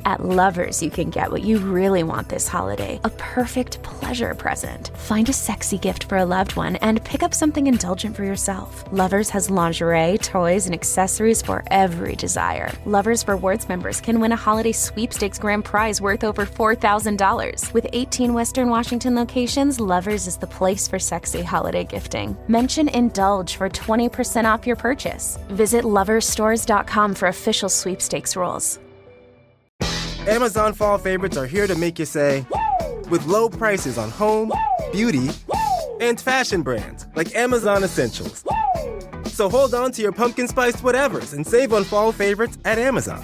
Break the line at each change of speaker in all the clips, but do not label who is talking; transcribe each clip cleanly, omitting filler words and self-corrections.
At Lovers, you can get what you really want this holiday, a perfect pleasure present. Find a sexy gift for a loved one and pick up something indulgent for yourself. Lovers has lingerie, toys, and accessories for every desire. Lovers Rewards members can win a holiday sweepstakes grand prize worth over $4,000. With 18 Western Washington locations, Lovers is the place for sexy holiday gifting. Mention Indulge for 20% off your purchase. Visit loversstores.com for official sweepstakes rules.
Amazon Fall Favorites are here to make you say, woo! With low prices on home, woo! Beauty, woo! And fashion brands like Amazon Essentials. Woo! So hold on to your pumpkin spiced whatevers and save on fall favorites at Amazon.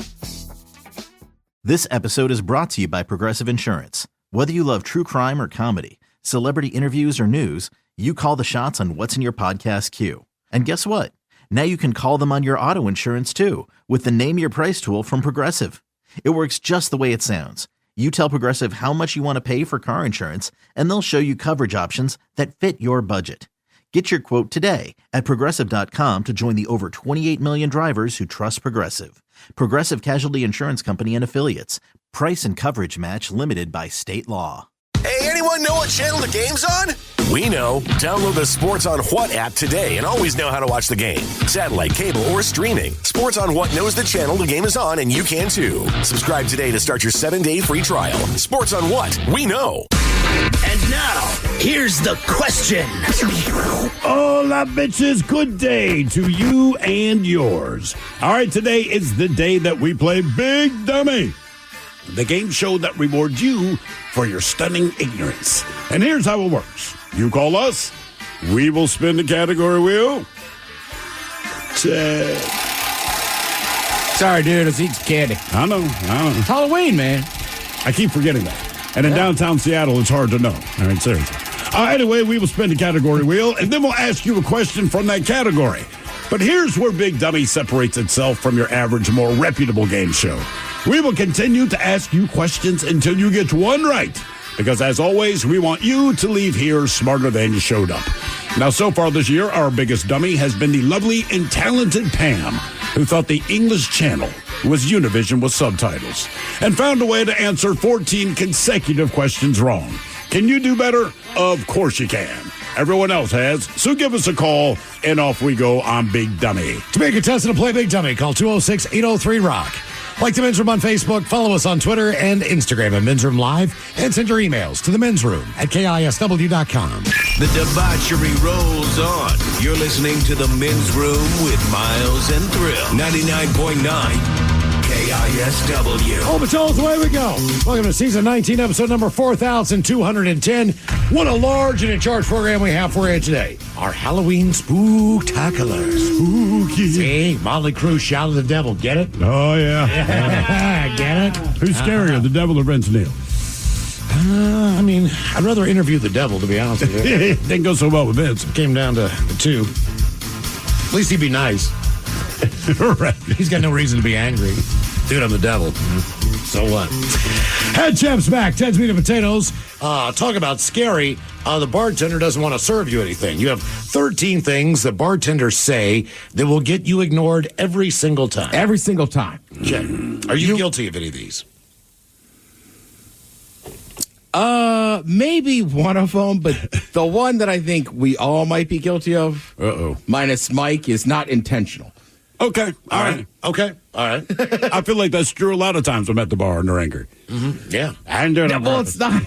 This episode is brought to you by Progressive Insurance. Whether you love true crime or comedy, celebrity interviews or news, you call the shots on what's in your podcast queue. And guess what? Now you can call them on your auto insurance too with the Name Your Price tool from Progressive. It works just the way it sounds. You tell Progressive how much you want to pay for car insurance, and they'll show you coverage options that fit your budget. Get your quote today at Progressive.com to join the over 28 million drivers who trust Progressive. Progressive Casualty Insurance Company and Affiliates. Price and coverage match limited by state law.
Hey, anyone know what channel the game's on? We know. Download the Sports on What app today and always know how to watch the game. Satellite, cable, or streaming. Sports on What knows the channel the game is on, and you can too. Subscribe today to start your 7-day free trial. Sports on What? We know.
And now, here's the question.
Hola, bitches. Good day to you and yours. All right, today is the day that we play Big Dummy, the game show that rewards you for your stunning ignorance. And here's how it works. You call us, we will spin the category wheel.
Sorry, dude, it's eating candy.
I know.
It's Halloween, man.
I keep forgetting that. And in downtown Seattle, it's hard to know. All right, seriously. Anyway, we will spin the category wheel, and then we'll ask you a question from that category. But here's where Big Dummy separates itself from your average, more reputable game show. We will continue to ask you questions until you get one right. Because, as always, we want you to leave here smarter than you showed up. Now, so far this year, our biggest dummy has been the lovely and talented Pam, who thought the English Channel was Univision with subtitles, and found a way to answer 14 consecutive questions wrong. Can you do better? Of course you can. Everyone else has, so give us a call, and off we go on Big Dummy.
To be a contestant to play Big Dummy, call 206-803-ROCK. Like the Men's Room on Facebook, follow us on Twitter and Instagram at Men's Room Live, and send your emails to the Men's Room at KISW.com.
The debauchery rolls on. You're listening to the Men's Room with Miles and Thrill. 99.9 KISW.
Oh, Patrol's away we go. Welcome to season 19, episode number 4210. What a large and in charge program we have for you today. Our Halloween spooktacular. Spooky. See, Motley Crue, Shout of the Devil. Get it?
Oh, yeah.
Get it?
Who's scarier, the devil or Vince Neil?
I mean, I'd rather interview the devil, to be honest with you.
Didn't go so well with Vince.
Came down to the two. At least he'd be nice.
Right.
He's got no reason to be angry. Dude, I'm the devil. So what? Head Chef's back. Ted's Meat and Potatoes. Talk about scary. The bartender doesn't want to serve you anything. You have 13 things the bartenders say that will get you ignored every single time.
Every single time.
Okay. Are you guilty of any of these?
Maybe one of them, but the one that I think we all might be guilty of, minus Mike, is not intentional.
Okay. All right.
Okay. All right.
I feel like that's true a lot of times I'm at the bar and they're angry.
Mm-hmm. Yeah.
And doing it.
Well, it's not.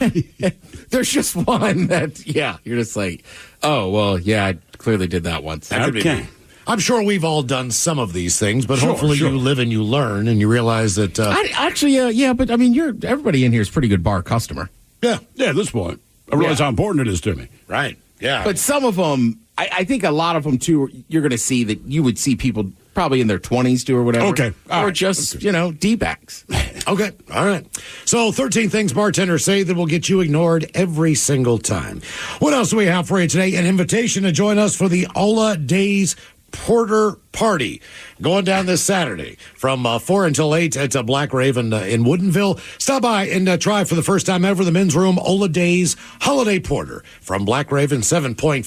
There's just one that, you're just like, oh, well, yeah, I clearly did that once.
That could be. I'm sure we've all done some of these things, but hopefully you live and you learn and you realize that.
But I mean, everybody in here is a pretty good bar customer.
Yeah, at this point. I realize how important it is to me.
Right, yeah.
But some of them, I think a lot of them, too, you're going to see that you would see people probably in their 20s do or whatever.
Okay.
Or just, D-backs.
Okay, all right. So 13 things bartenders say that will get you ignored every single time. What else do we have for you today? An invitation to join us for the Ola Days Porter Party going down this Saturday from 4 until 8 at Black Raven in Woodinville. Stop by and try for the first time ever the Men's Room Ola Days Holiday Porter from Black Raven, 7.5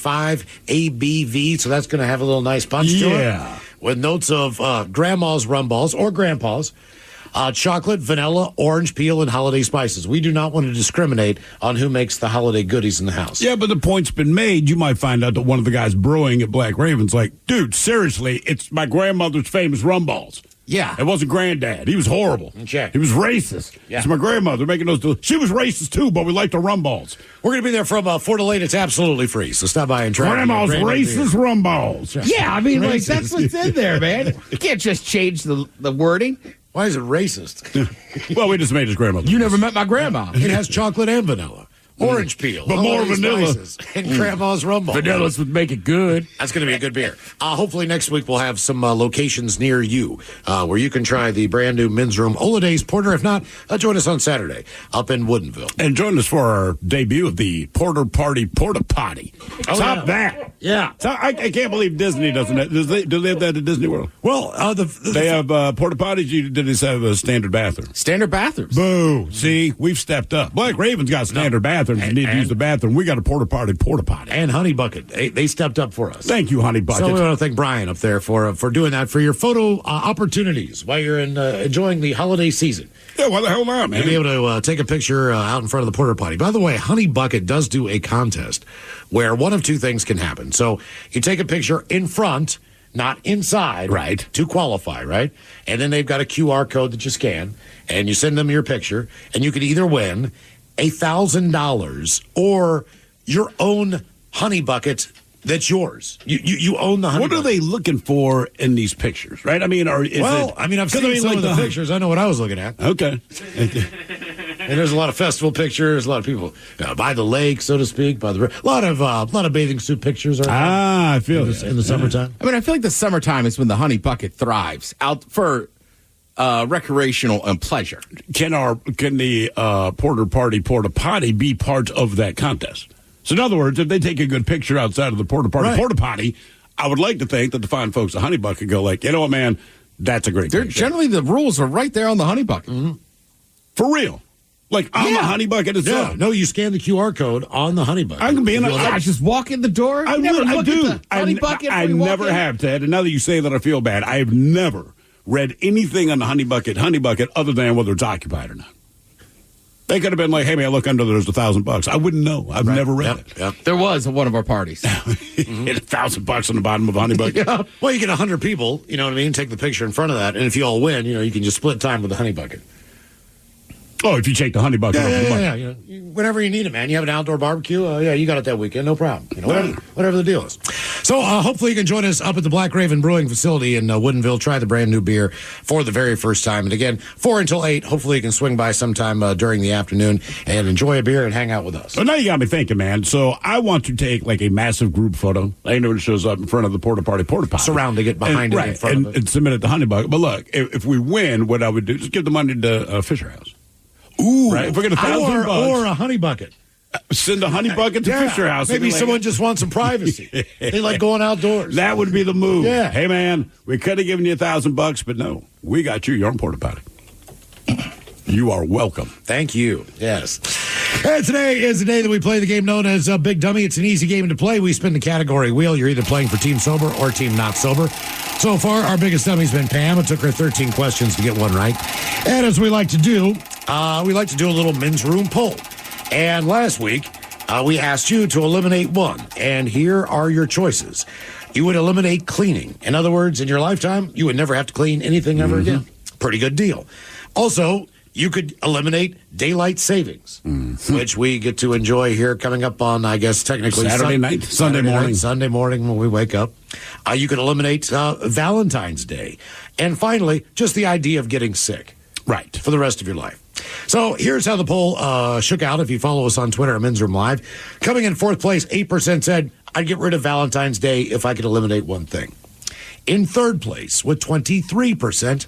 ABV. So that's going to have a little nice punch to it. With notes of grandma's rum balls or grandpa's. chocolate, vanilla, orange peel, and holiday spices. We do not want to discriminate on who makes the holiday goodies in the house.
Yeah, but the point's been made. You might find out that one of the guys brewing at Black Raven's like, dude, seriously, it's my grandmother's famous rum balls.
Yeah.
It wasn't Granddad. He was horrible.
Okay.
He was racist.
Yeah.
It's my grandmother making those. She was racist too, but we liked the rum balls.
We're going to be there from 4 to 8. It's absolutely free, so stop by and try.
Grandma's racist rum balls.
Yeah, I mean, like, that's what's in there, man. You can't just change the wording.
Why is it racist?
Well, we just made his grandmother.
You never met my grandma.
It has chocolate and vanilla. Orange peel.
But more vanilla.
Spices, and grandma's rum balls.
Vanillas would make it good.
That's going to be a good beer. Hopefully next week we'll have some locations near you where you can try the brand new Men's Room Ola Days Porter. If not, join us on Saturday up in Woodinville.
And join us for our debut of the Porter Party Porta Potty. Top that.
Yeah.
I can't believe Disney doesn't have, do they have that at Disney World?
Well,
they have porta potties. Did they have a standard bathroom?
Standard bathrooms.
Boo. See, we've stepped up. Black Raven's got standard bathrooms. You need to use the bathroom. We got a porta potty.
And Honey Bucket. They stepped up for us.
Thank you, Honey Bucket.
So we want to thank Brian up there for doing that for your photo opportunities while you're enjoying the holiday season.
Yeah, why the hell not, man?
You'll be able to take a picture out in front of the porta potty. By the way, Honey Bucket does do a contest where one of two things can happen. So you take a picture in front, not inside,
right,
to qualify, right? And then they've got a QR code that you scan, and you send them your picture, and you could either win $1,000 or your own Honey Bucket that's yours. You own the Honey
What are
Bucket.
they looking for in these pictures, right? I mean, I've
seen some of the pictures. I know what I was looking at.
Okay.
And there's a lot of festival pictures, a lot of people by the lake, so to speak, by the a lot of bathing suit pictures.
I feel
in the summertime.
I mean, I feel like the summertime is when the Honey Bucket thrives out for recreational and pleasure.
Can the Porter Party Porta Potty be part of that contest? So in other words, if they take a good picture outside of the Porter Party Porta Potty, I would like to think that the fine folks at Honey Bucket go like, you know what, man, that's a great picture.
Generally, the rules are right there on the Honey Bucket.
Mm-hmm.
For real. Like on the Honey Bucket itself.
Yeah. No, you scan the QR code on the Honey Bucket.
I can be in
I just walk in the door.
I
never
do.
look at the Honey Bucket.
I never have, Ted. And now that you say that, I feel bad. I have never read anything on the Honey Bucket other than whether it's occupied or not. They could have been like, hey, man, look under there's $1,000. I wouldn't know. I've never read it.
Yep.
There was at one of our parties.
$1,000 on the bottom of a Honey Bucket.
Yeah. Well, you get 100 people, you know what I mean? Take the picture in front of that. And if you all win, you can just split time with the Honey Bucket.
Oh, if you take the Honey Bucket off the bucket.
Yeah. Whenever you need it, man. You have an outdoor barbecue. You got it that weekend. No problem. Whatever the deal is. So hopefully you can join us up at the Black Raven Brewing Facility in Woodinville. Try the brand new beer for the very first time. And again, 4 until 8. Hopefully you can swing by sometime during the afternoon and enjoy a beer and hang out with us.
Well, now you got me thinking, man. So I want to take like a massive group photo. I know it shows up in front of the Porta Potty.
Surrounding it, behind it, in front of it.
And submit it to Honey Bucket. But look, if we win, what I would do is give the money to Fisher House.
Ooh,
right. If we get $1,000
or a Honey Bucket.
Send a Honey Bucket to Fisher House.
Maybe someone just wants some privacy. They like going outdoors.
That would be the move.
Yeah.
Hey, man, we could have given you $1,000, but no, we got you your own porta potty. You are welcome.
Thank you. Yes. And today is the day that we play the game known as Big Dummy. It's an easy game to play. We spin the category wheel. You're either playing for Team Sober or Team Not Sober. So far, our biggest dummy's been Pam. It took her 13 questions to get one right. And as we like to do, a little men's room poll. And last week, we asked you to eliminate one. And here are your choices. You would eliminate cleaning. In other words, in your lifetime, you would never have to clean anything ever again. Pretty good deal. Also, you could eliminate daylight savings, which we get to enjoy here coming up on, I guess, technically
Sunday morning.
Sunday morning when we wake up. You could eliminate Valentine's Day. And finally, just the idea of getting sick.
Right.
For the rest of your life. So here's how the poll shook out. If you follow us on Twitter at Men's Room Live. Coming in fourth place, 8% said, I'd get rid of Valentine's Day if I could eliminate one thing. In third place, with 23%,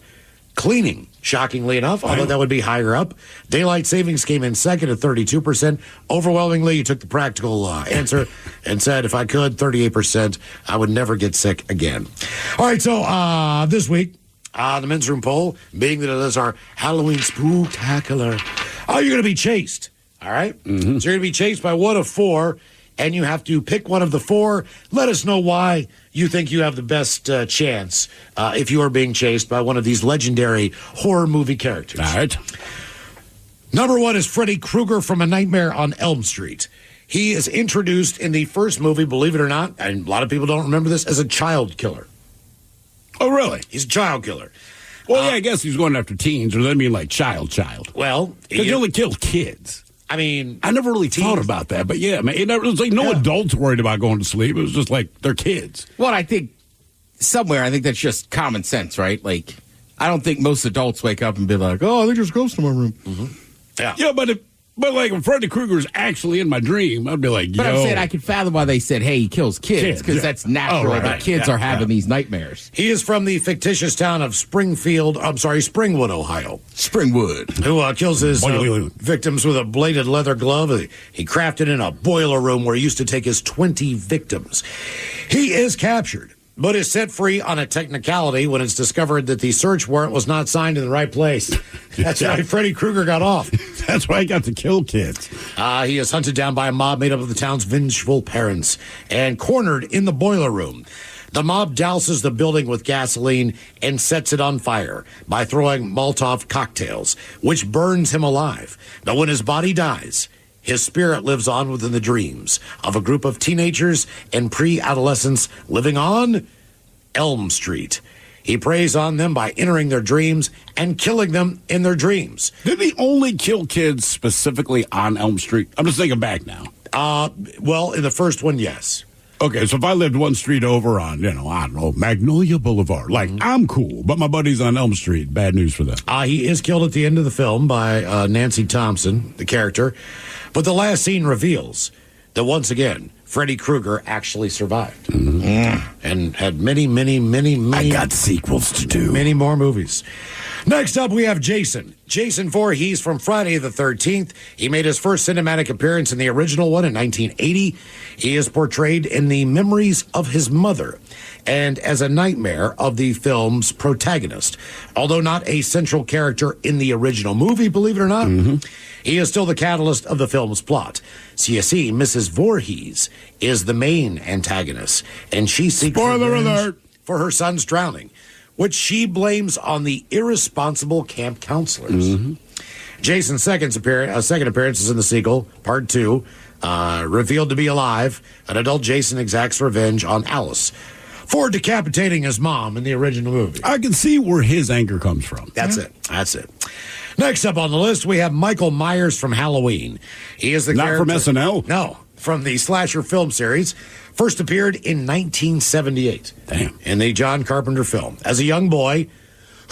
cleaning. Shockingly enough, although that would be higher up. Daylight savings came in second at 32%. Overwhelmingly, you took the practical answer and said, if I could, 38%, I would never get sick again. All right, so this week, the men's room poll, being that it is our Halloween spooktacular, you're going to be chased, all right? So you're going to be chased by one of four and you have to pick one of the 4. Let us know why you think you have the best chance if you are being chased by one of these legendary horror movie characters.
All right.
Number 1 is Freddy Krueger from A Nightmare on Elm Street. He is introduced in the first movie, believe it or not, and a lot of people don't remember this, as a child killer.
Oh, really?
He's a child killer.
Well, yeah, I guess he's going after teens, or does that mean like child?
Well,
because he only killed kids.
I mean,
I never really thought about that, but yeah, man, it was like no adults worried about going to sleep. It was just like they're kids.
Well, I think that's just common sense, right? Like, I don't think most adults wake up and be like, "Oh, there's just ghosts in my room."
Mm-hmm.
Yeah, but like if Freddy Krueger's actually in my dream, I'd be like, yo.
But I'm saying I can fathom why they said, hey, he kills kids, because that's natural that kids are having these nightmares.
He is from the fictitious town of Springwood, Ohio.
Springwood.
Who kills his victims with a bladed leather glove. He crafted in a boiler room where he used to take his 20 victims. He is captured, but is set free on a technicality when it's discovered that the search warrant was not signed in the right place. That's why Freddy Krueger got off.
That's why he got to kill kids.
He is hunted down by a mob made up of the town's vengeful parents and cornered in the boiler room. The mob douses the building with gasoline and sets it on fire by throwing Molotov cocktails, which burns him alive. But when his body dies, his spirit lives on within the dreams of a group of teenagers and pre-adolescents living on Elm Street. He preys on them by entering their dreams and killing them in their dreams.
Did he only kill kids specifically on Elm Street? I'm just thinking back now.
Well, in the first one, yes.
Okay, so if I lived one street over on, I don't know, Magnolia Boulevard, like, I'm cool, but my buddy's on Elm Street, bad news for them.
He is killed at the end of the film by Nancy Thompson, the character. But the last scene reveals that, once again, Freddy Krueger actually survived. And had many
I got sequels to do.
Many more movies. Next up, we have Jason. Jason Voorhees from Friday the 13th. He made his first cinematic appearance in the original one in 1980. He is portrayed in the memories of his mother and as a nightmare of the film's protagonist. Although not a central character in the original movie, believe it or not, he is still the catalyst of the film's plot. So you see, Mrs. Voorhees is the main antagonist, and she seeks revenge for her son's drowning, which she blames on the irresponsible camp counselors. Jason's second appearance is in the sequel, Part 2. Revealed to be alive, an adult Jason exacts revenge on Alice for decapitating his mom in the original movie.
I can see where his anger comes from.
That's it. Next up on the list, we have Michael Myers from Halloween. He is the
character from SNL?
No, from the slasher film series. First appeared in 1978.
Damn.
In the John Carpenter film. As a young boy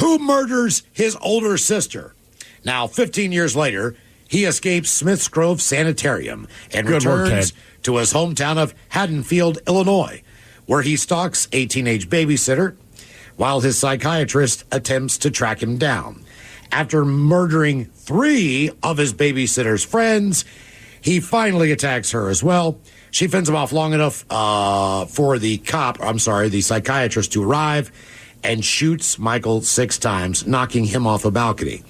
who murders his older sister. Now, 15 years later, he escapes Smith's Grove Sanitarium and returns to his hometown of Haddonfield, Illinois, where he stalks a teenage babysitter while his psychiatrist attempts to track him down. After murdering 3 of his babysitter's friends, he finally attacks her as well. She fends him off long enough for the psychiatrist to arrive and shoots Michael 6 times, knocking him off a balcony,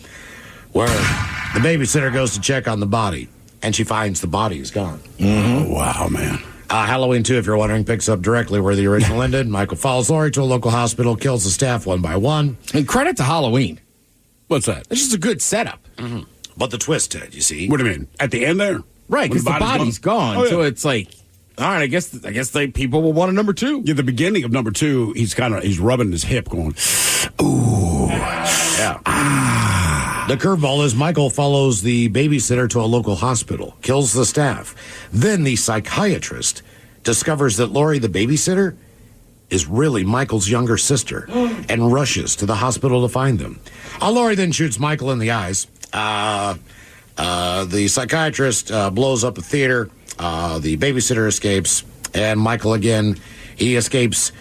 where the babysitter goes to check on the body, and she finds the body is gone.
Oh, wow, man.
Halloween 2, if you're wondering, picks up directly where the original ended. Michael follows Laurie to a local hospital, kills the staff one by one.
And credit to Halloween.
What's that?
It's just a good setup.
But the twist, Ted, you see.
What do you mean? At the end there?
Right, because the body's gone.
Oh, yeah.
So it's like, all right, I guess people will want a number 2.
Yeah, the beginning of number 2, he's rubbing his hip going, ooh.
Yeah. The curveball is Michael follows the babysitter to a local hospital, kills the staff. Then the psychiatrist discovers that Laurie, the babysitter, is really Michael's younger sister and rushes to the hospital to find them. Laurie then shoots Michael in the eyes. The psychiatrist blows up a theater. The babysitter escapes. And Michael, again, he escapes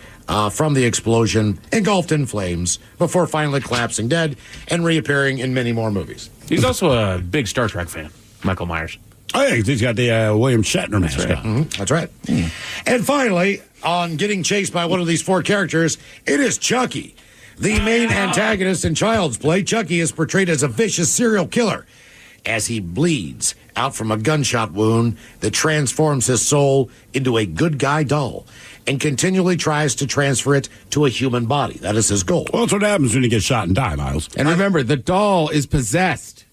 from the explosion, engulfed in flames, before finally collapsing dead and reappearing in many more movies.
He's also a big Star Trek fan, Michael Myers.
Oh, yeah, he's got the William Shatner mask on.
That's right. And finally, on getting chased by one of these 4 characters, it is Chucky. The main antagonist in Child's Play, Chucky is portrayed as a vicious serial killer as he bleeds out from a gunshot wound that transforms his soul into a good guy doll and continually tries to transfer it to a human body. That is his goal.
Well, that's what happens when you get shot and die, Miles.
And remember, the doll is possessed.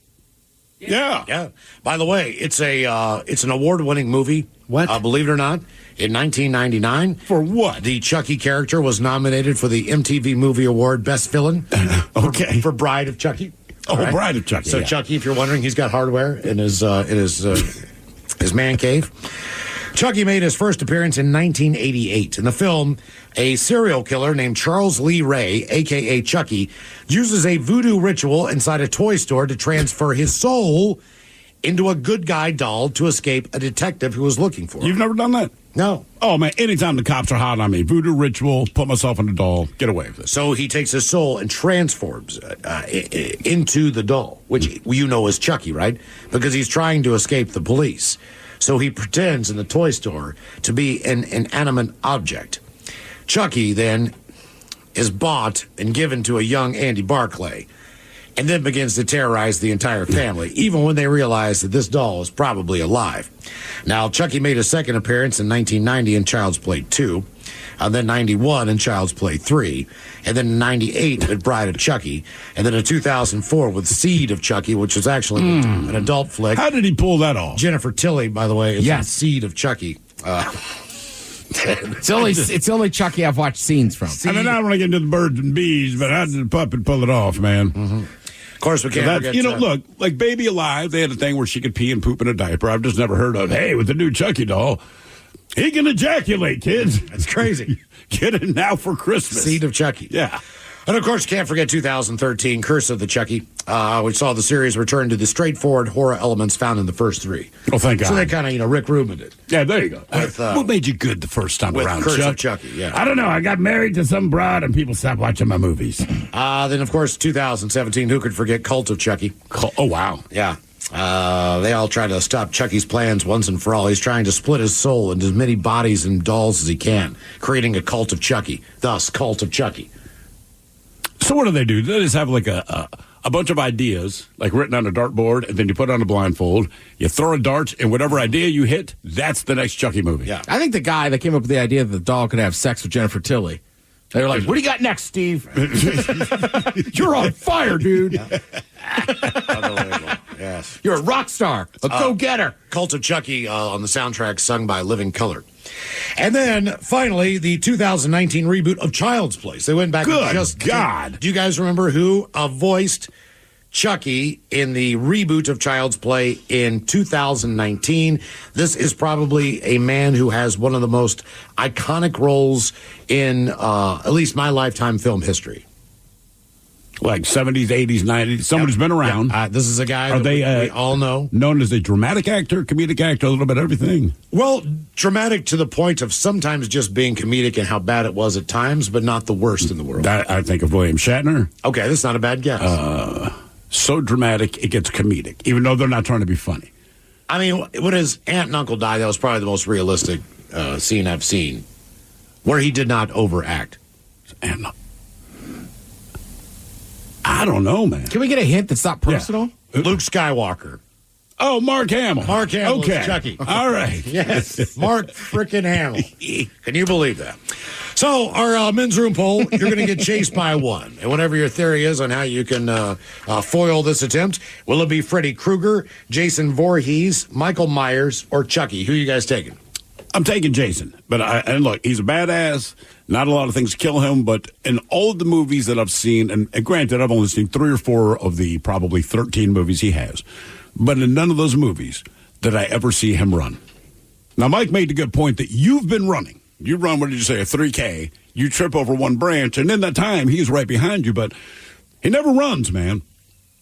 Yeah.
By the way, it's an award-winning movie.
What?
Believe it or not, in 1999.
For what?
The Chucky character was nominated for the MTV Movie Award Best Villain.
Okay.
For Bride of Chucky.
Oh,
All right?
Bride of Chucky.
So
yeah.
Chucky, if you're wondering, he's got hardware in his man cave. Chucky made his first appearance in 1988. In the film, a serial killer named Charles Lee Ray, a.k.a. Chucky, uses a voodoo ritual inside a toy store to transfer his soul into a good guy doll to escape a detective who was looking for him.
You've never done that?
No.
Oh, man, anytime the cops are hot on me, voodoo ritual, put myself in a doll, get away with it.
So he takes his soul and transforms into the doll, which you know is Chucky, right? Because he's trying to escape the police. So he pretends in the toy store to be an inanimate object. Chucky then is bought and given to a young Andy Barclay, and then begins to terrorize the entire family, even when they realize that this doll is probably alive. Now, Chucky made a second appearance in 1990 in Child's Play 2, then 91 in Child's Play 3, and then in 98 with Bride of Chucky, and then in 2004 with Seed of Chucky, which was actually an adult flick.
How did he pull that off?
Jennifer Tilly, by the way, is in Seed of Chucky.
It's the only Chucky I've watched scenes from.
I mean, I don't want to get into the birds and bees, but how did the puppet pull it off, man?
Mm-hmm. Of course, we can't forget...
look, like Baby Alive, they had a thing where she could pee and poop in a diaper. I've just never heard of, hey, with the new Chucky doll, he can ejaculate, kids.
That's crazy.
Get it now for Christmas.
Seed of Chucky.
Yeah.
And, of course, can't forget 2013, Curse of the Chucky, which saw the series return to the straightforward horror elements found in the first three.
Oh, thank God.
So they kind of, Rick Rubin it.
Yeah, there you go.
With,
what made you good the first time
with
around,
Curse
Chuck?
of Chucky, yeah.
I don't know. I got married to some broad and people stopped watching my movies.
Then, of course, 2017, who could forget Cult of Chucky?
Oh, wow.
Yeah. They all try to stop Chucky's plans once and for all. He's trying to split his soul into as many bodies and dolls as he can, creating a cult of Chucky, thus Cult of Chucky.
So what do? They just have like a bunch of ideas, like written on a dartboard, and then you put on a blindfold, you throw a dart, and whatever idea you hit, that's the next Chucky movie.
Yeah.
I think the guy that came up with the idea that the doll could have sex with Jennifer Tilly, they were like, what do you got next, Steve? You're on fire, dude.
Unbelievable. Yes.
You're a rock star, a go-getter.
Cult of Chucky on the soundtrack sung by Living Colour. And then, finally, the 2019 reboot of Child's Play. They went back
Good
and just...
God.
Do you guys remember who voiced Chucky in the reboot of Child's Play in 2019? This is probably a man who has one of the most iconic roles in at least my lifetime film history.
Like 70s, 80s, 90s. Somebody's been around.
Yeah. This is a guy
Are
that we all know.
Known as a dramatic actor, comedic actor, a little bit of everything.
Well, dramatic to the point of sometimes just being comedic and how bad it was at times, but not the worst in the world.
I think of William Shatner.
Okay, that's not a bad guess.
So dramatic, it gets comedic, even though they're not trying to be funny.
I mean, when his aunt and uncle died, that was probably the most realistic scene I've seen, where he did not overact.
And I don't know, man.
Can we get a hint that's not personal?
Yeah. Luke Skywalker.
Oh, Mark Hamill.
Mark Hamill
okay.
is Chucky.
All right.
Yes, Mark frickin' Hamill. Can you believe that? So, our men's room poll, you're going to get chased by one. And whatever your theory is on how you can foil this attempt, will it be Freddy Krueger, Jason Voorhees, Michael Myers, or Chucky? Who are you guys taking?
I'm taking Jason. But and look, he's a badass. Not a lot of things kill him, but in all the movies that I've seen, and granted, I've only seen 3 or 4 of the probably 13 movies he has, but in none of those movies did I ever see him run. Now, Mike made the good point that you've been running. You run, what did you say, a 3K. You trip over one branch, and in that time, he's right behind you, but he never runs, man.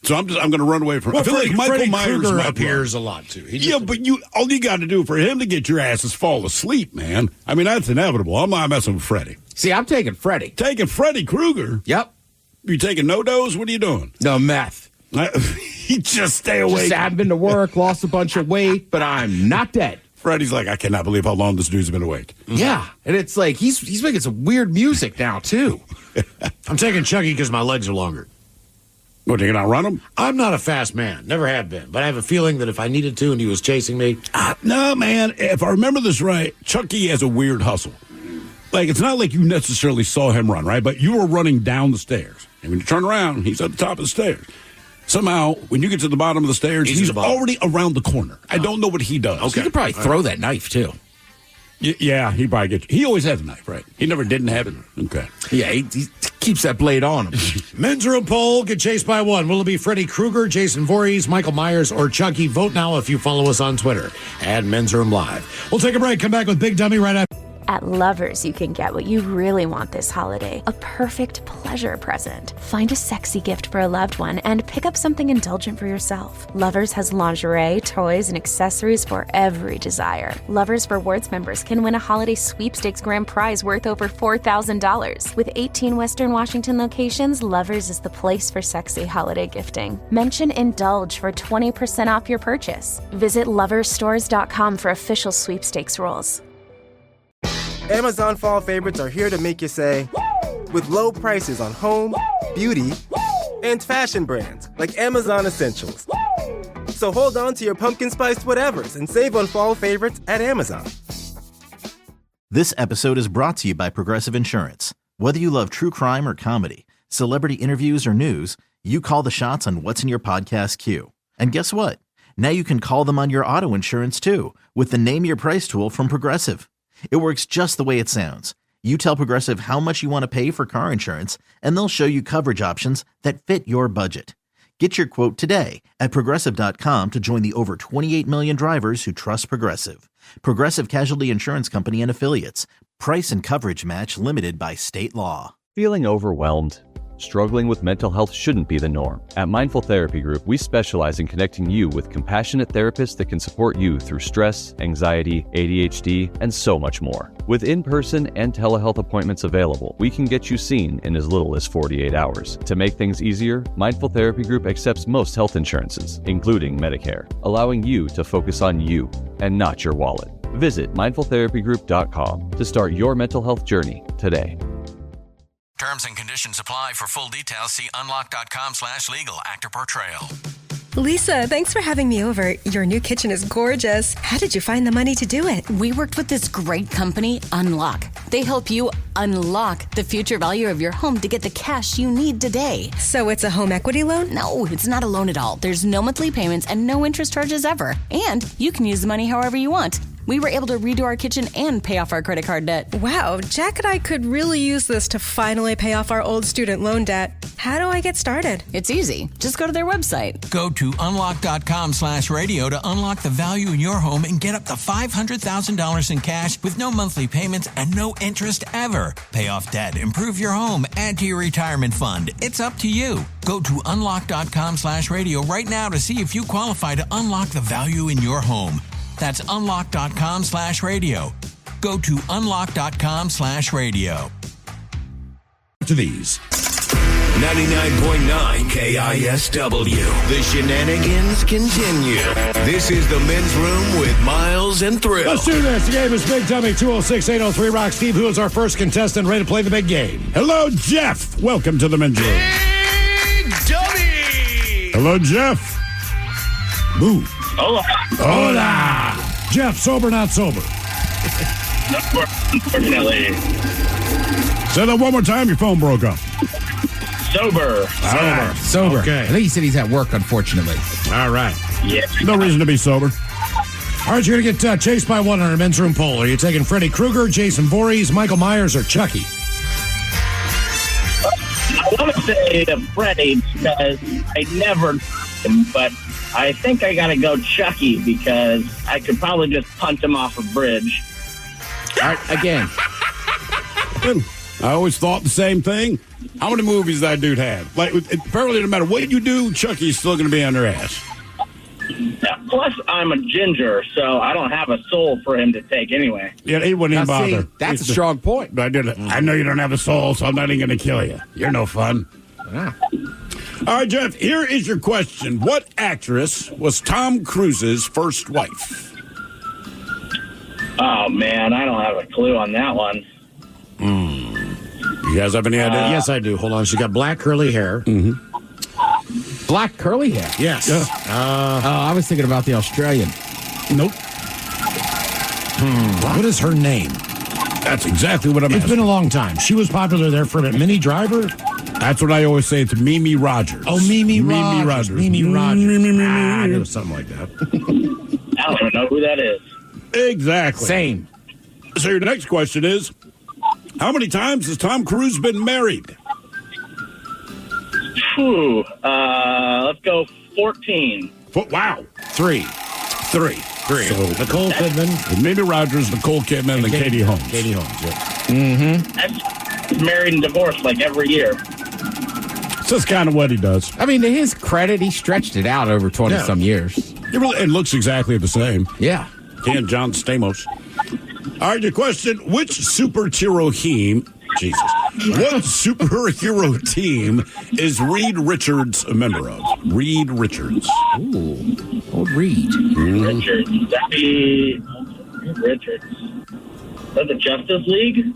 So I'm going to run away from him.
Well,
I feel like Michael
Freddy
Myers
Krueger
might
appears
run.
a lot, too.
But all you got to do for him to get your ass is fall asleep, man. I mean, that's inevitable. I'm not messing with Freddy.
See, I'm taking Freddy.
Taking Freddy Krueger?
Yep.
You taking no-dose? What are you doing?
No, meth.
You just stay awake.
Just haven't been to work, lost a bunch of weight, but I'm not dead.
Freddy's like, I cannot believe how long this dude's been awake.
Yeah, and it's like he's making some weird music now, too.
I'm taking Chucky because my legs are longer.
What, are you going to run him?
I'm not a fast man. Never have been. But I have a feeling that if I needed to and he was chasing me...
No, man. If I remember this right, Chucky has a weird hustle. Like, it's not like you necessarily saw him run, right? But you were running down the stairs. And when you turn around, he's at the top of the stairs. Somehow, when you get to the bottom of the stairs, he's already around the corner. I don't know what he does.
Okay. He could probably throw that knife, too.
Yeah, he probably gets you. He always has a knife, right? He never didn't have it. Okay.
Yeah, he keeps that blade on him.
Men's room poll, get chased by one. Will it be Freddy Krueger, Jason Voorhees, Michael Myers, or Chucky? Vote now if you follow us on Twitter at Men's Room Live. We'll take a break. Come back with Big Dummy right after.
At Lovers, you can get what you really want this holiday, a perfect pleasure present. Find a sexy gift for a loved one and pick up something indulgent for yourself. Lovers has lingerie, toys, and accessories for every desire. Lovers Rewards members can win a holiday sweepstakes grand prize worth over $4,000. With 18 Western Washington locations, Lovers is the place for sexy holiday gifting. Mention Indulge for 20% off your purchase. Visit loversstores.com for official sweepstakes rules.
Amazon fall favorites are here to make you say, with low prices on home, beauty, and fashion brands like Amazon Essentials. So hold on to your pumpkin spiced whatevers and save on fall favorites at Amazon.
This episode is brought to you by Progressive Insurance. Whether you love true crime or comedy, celebrity interviews or news, you call the shots on what's in your podcast queue. And guess what? Now you can call them on your auto insurance too with the Name Your Price tool from Progressive. It works just the way it sounds. You tell Progressive how much you want to pay for car insurance, and they'll show you coverage options that fit your budget. Get your quote today at Progressive.com to join the over 28 million drivers who trust Progressive. Progressive Casualty Insurance Company and Affiliates. Price and coverage match limited by state law.
Feeling overwhelmed? Struggling with mental health shouldn't be the norm. At Mindful Therapy Group, we specialize in connecting you with compassionate therapists that can support you through stress, anxiety, ADHD, and so much more. With in-person and telehealth appointments available, we can get you seen in as little as 48 hours. To make things easier, Mindful Therapy Group accepts most health insurances, including Medicare, allowing you to focus on you and not your wallet. Visit mindfultherapygroup.com to start your mental health journey today.
Terms and conditions apply. For full details, see unlock.com/legal. Actor portrayal.
Lisa, thanks for having me over. Your new kitchen is gorgeous. How did you find the money to do it?
We worked with this great company, Unlock. They help you unlock the future value of your home to get the cash you need today.
So it's a home equity loan?
No, it's not a loan at all. There's no monthly payments and no interest charges ever. And you can use the money however you want. We were able to redo our kitchen and pay off our credit card debt.
Wow, Jack and I could really use this to finally pay off our old student loan debt. How do I get started?
It's easy. Just go to their website.
Go to unlock.com/radio to unlock the value in your home and get up to $500,000 in cash with no monthly payments and no interest ever. Pay off debt, improve your home, add to your retirement fund. It's up to you. Go to unlock.com/radio right now to see if you qualify to unlock the value in your home. That's unlock.com/radio. Go to unlock.com/radio.
To these.
99.9 KISW. The shenanigans continue. This is the Men's Room with Miles and Thrill.
Let's do this. The game is Big Dummy 206-803-ROCK. Steve, who is our first contestant, ready to play the big game?
Hello, Jeff. Welcome to the Men's Room.
Big Dummy.
Hello, Jeff. Boo.
Hola.
Hola.
Jeff, sober, not sober?
Unfortunately.
Say that one more time. Your phone broke up.
Sober.
Sober.
Okay.
I think he said he's at work, unfortunately.
All right.
Yeah.
No reason to be sober.
All right, you're going to get chased by one on our Men's Room poll. Are you taking Freddy Krueger, Jason Voorhees, Michael Myers, or Chucky?
I want to say Freddy because I never him, but I think I got to go Chucky because I could probably just punch him off a bridge.
All right, again.
I always thought the same thing. How many movies that dude had? Like, apparently, no matter what you do, Chucky's still going to be on their ass.
Yeah, plus, I'm a ginger, so I don't have a soul for him to take anyway.
Yeah, he wouldn't even bother.
That's a strong point.
I know you don't have a soul, so I'm not even going to kill you. You're no fun.
Ah.
All right, Jeff, here is your question. What actress was Tom Cruise's first wife?
Oh, man, I don't have a clue on that one.
You guys have any idea?
Yes, I do. Hold on. She got black curly hair.
Mm-hmm.
Black curly hair.
Yes.
I was thinking about the Australian.
Nope.
What is her name?
That's exactly what I'm
It's
asking.
been a long time. She was popular there for a minute. Minnie Driver?
That's what I always say. It's Mimi Rogers.
Oh, Mimi Rogers. Mimi Rogers. I
Mimi.
knew something like that.
I don't know who that is.
Exactly.
Same.
So your next question is, how many times has Tom Cruise been married?
Whew. Let's go 14.
Wow.
Three.
So
Nicole Kidman.
Mimi Rogers, Nicole Kidman, and Katie Holmes.
Katie Holmes, yeah.
I'm married and divorced like every year.
So that's kind of what he does.
I mean, to his credit, he stretched it out over 20-some years.
It looks exactly the same.
Yeah.
He and John Stamos. All right, your question, which superhero team team is Reed Richards a member of? Reed Richards.
Ooh, old Reed.
Richards. That'd be Richards. Is that the Justice League?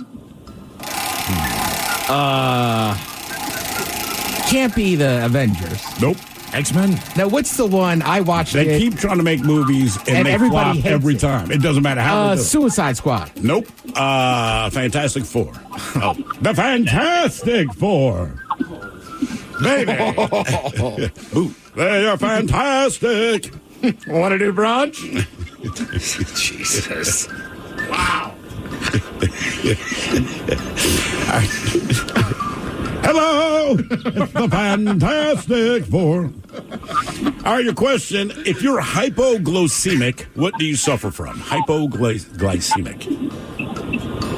Can't be the Avengers.
Nope.
X-Men?
No, what's the one I watched?
They keep trying to make movies and they
everybody
flop every
hates
time. It doesn't matter how they do it.
Suicide Squad.
Nope. Fantastic Four. The Fantastic Four. Baby. Ooh, they are fantastic.
Want to do brunch?
Jesus.
Wow.
Hello. It's the Fantastic Four. All right, your question. If you're hypoglycemic, what do you suffer from? Hypoglycemic.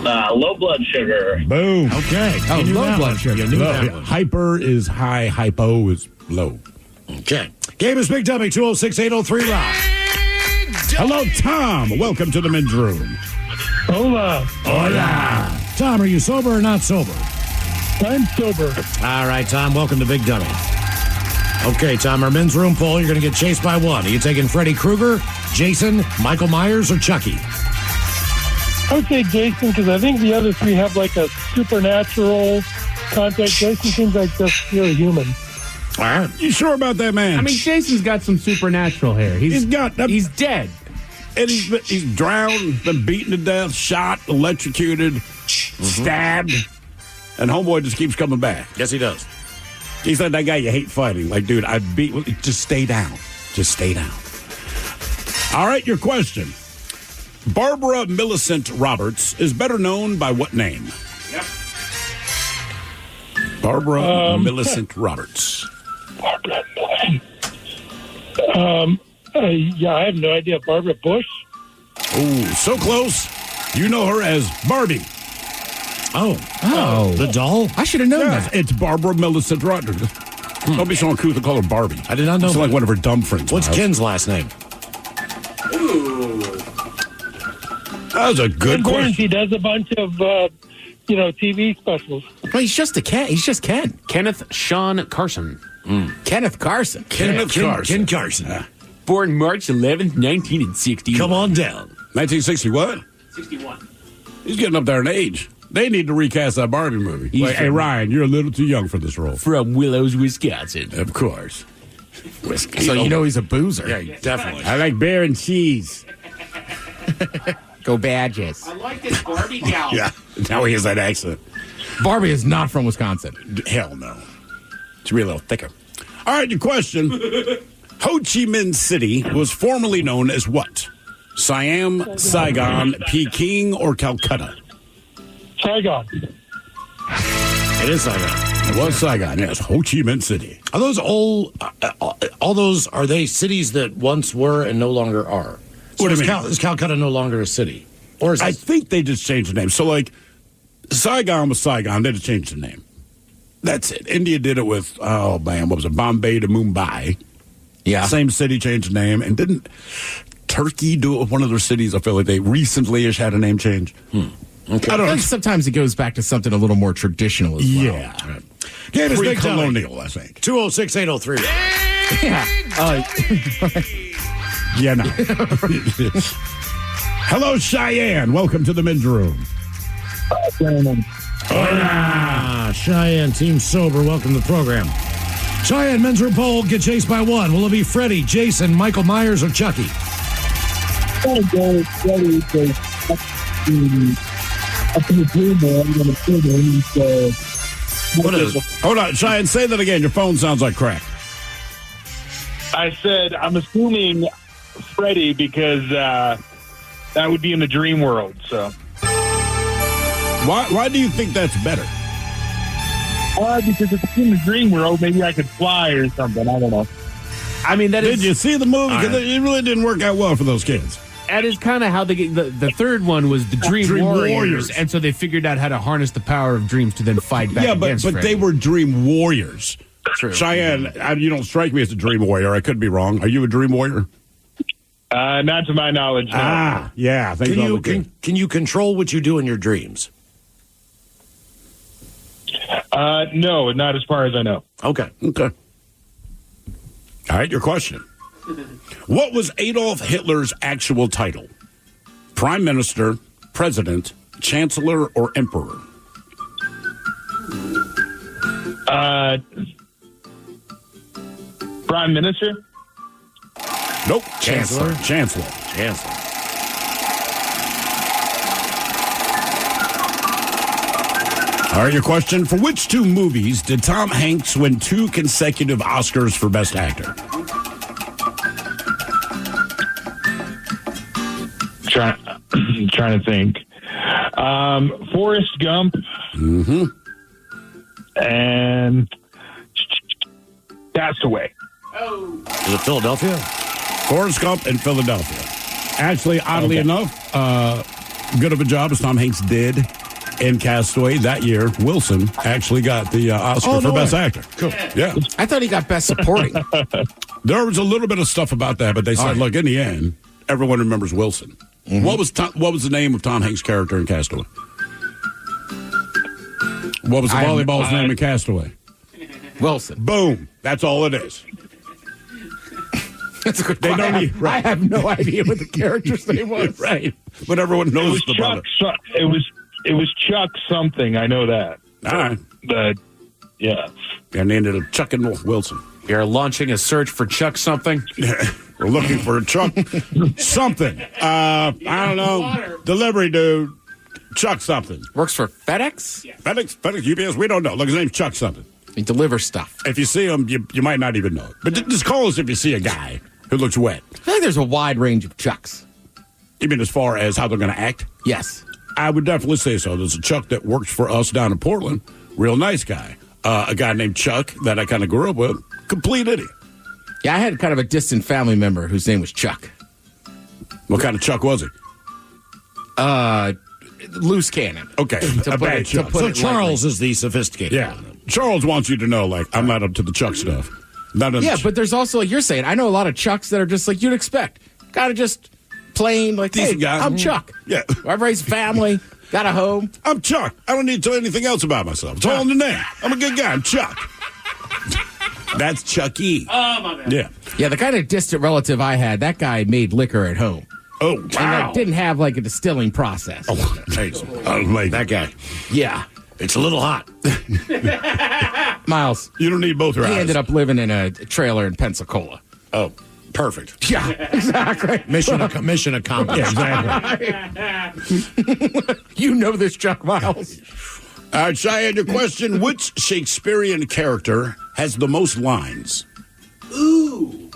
Low blood sugar.
Boom.
Okay.
Oh,
You knew
low
that
blood
one.
sugar.
You knew that one.
Hyper is high, hypo is low.
Okay. Game is Big Dummy, 206-803 Rock.
Hello, Tom. Welcome to the men's room.
Hola.
Hola.
Tom, are you sober or not sober?
I'm sober.
All right, Tom, welcome to Big Dummy. Okay, Tom, our men's room poll, you're going to get chased by one. Are you taking Freddy Krueger, Jason, Michael Myers, or Chucky?
I would say Jason because I think the other three have like a supernatural contact. Jason seems like just you're a human.
All right. You sure about that, man?
I mean, Jason's got some supernatural hair. He's dead.
And he's drowned, been beaten to death, shot, electrocuted, stabbed, and homeboy just keeps coming back.
Yes, he does.
He's like that guy you hate fighting. Like, dude, just stay down. Just stay down. All right, your question. Barbara Millicent Roberts is better known by what name?
Yep.
Barbara Millicent Roberts.
Barbara yeah, I have no idea. Barbara Bush?
Oh, so close. You know her as Barbie.
Oh. The doll?
I should have known that.
It's Barbara Millicent Roberts. Don't be so uncouth to call her Barbie.
I did not know
It's
that.
like one of her dumb friends.
What's Ken's last name?
That was a good
And
question.
he does a bunch of, TV specials.
Well, he's just a Ken. He's just Ken.
Kenneth Sean Carson.
Kenneth Carson.
Kenneth Carson.
Ken Carson.
Born March 11th, 1960.
Come on down.
1960 what?
61.
He's getting up there in age. They need to recast that Barbie movie. Like, hey, Ryan, you're a little too young for this role.
From Willows, Wisconsin.
Of course.
So you know he's a boozer.
Yeah, definitely.
I like beer and cheese.
Go Badgers.
I like this Barbie gal.
Yeah. Now he has that accent.
Barbie is not from Wisconsin.
Hell no. It's a little thicker. All right, your question. Ho Chi Minh City was formerly known as what? Siam, Saigon, Peking, or Calcutta?
Saigon.
It is Saigon.
It was Saigon, yes. Ho Chi Minh City.
Are those all those, are they cities that once were and no longer are? So
What do you mean?
Is Calcutta no longer a city? Or is
I
it?
think they just changed the name. So, like, Saigon was Saigon. They just changed the name. That's it. India did it with, what was it? Bombay to Mumbai.
Yeah.
Same city changed the name. And didn't Turkey do it with one of their cities? I feel like they recently-ish had a name change.
Okay.
I don't know.
And sometimes it goes back to something a little more traditional as well.
Yeah.
Right. Game is Big Dummy.
Pre-colonial, I think.
206-803.
Yeah.
Yeah, no. Hello, Cheyenne. Welcome to the men's room.
Cheyenne, Team Sober, welcome to the program. Cheyenne, men's room poll, get chased by one. Will it be Freddie, Jason, Michael Myers, or Chucky?
I'm going to go with Freddie because up in the dream world, I'm going to put him. So,
what is it? Hold on, Cheyenne, say that again. Your phone sounds like crack.
I said I'm assuming Freddie because that would be in the dream world. So
why do you think that's better?
Because if it's in the dream world, maybe I could fly or something. I don't know.
I mean,
Did you see the movie? Because it really didn't work out well for those kids.
That is kind of how they get the third one was the Dream Warriors, and so they figured out how to harness the power of dreams to then fight back.
Yeah, but
Freddy.
they were Dream Warriors.
True.
Cheyenne, you don't strike me as a Dream Warrior. I could be wrong. Are you a Dream Warrior?
Not to my knowledge. No.
Yeah.
Can you control what you do in your dreams?
No, not as far as I know.
Okay.
All right, your question. What was Adolf Hitler's actual title? Prime Minister, President, Chancellor, or Emperor?
Prime Minister?
Nope.
Chancellor.
All right, your question. For which two movies did Tom Hanks win 2 consecutive Oscars for Best Actor?
Trying to think. Forrest Gump.
Mm-hmm.
And Castaway.
Is it Philadelphia?
Forrest Gump and Philadelphia. Actually, oddly enough, good of a job as Tom Hanks did in Castaway that year. Wilson actually got the Oscar for Best Actor.
Cool.
Yeah.
I thought he got Best Supporting.
There was a little bit of stuff about that, but they said, look, in the end, everyone remembers Wilson. Mm-hmm. What was the name of Tom Hanks' character in Castaway? What was the volleyball's name in Castaway?
Wilson.
Boom. That's all it is.
That's a good question. I have no idea what the character's name was.
Right. But everyone knows about it.
It was Chuck something. I know that.
All right.
Yeah.
And they ended up chucking Wilson.
You're launching a search for Chuck something?
We're looking for a Chuck something. I don't know. Delivery dude. Chuck something.
Works for FedEx?
Yeah. FedEx, UPS, we don't know. Look, his name's Chuck something.
He delivers stuff.
If you see him, you might not even know it. But just call us if you see a guy who looks wet.
I think there's a wide range of Chucks.
You mean as far as how they're going to act?
Yes.
I would definitely say so. There's a Chuck that works for us down in Portland. Real nice guy. A guy named Chuck that I kind of grew up with. Complete idiot.
Yeah, I had kind of a distant family member whose name was Chuck.
What kind of Chuck was he?
Loose cannon.
Okay.
To put it
So Charles is the sophisticated.
Yeah. Charles wants you to know, like, I'm not up to the Chuck stuff.
Yeah, but there's also, like you're saying, I know a lot of Chucks that are just like you'd expect. Kind of just plain, like,
decent
hey,
guy.
I'm Chuck.
Yeah.
I've raised family, got a home.
I'm Chuck. I don't need to tell anything else about myself. It's all in the name. I'm a good guy. I'm Chuck. That's Chucky.
Oh, my bad.
Yeah.
Yeah, the kind of distant relative I had, that guy made liquor at home.
Oh, wow.
And didn't have, like, a distilling process.
Oh, like that guy.
Yeah.
It's a little hot.
Miles.
You don't need both your eyes.
He ended up living in a trailer in Pensacola.
Oh, perfect.
Yeah, exactly.
Mission accomplished.
Yeah, exactly.
You know this, Chuck Miles.
All right, Cheyenne, your question. Which Shakespearean character has the most lines?
Ooh.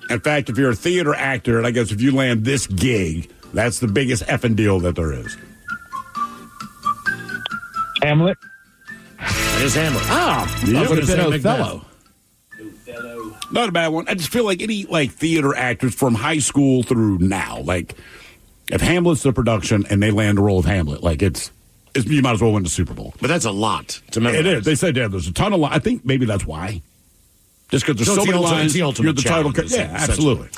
In fact, if you're a theater actor, and I guess if you land this gig, that's the biggest effing deal that there is.
Hamlet.
It is Hamlet.
Oh,
Yeah,
that would have been Othello.
Not a bad one. I just feel like any theater actors from high school through now, if Hamlet's the production and they land the role of Hamlet, it's you might as well win the Super Bowl.
But that's a lot to memorize.
It is. They said, yeah, there's a ton of lines. I think maybe that's why. Just because there's so many lines,
you're the
title. Yeah, absolutely.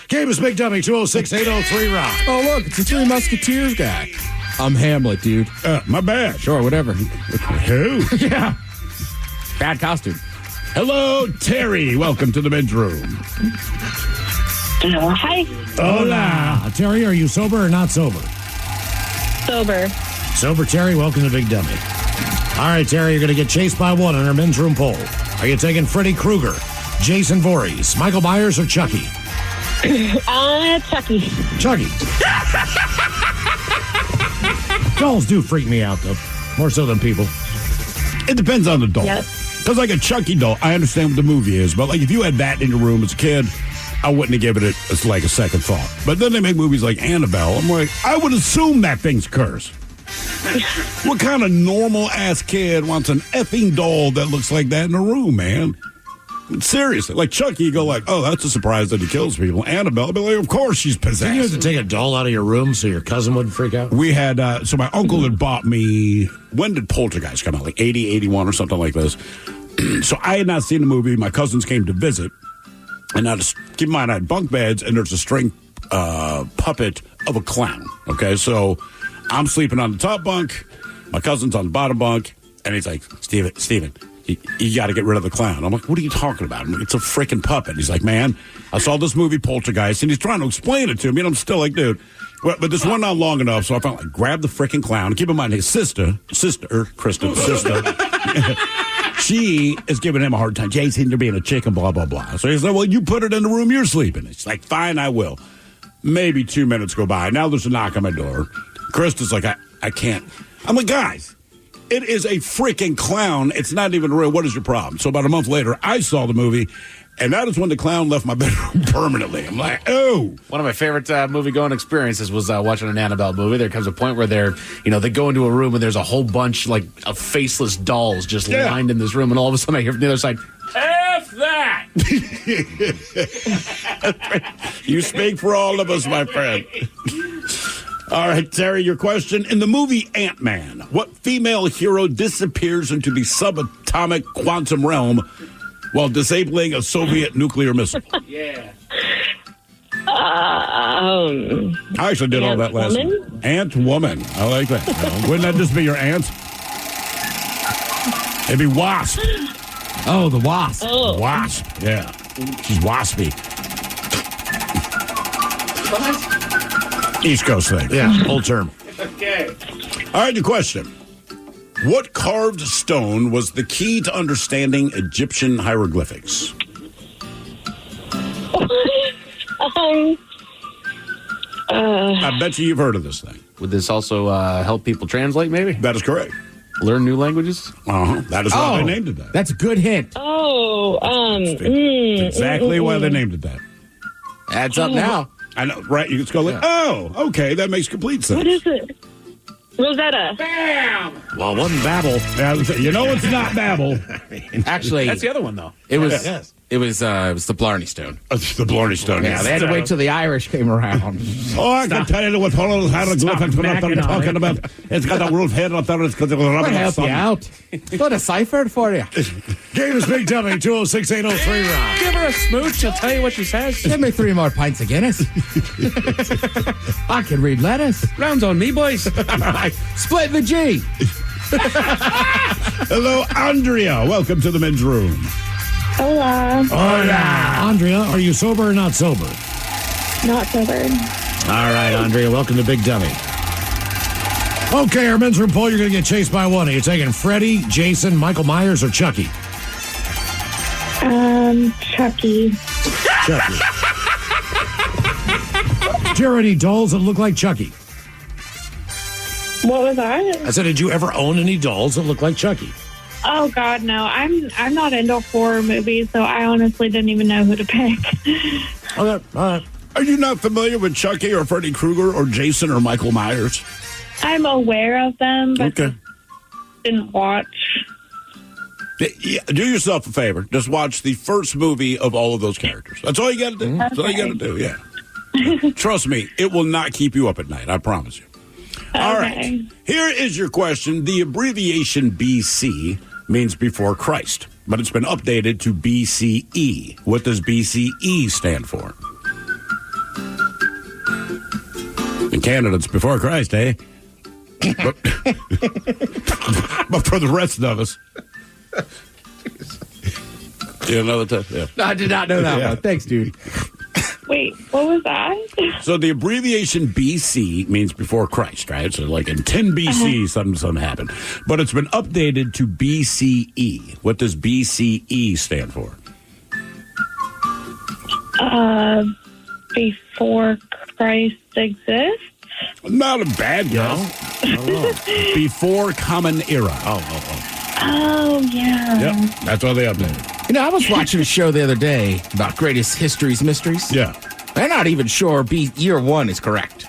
Game is Big Dummy, 206-803 Rock.
Oh, look, it's a Three Musketeers guy. I'm Hamlet, dude.
My bad.
Sure, whatever.
Who?
Yeah. Bad costume.
Hello, Terry. Welcome to the men's room.
Hi.
Hola. Terry, are you sober or not sober?
Sober.
Sober, Terry. Welcome to Big Dummy. All right, Terry, you're going to get chased by one in our men's room poll. Are you taking Freddy Krueger, Jason Voorhees, Michael Myers, or Chucky?
Chucky.
Chucky. Dolls do freak me out, though. More so than people.
It depends on the doll.
Yep.
Because like a Chucky doll, I understand what the movie is, but like if you had that in your room as a kid, I wouldn't have given it as like a second thought. But then they make movies like Annabelle. I'm like, I would assume that thing's cursed. What kind of normal-ass kid wants an effing doll that looks like that in a room, man? Seriously. Like Chucky, you go like, oh, that's a surprise that he kills people. Annabelle, I'd be like, of course she's possessed.
Did you have to take a doll out of your room so your cousin wouldn't freak out?
We had, so my uncle had bought me, when did Poltergeist come out? Like 80, 81 or something like this. So I had not seen the movie. My cousins came to visit. And keep in mind, I had bunk beds, and there's a string puppet of a clown. Okay, so I'm sleeping on the top bunk. My cousin's on the bottom bunk. And he's like, Steven, you got to get rid of the clown. I'm like, what are you talking about? I'm like, it's a freaking puppet. He's like, man, I saw this movie Poltergeist, and he's trying to explain it to me, and I'm still like, dude. But this went on long enough, so I finally grabbed the freaking clown. Keep in mind, his sister, Kristen's sister, she is giving him a hard time. Jason, you're being a chicken, blah, blah, blah. So he's like, well, you put it in the room you're sleeping. It's like, fine, I will. Maybe 2 minutes go by. Now there's a knock on my door. Kristen's like, I can't. I'm like, guys, it is a freaking clown. It's not even real. What is your problem? So about a month later, I saw the movie, and that is when the clown left my bedroom permanently. I'm like, oh.
One of my favorite movie-going experiences was watching an Annabelle movie. There comes a point where they go into a room and there's a whole bunch of faceless dolls just lined in this room, and all of a sudden I hear from the other side, F that!
You speak for all of us, my friend. All right, Terry, your question. In the movie Ant-Man, what female hero disappears into the subatomic quantum realm while disabling a Soviet nuclear missile?
Yeah.
I actually did all that last week. Ant-Woman. I like that. Wouldn't that just be your aunt? It'd be Wasp.
Oh, the Wasp.
Oh. Wasp, yeah. She's waspy. East Coast thing.
Yeah, old term.
Okay.
All right, the question. What carved stone was the key to understanding Egyptian hieroglyphics? I bet you've heard of this thing.
Would this also help people translate, maybe?
That is correct.
Learn new languages?
Uh-huh. That is why they named it that.
That's a good hint.
Exactly why they named it that.
Adds up now.
I know, right? You just go like, oh, okay, that makes complete sense.
What is it? Rosetta.
Bam!
Well, it wasn't Babel. You know it's not Babel.
Actually,
that's the other one, though.
It was. Yes. It was the Blarney Stone.
The Blarney Stone.
Yeah, they had to wait till the Irish came around.
Oh, I can tell you what all those hieroglyphics what I'm talking about. It's got a wolf head on there. It's because it was rubbing
I'll help you out. Got a cipher for you.
Game is Big Dummy, 206-803 round.
Give her a smooch. She'll tell you what she says.
Give me 3 more pints of Guinness. I can read letters.
Rounds on me, boys.
Split the G.
Hello, Andrea. Welcome to the men's room.
Hola.
Hola. Andrea, are you sober or not sober?
Not sober.
All right, Andrea, welcome to Big Dummy. Okay, our men's room poll, you're going to get chased by one. Are you taking Freddy, Jason, Michael Myers, or Chucky?
Chucky.
Chucky. Do you have any dolls that look like Chucky?
What was that?
I said, did you ever own any dolls that look like Chucky?
Oh God, no! I'm not into horror movies, so I honestly didn't even know who to pick.
Okay, all right.
Are you not familiar with Chucky or Freddy Krueger or Jason or Michael Myers?
I'm aware of them, but didn't watch.
Yeah, do yourself a favor. Just watch the first movie of all of those characters. That's all you got to do. That's all you got to do. Yeah. Trust me, it will not keep you up at night. I promise you. All right. Here is your question. The abbreviation BC means before Christ, but it's been updated to BCE. What does BCE stand for? In Canada, it's before Christ, eh? But for the rest of us. You know that? Yeah.
No, I did not know that one. Thanks, dude.
Wait, what was that?
So the abbreviation BC means before Christ, right? So like in 10 BC, something happened. But it's been updated to BCE. What does BCE stand for?
Before Christ exists?
Not a bad guess. Before Common Era.
Oh, yeah.
Yep, that's why they updated.
You know, I was watching a show the other day about greatest histories, mysteries.
Yeah.
They're not even sure year one is correct.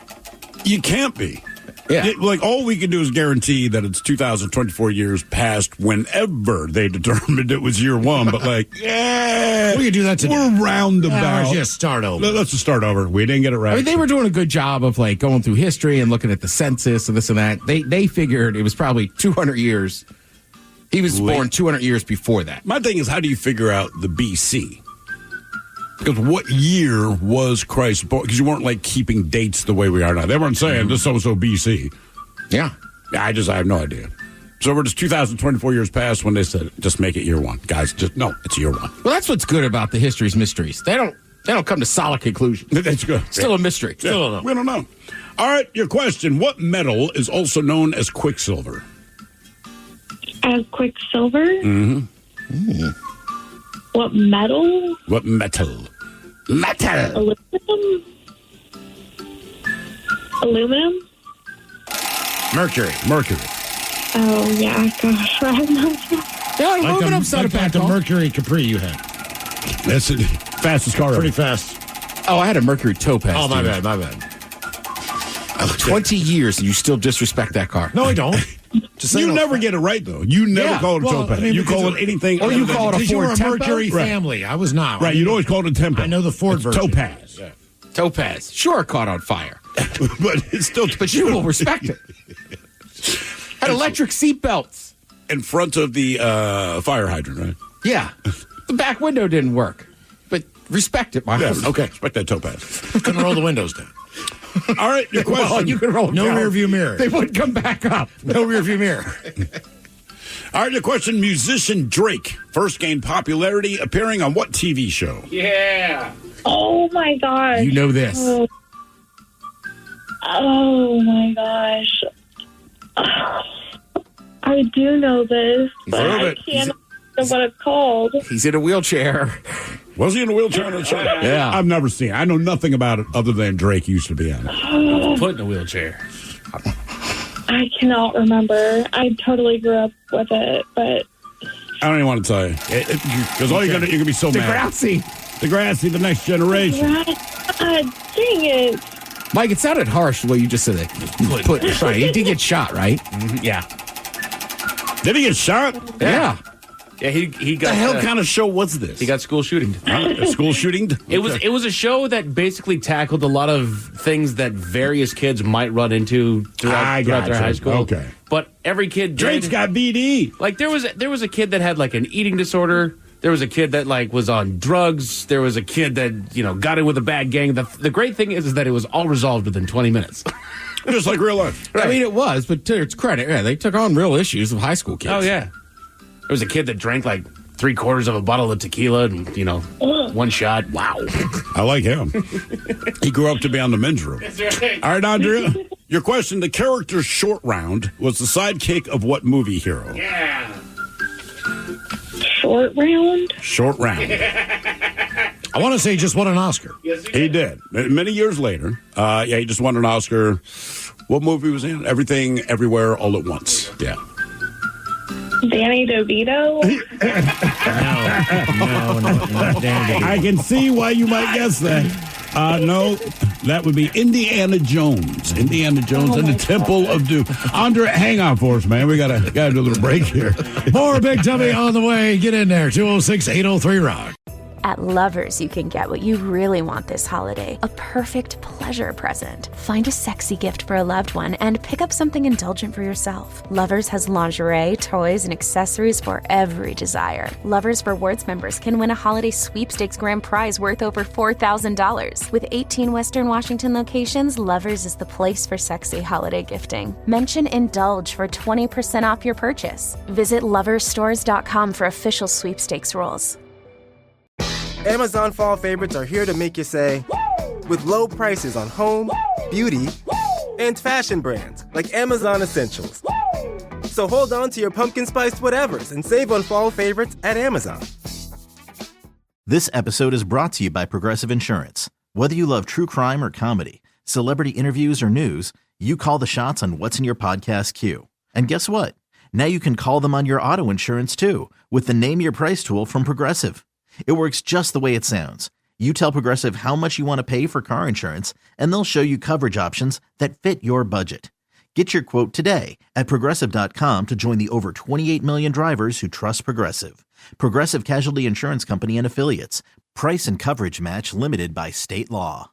You can't be.
Yeah.
Like, all we can do is guarantee that it's 2024 years past whenever they determined it was year one. But, like, yeah.
We can do that today.
We're roundabout.
Let's just start over.
Let's just start over. We didn't get it right.
I mean, they were doing a good job of, like, going through history and looking at the census and this and that. They figured it was probably 200 years. He was born 200 years before that.
My thing is, how do you figure out the BC? Because what year was Christ born? Because you weren't, like, keeping dates the way we are now. They weren't saying this so-so BC.
Yeah.
I have no idea. So we're just 2024 years past when they said, just make it year one. Guys, it's year one.
Well, that's what's good about the history's mysteries. They don't come to solid conclusions.
That's good.
Still a mystery.
Yeah.
Still don't know.
We don't know. All right, your question. What metal is also known as quicksilver?
As Quicksilver?
Mm-hmm.
What metal?
What metal? Metal.
Aluminum?
Mercury.
Oh, yeah, gosh. I have no idea.
Yeah, aluminum's not a bad
the
call.
Mercury Capri you had.
That's the fastest car
Pretty
ever.
fast.
Oh, I had a Mercury Topaz.
Oh, my
dude.
bad.
20 years and you still disrespect that car.
No, I don't.
You never get it right, though. You never call it a Topaz.
I mean,
you call it anything.
Or you call it a
because
Ford
you were
Tempo?
Mercury
family. I was not.
Right, you'd always call it a Tempo.
I know the Ford
It's
version.
Topaz. Yeah.
Topaz. Sure, caught on fire.
But it's still.
But you will respect it. Had electric seat belts.
In front of the fire hydrant, right?
Yeah. The back window didn't work. But respect it, Miles.
Yeah, okay. Respect that Topaz.
Couldn't roll the windows down.
All right, your question.
Well, you can roll
No
down.
rear view mirror.
They wouldn't come back up.
No rear view mirror.
All right, your question. Musician Drake first gained popularity appearing on what TV show?
Yeah.
Oh, my gosh.
You know this.
Oh, my gosh. I do know this, but I can't know what it's called.
He's in a wheelchair.
Was he in a wheelchair on the show?
Yeah.
I've never seen it. I know nothing about it other than Drake used to be on it.
Put in a wheelchair.
I cannot remember. I totally grew up with it, but
I don't even want to tell you. Because all you're going to be so mad. Degrassi, the next generation.
God dang it.
Mike, it sounded harsh the way you just said it. Sorry, he did get shot, right?
Mm-hmm. Yeah.
Did he get shot?
Yeah.
Yeah, he got.
The hell kind of show was this?
He got school shooting.
A school shooting?
It was a show that basically tackled a lot of things that various kids might run into throughout their high school.
Okay.
But every kid
Drake's got BD.
Like there was a kid that had like an eating disorder. There was a kid that like was on drugs. There was a kid that got in with a bad gang. The great thing is that it was all resolved within 20 minutes.
Just like real life.
Right. I mean, it was, but to its credit, yeah, they took on real issues of high school kids.
Oh yeah. There was a kid that drank like 3/4 of a bottle of tequila and, one shot. Wow.
I like him. He grew up to be on the men's room.
That's right.
All right, Andrea, your question. The character Short Round was the sidekick of what movie hero?
Yeah.
Short Round?
Short Round.
I want to say he just won an Oscar.
Yes,
He did. Many years later. He just won an Oscar. What movie was he in? Everything, Everywhere, All at Once. Yeah.
Danny DeVito?
No, not Danny.
I can see why you might guess that. No, that would be Indiana Jones. Indiana Jones and the Temple of Doom. Andrea, hang on for us, man. We gotta do a little break here.
More Big Dummy on the way. Get in there. 206-803-ROCK.
At Lovers, you can get what you really want this holiday, a perfect pleasure present. Find a sexy gift for a loved one and pick up something indulgent for yourself. Lovers has lingerie, toys, and accessories for every desire. Lovers Rewards members can win a holiday sweepstakes grand prize worth over $4,000. With 18 Western Washington locations, Lovers is the place for sexy holiday gifting. Mention Indulge for 20% off your purchase. Visit loversstores.com for official sweepstakes rules.
Amazon Fall Favorites are here to make you say, with low prices on home, beauty, and fashion brands like Amazon Essentials. So hold on to your pumpkin spiced whatevers and save on fall favorites at Amazon.
This episode is brought to you by Progressive Insurance. Whether you love true crime or comedy, celebrity interviews or news, you call the shots on what's in your podcast queue. And guess what? Now you can call them on your auto insurance too with the Name Your Price tool from Progressive. It works just the way it sounds. You tell Progressive how much you want to pay for car insurance, and they'll show you coverage options that fit your budget. Get your quote today at Progressive.com to join the over 28 million drivers who trust Progressive. Progressive Casualty Insurance Company and Affiliates. Price and coverage match limited by state law.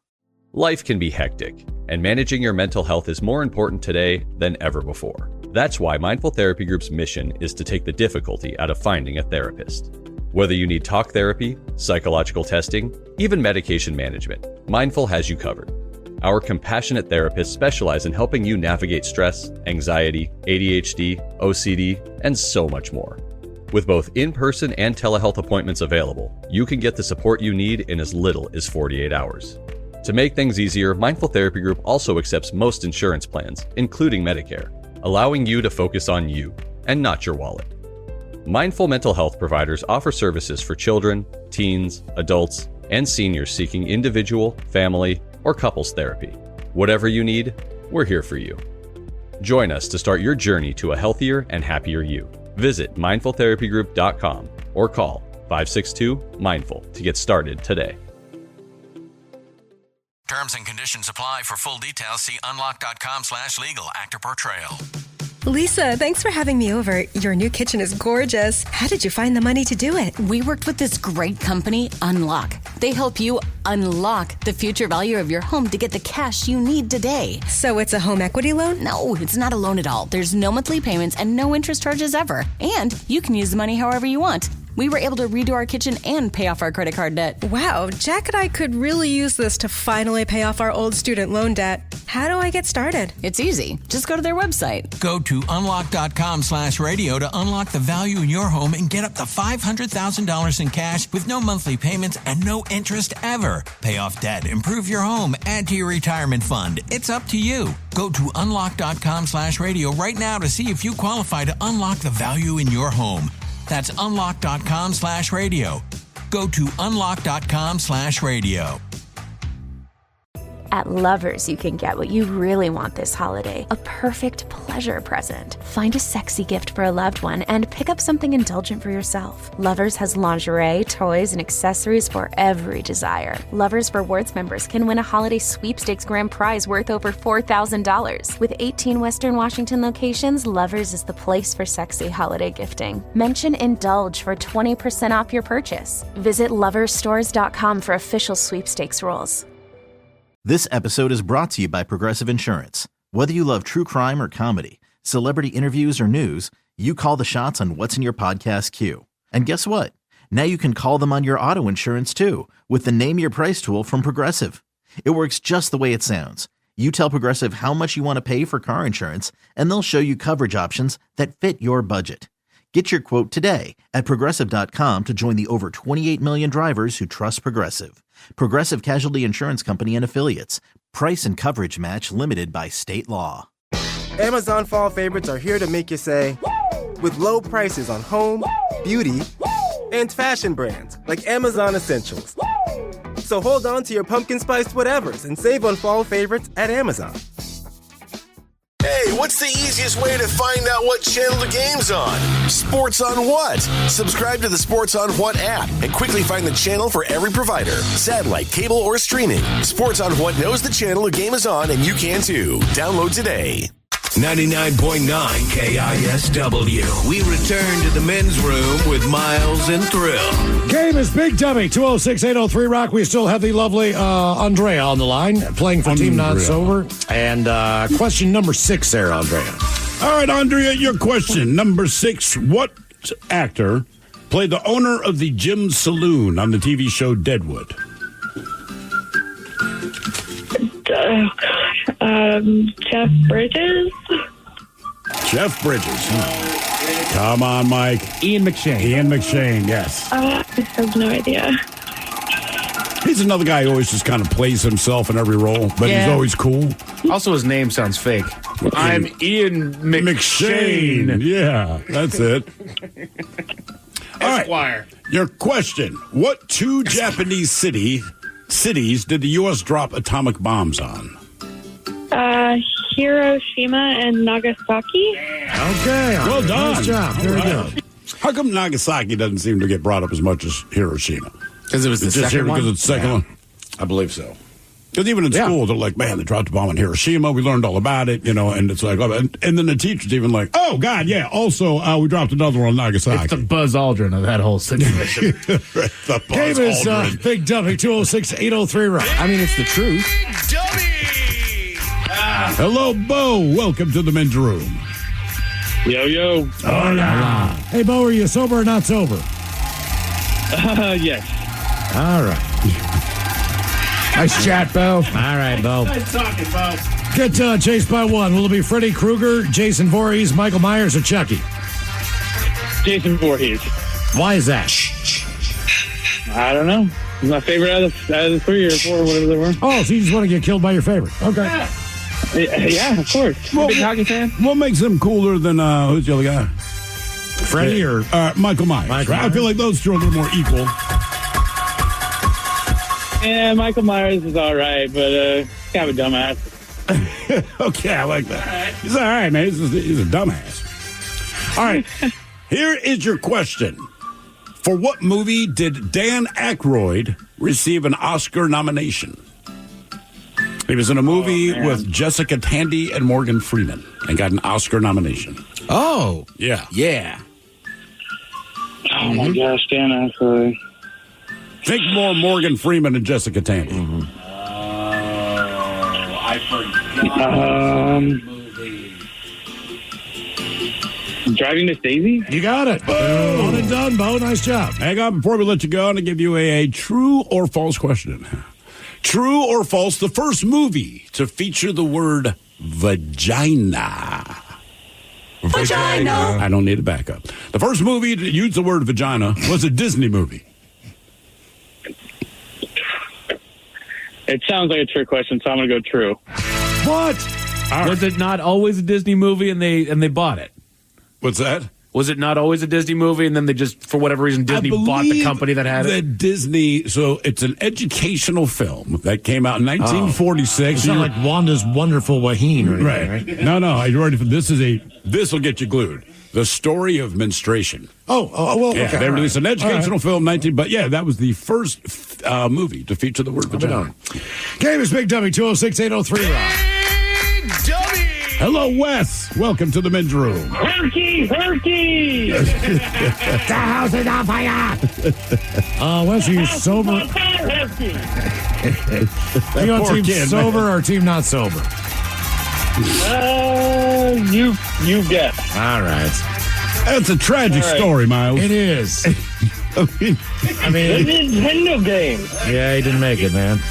Life can be hectic, and managing your mental health is more important today than ever before. That's why Mindful Therapy Group's mission is to take the difficulty out of finding a therapist. Whether you need talk therapy, psychological testing, even medication management, Mindful has you covered. Our compassionate therapists specialize in helping you navigate stress, anxiety, ADHD, OCD, and so much more. With both in-person and telehealth appointments available, you can get the support you need in as little as 48 hours. To make things easier, Mindful Therapy Group also accepts most insurance plans, including Medicare, allowing you to focus on you and not your wallet. Mindful mental health providers offer services for children, teens, adults, and seniors seeking individual, family, or couples therapy. Whatever you need, we're here for you. Join us to start your journey to a healthier and happier you. Visit mindfultherapygroup.com or call 562-MINDFUL to get started today.
Terms and conditions apply. For full details, see unlock.com/legal. Actor portrayal.
Lisa, thanks for having me over. Your new kitchen is gorgeous. How did you find the money to do it?
We worked with this great company, Unlock. They help you unlock the future value of your home to get the cash you need today.
So it's a home equity loan?
No, it's not a loan at all. There's no monthly payments and no interest charges ever. And you can use the money however you want. We were able to redo our kitchen and pay off our credit card debt.
Wow, Jack and I could really use this to finally pay off our old student loan debt. How do I get started?
It's easy. Just go to their website.
Go to unlock.com/radio to unlock the value in your home and get up to $500,000 in cash with no monthly payments and no interest ever. Pay off debt, improve your home, add to your retirement fund. It's up to you. Go to unlock.com/radio right now to see if you qualify to unlock the value in your home. That's unlock.com/radio. Go to unlock.com/radio.
At Lovers, you can get what you really want this holiday, a perfect pleasure present. Find a sexy gift for a loved one and pick up something indulgent for yourself. Lovers has lingerie, toys, and accessories for every desire. Lovers Rewards members can win a holiday sweepstakes grand prize worth over $4,000. With 18 Western Washington locations, Lovers is the place for sexy holiday gifting. Mention Indulge for 20% off your purchase. Visit loversstores.com for official sweepstakes rules.
This episode is brought to you by Progressive Insurance. Whether you love true crime or comedy, celebrity interviews or news, you call the shots on what's in your podcast queue. And guess what? Now you can call them on your auto insurance too with the Name Your Price tool from Progressive. It works just the way it sounds. You tell Progressive how much you want to pay for car insurance, and they'll show you coverage options that fit your budget. Get your quote today at Progressive.com to join the over 28 million drivers who trust Progressive. Progressive Casualty Insurance Company and Affiliates. Price and coverage match limited by state law.
Amazon fall favorites are here to make you say, with low prices on home, beauty, and fashion brands like Amazon Essentials. So hold on to your pumpkin spiced whatevers and save on fall favorites at Amazon.
Hey, what's the easiest way to find out what channel the game's on? Sports on What? Subscribe to the Sports on What app and quickly find the channel for every provider. Satellite, cable, or streaming. Sports on What knows the channel the game is on, and you can too. Download today.
99.9 KISW. We return to the men's room with Miles and Thrill.
Game is Big Dummy, 206-803 Rock. We still have the lovely Andrea on the line, playing for Team Not Sober. And question number 6 there, Andrea.
All right, Andrea, your question. Number 6, what actor played the owner of the Jim Saloon on the TV show Deadwood?
Oh, God. Jeff Bridges?
Jeff Bridges. Come on, Mike.
Ian McShane.
Ian McShane, yes.
I have no idea.
He's another guy who always just kind of plays himself in every role, but he's always cool.
Also, his name sounds fake. I'm Ian McShane.
Yeah, that's it. All right.
Esquire.
Your question. What two Japanese cities did the U.S. drop atomic bombs on?
Hiroshima and Nagasaki.
Okay.
Well done.
Nice job. Very good.
How come Nagasaki doesn't seem to get brought up as much as Hiroshima?
Because it was the second one?
Because it's the second one?
I believe so.
Because even in school, they're like, man, they dropped a bomb in Hiroshima. We learned all about it, and it's like, and then the teacher's even like, oh, God, yeah, also, we dropped another one on Nagasaki.
It's the Buzz Aldrin of that whole situation.
The Buzz
Game is
Aldrin.
Big Dummy 206-803 Rock.
I mean, it's the truth.
Hello, Bo. Welcome to the men's room.
Yo.
Hola.
Hey, Bo, are you sober or not sober?
Yes.
All right.
Nice chat, Bo.
All right, Bo.
Nice talking, Bo.
Get chased by one. Will it be Freddy Krueger, Jason Voorhees, Michael Myers, or Chucky?
Jason Voorhees.
Why is that?
I don't know. He's my favorite out of the 3 or 4, whatever they were.
Oh, so you just want to get killed by your favorite. Okay.
Yeah, of course. Big hockey fan.
What makes him cooler than, who's the other guy?
Freddy or
Michael Myers. Right? I feel like those two are a little more equal.
Yeah, Michael Myers is all right, but kind of a dumbass.
Okay, I like that. He's all right, man. He's a dumbass. All right. Here is your question. For what movie did Dan Aykroyd receive an Oscar nomination? He was in a movie with Jessica Tandy and Morgan Freeman and got an Oscar nomination.
Oh.
Yeah.
Yeah.
Oh, my gosh, Dan Aykroyd.
Think more Morgan Freeman and Jessica Tandy.
I forgot.
Driving Miss Daisy?
You got it. One and done, Bo. Nice job.
Hang on, before we let you go, I'm going to give you a true or false question. True or false, the first movie to feature the word vagina.
Vagina.
I don't need a backup. The first movie to use the word vagina was a Disney movie.
It sounds like a trick question, so I'm going to go true.
What?
Was it not always a Disney movie and they bought it?
What's that?
Was it not always a Disney movie and then they just, for whatever reason, Disney bought the company that had it?
Disney, so it's an educational film that came out in 1946.
It's not like Wanda's Wonderful Wahine or anything, right?
No, are you ready for this? This will get you glued. The Story of Menstruation.
Well,
yeah,
okay.
They released an educational film, but yeah, that was the first movie to feature the word vagina.
Game is Big Dummy 206-803 Rock.
Hello, Wes. Welcome to the men's room.
Herky!
The house is on fire! Wes, are you sober? Are you on team sober or team not sober?
You guess.
All right.
That's a tragic story, Miles.
It is. I mean,
the Nintendo game.
Yeah, he didn't make it, man.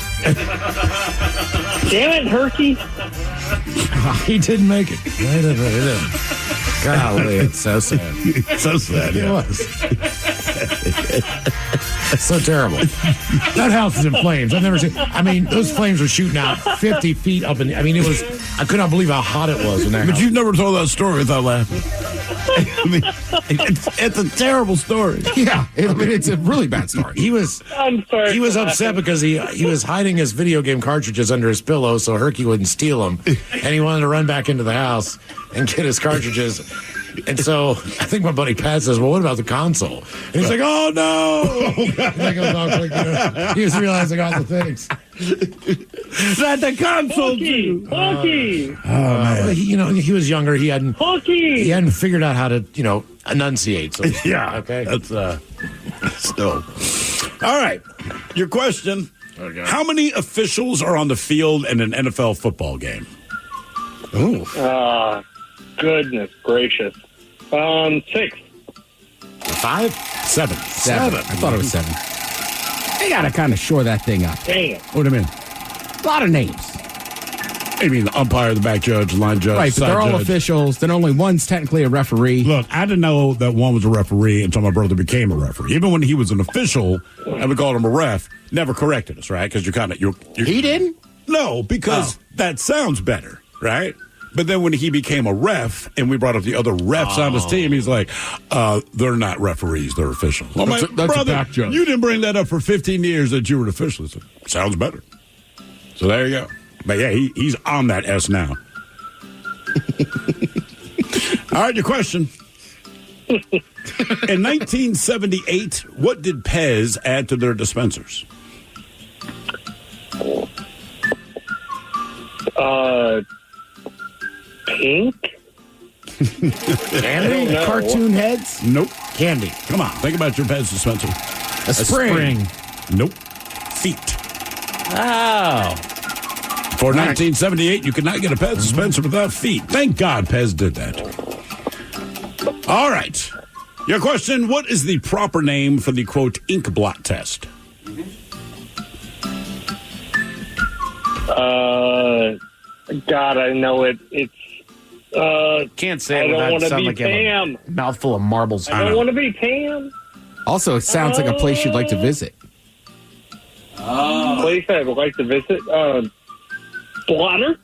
Damn it, Herky.
He didn't make it. He didn't. Golly, it's so sad.
So sad, yeah.
It was. So terrible. That house is in flames. I've never seen. I mean, those flames were shooting out 50 feet up in the. I mean, it was. I could not believe how hot it was in that
But
house.
you've never told that story without laughing. I mean, it's a terrible story.
Yeah, it's a really bad story. He was upset because he was hiding his video game cartridges under his pillow so Herky wouldn't steal them, and he wanted to run back into the house and get his cartridges. And so I think my buddy Pat says, "Well, what about the console?" And he's like, "Oh no!" He was realizing all the things.
That the console too.
He was younger. He hadn't figured out how to enunciate. So
yeah.
Okay.
That's still. All right. Your question.
Okay.
How many officials are on the field in an NFL football game?
Ooh.
Goodness gracious. 6.
5? 7.
I thought it was 7. They got to kind of shore that thing up.
Damn.
What do you mean?
A lot of names.
I mean, the umpire, the back judge, line judge,
Right, but they're all
judge.
officials. Then only one's technically a referee.
Look, I didn't know that one was a referee until my brother became a referee. Even when he was an official, and we called him a ref, never corrected us, right? Because
He didn't?
No, because that sounds better, right? But then when he became a ref, and we brought up the other refs on his team, he's like, they're not referees, they're officials. I'm like,
that's a
brother,
back judge.
you didn't bring that up for 15 years that you were an official. Said, sounds better. So there you go. But yeah, he's on that S now. All right, your question. In 1978, what did Pez add to their dispensers?
Pink?
Candy? Cartoon heads?
Nope. Candy. Come on, think about your Pez dispenser.
A spring.
Nope. Feet.
Oh.
For 1978, you could not get a Pez dispenser without feet. Thank God Pez did that. All right. Your question, what is the proper name for the, quote, ink blot test?
God, I know it. It's,
Can't say
I
it
don't
without
want to
sounding
be
like you have
Pam.
a mouthful of marbles.
I don't want to be Pam.
Also, it sounds like a place you'd like to visit.
Place I'd like to visit. Blotter?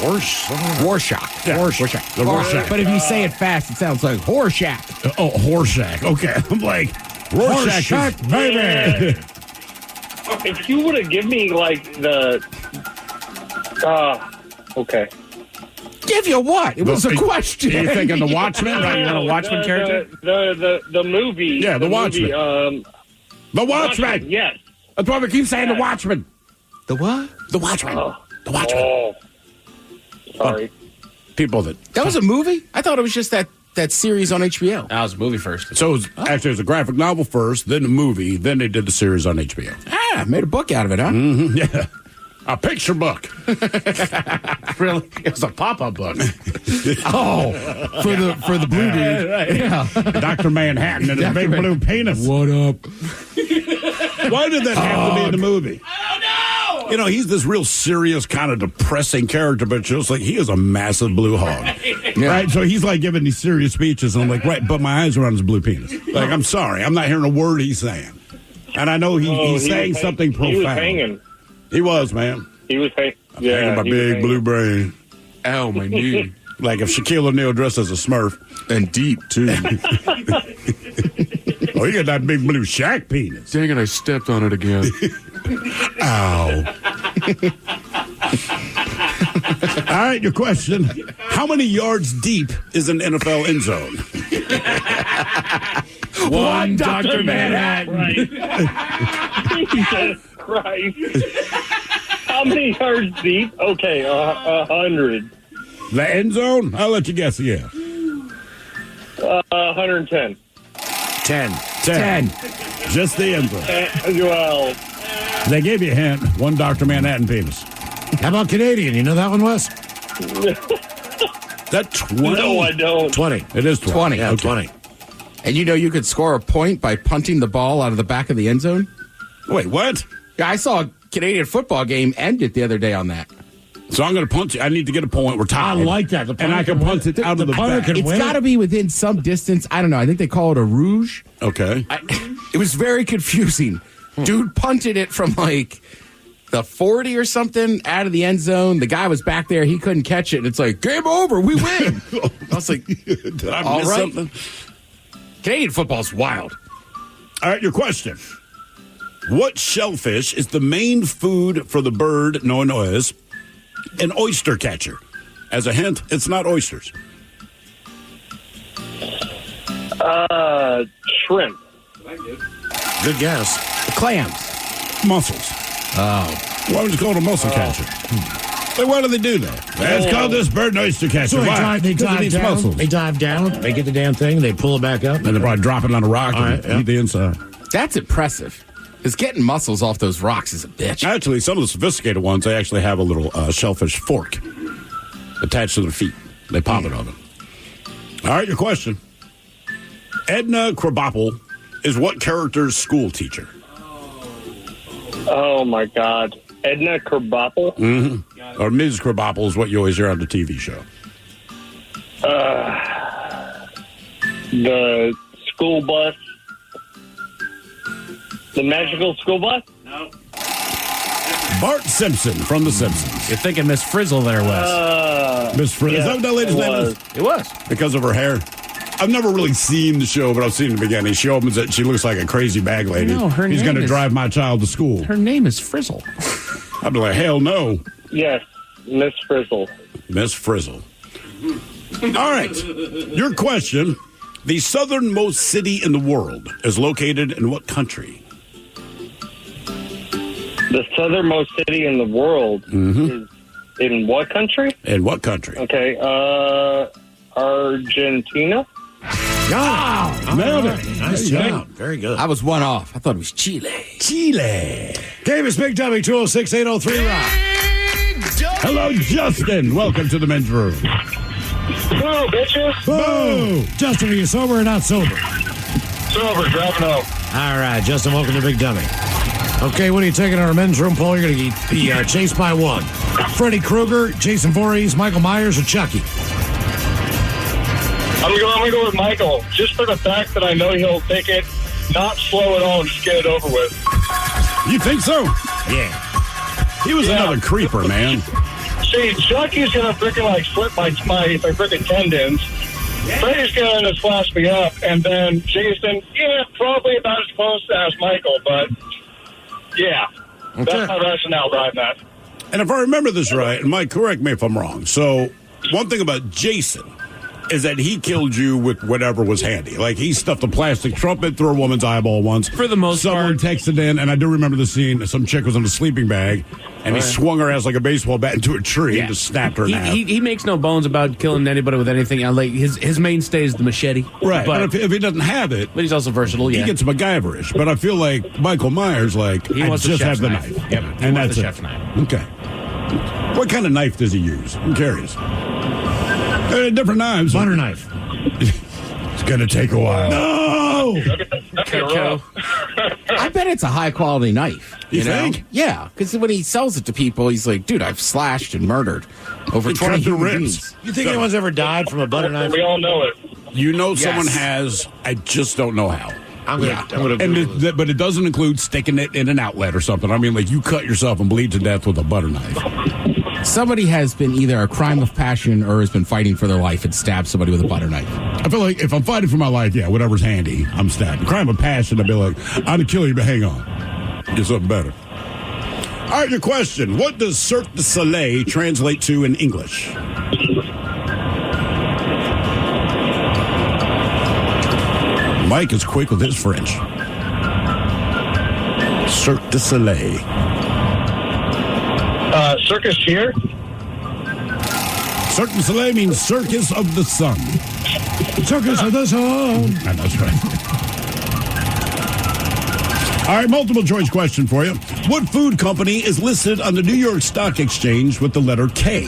Rorschach.
Yeah,
Rorschach.
the Rorschach.
But if you say it fast, it sounds like Horshack.
Oh, Horshack. Okay. I'm like, Rorschach, baby.
If you would have given me, like, the... okay.
Give you what? It was a question.
Are you thinking the Watchmen? Right? You want a Watchmen character?
The movie.
Yeah, the Watchmen. The Watchmen.
Yes.
That's why we keep saying the Watchmen.
The what?
The Watchmen. The Watchmen.
Oh. Sorry.
People that...
That was a movie? I thought it was just that series on HBO.
That was a movie first.
So actually, it was a graphic novel first, then the movie, then they did the series on HBO.
Ah, made a book out of it, huh?
Mm-hmm, yeah. A picture book.
Really? It was a pop-up book.
Oh, for the blue dude.
Right. Yeah. Dr. Manhattan and his big blue penis.
What up?
Why did that have to be in the movie? I don't know. You know, he's this real serious, kind of depressing character, but just like he is a massive blue hog. Yeah. Right? So he's like giving these serious speeches, and I'm like, right, but my eyes are on his blue penis. Like, I'm sorry, I'm not hearing a word he's saying. And I know he's saying something profound.
He was hanging.
He was, man.
He was hanging.
Yeah, my big blue brain.
Ow, my knee.
Like if Shaquille O'Neal dressed as a Smurf.
And deep, too.
Oh, you got that big blue Shaq penis.
Dang it, I stepped on it again.
Ow. All right, your question. How many yards deep is an NFL end zone?
One Dr. Manhattan.
Right. Jesus Christ. How many yards deep? Okay, 100.
The end zone? I'll let you guess again.
110.
10. Just the end zone.
Well,
they gave you a hint. One Dr. Manhattan penis.
How about Canadian? You know that one, Wes?
That 20?
No, I don't.
20.
It is 20.
20.
Yeah,
Okay.
20.
And you know you could score a point by punting the ball out of the back of the end zone?
Wait, what?
Yeah, I saw a Canadian football game end it the other day on that.
So I'm going to punt it. I need to get a point. We're tied.
I like that.
And I can punt it out of the back.
It's got to be within some distance. I don't know. I think they call it a rouge.
Okay.
It was very confusing. Dude punted it from like the 40 or something out of the end zone. The guy was back there. He couldn't catch it. And it's like, game over. We win. I was like,
did I
all
miss
right.
something?
Canadian football's wild.
All right, your question. What shellfish is the main food for the bird known as an oyster catcher? As a hint, it's not oysters.
Shrimp.
Good guess.
Clams.
Mussels.
Oh.
Why would you call it a mussel catcher? Like, why do they do that? Let's call this bird an oyster catcher.
So
Why?
they
Because it
dive
eats
down.
mussels.
They dive down. They get the damn thing. They pull it back up.
And they probably drop it on a rock and
All right,
eat the inside.
That's impressive. Because getting mussels off those rocks is a bitch.
Actually, some of the sophisticated ones, they actually have a little shellfish fork attached to their feet. They pop it on them. All right, your question. Edna Krabappel is what character's school teacher?
Oh, my God. Edna Krabappel?
Mm-hmm. Or Ms. Krabappel is what you always hear on the TV show.
The school bus. The magical school bus?
No.
Bart Simpson from The Simpsons.
You're thinking Miss Frizzle there, Wes.
Miss Frizzle. Is that what that lady's name is?
It was.
Because of her hair? I've never really seen the show, but I've seen the beginning. She opens it. She looks like a crazy bag lady.
No, her
He's
name
going to
is-
drive my child to school.
Her name is Frizzle.
I'd be like, hell no.
Yes, Miss Frizzle.
Miss Frizzle. All right. Your question. The southernmost city in the world is located in what country?
The southernmost city in the world is in what country?
In what country?
Okay, Argentina?
Nailed it.
Nice job. Very good.
I was one off. I thought it was Chile.
Chile.
Davis Big Dummy 206-803 Rock.
Hello, Justin. Welcome to the men's room.
Boo, bitches.
Boo! Justin, are you sober or not sober?
Sober, driving home.
All right, Justin, welcome to Big Dummy. Okay, what are you taking in our men's room poll? You're going to be chased by one. Freddy Krueger, Jason Voorhees, Michael Myers, or Chucky?
I'm gonna go with Michael, just for the fact that I know he'll take it, not slow at all, and just get it over with.
You think so?
Yeah.
He was another creeper, man.
See, Chucky's gonna freaking like slip my freaking tendons. Freddy's gonna just flash me up, and then Jason, yeah, probably about as close as Michael, but yeah, that's my rationale behind that.
And if I remember this right, and Mike, correct me if I'm wrong. So, one thing about Jason is that he killed you with whatever was handy. Like, he stuffed a plastic trumpet through a woman's eyeball once.
For the most
Someone texted in, and I do remember the scene, some chick was in a sleeping bag, and he swung her ass like a baseball bat into a tree and just snapped her in half.
He makes no bones about killing anybody with anything. Like his mainstay is the machete.
Right,
But
if he doesn't have it...
But he's also versatile, yeah.
He gets MacGyverish, but I feel like Michael Myers, like,
He
I
wants the
just have
chef's
the
knife.
knife.
Yep, he
And
wants
that's
the
it.
chef's knife.
Okay. What kind of knife does he use? I'm curious. Different knives.
Butter knife.
It's going to take a while. No!
I bet it's a high quality knife.
You
know?
think?
Yeah, because when he sells it to people, he's like, dude, I've slashed and murdered over
He
20
cut the
human
ribs.
beings.
You think anyone's ever died from a butter knife?
We all know it.
You know
Yes.
someone has. I just don't know how.
I'm gonna
But it doesn't include sticking it in an outlet or something. I mean, like, you cut yourself and bleed to death with a butter knife.
Somebody has been either a crime of passion or has been fighting for their life and stabbed somebody with a butter knife.
I feel like if I'm fighting for my life, yeah, whatever's handy, I'm stabbing. Crime of passion, I'd be like, I'd kill you, but hang on. Get something better. All right, your question. What does Cirque du Soleil translate to in English? Mike is quick with his French. Cirque du Soleil.
Circus here?
Cirque du Soleil means Circus of the Sun.
Circus of the Sun.
That's right. All right, multiple choice question for you. What food company is listed on the New York Stock Exchange with the letter K?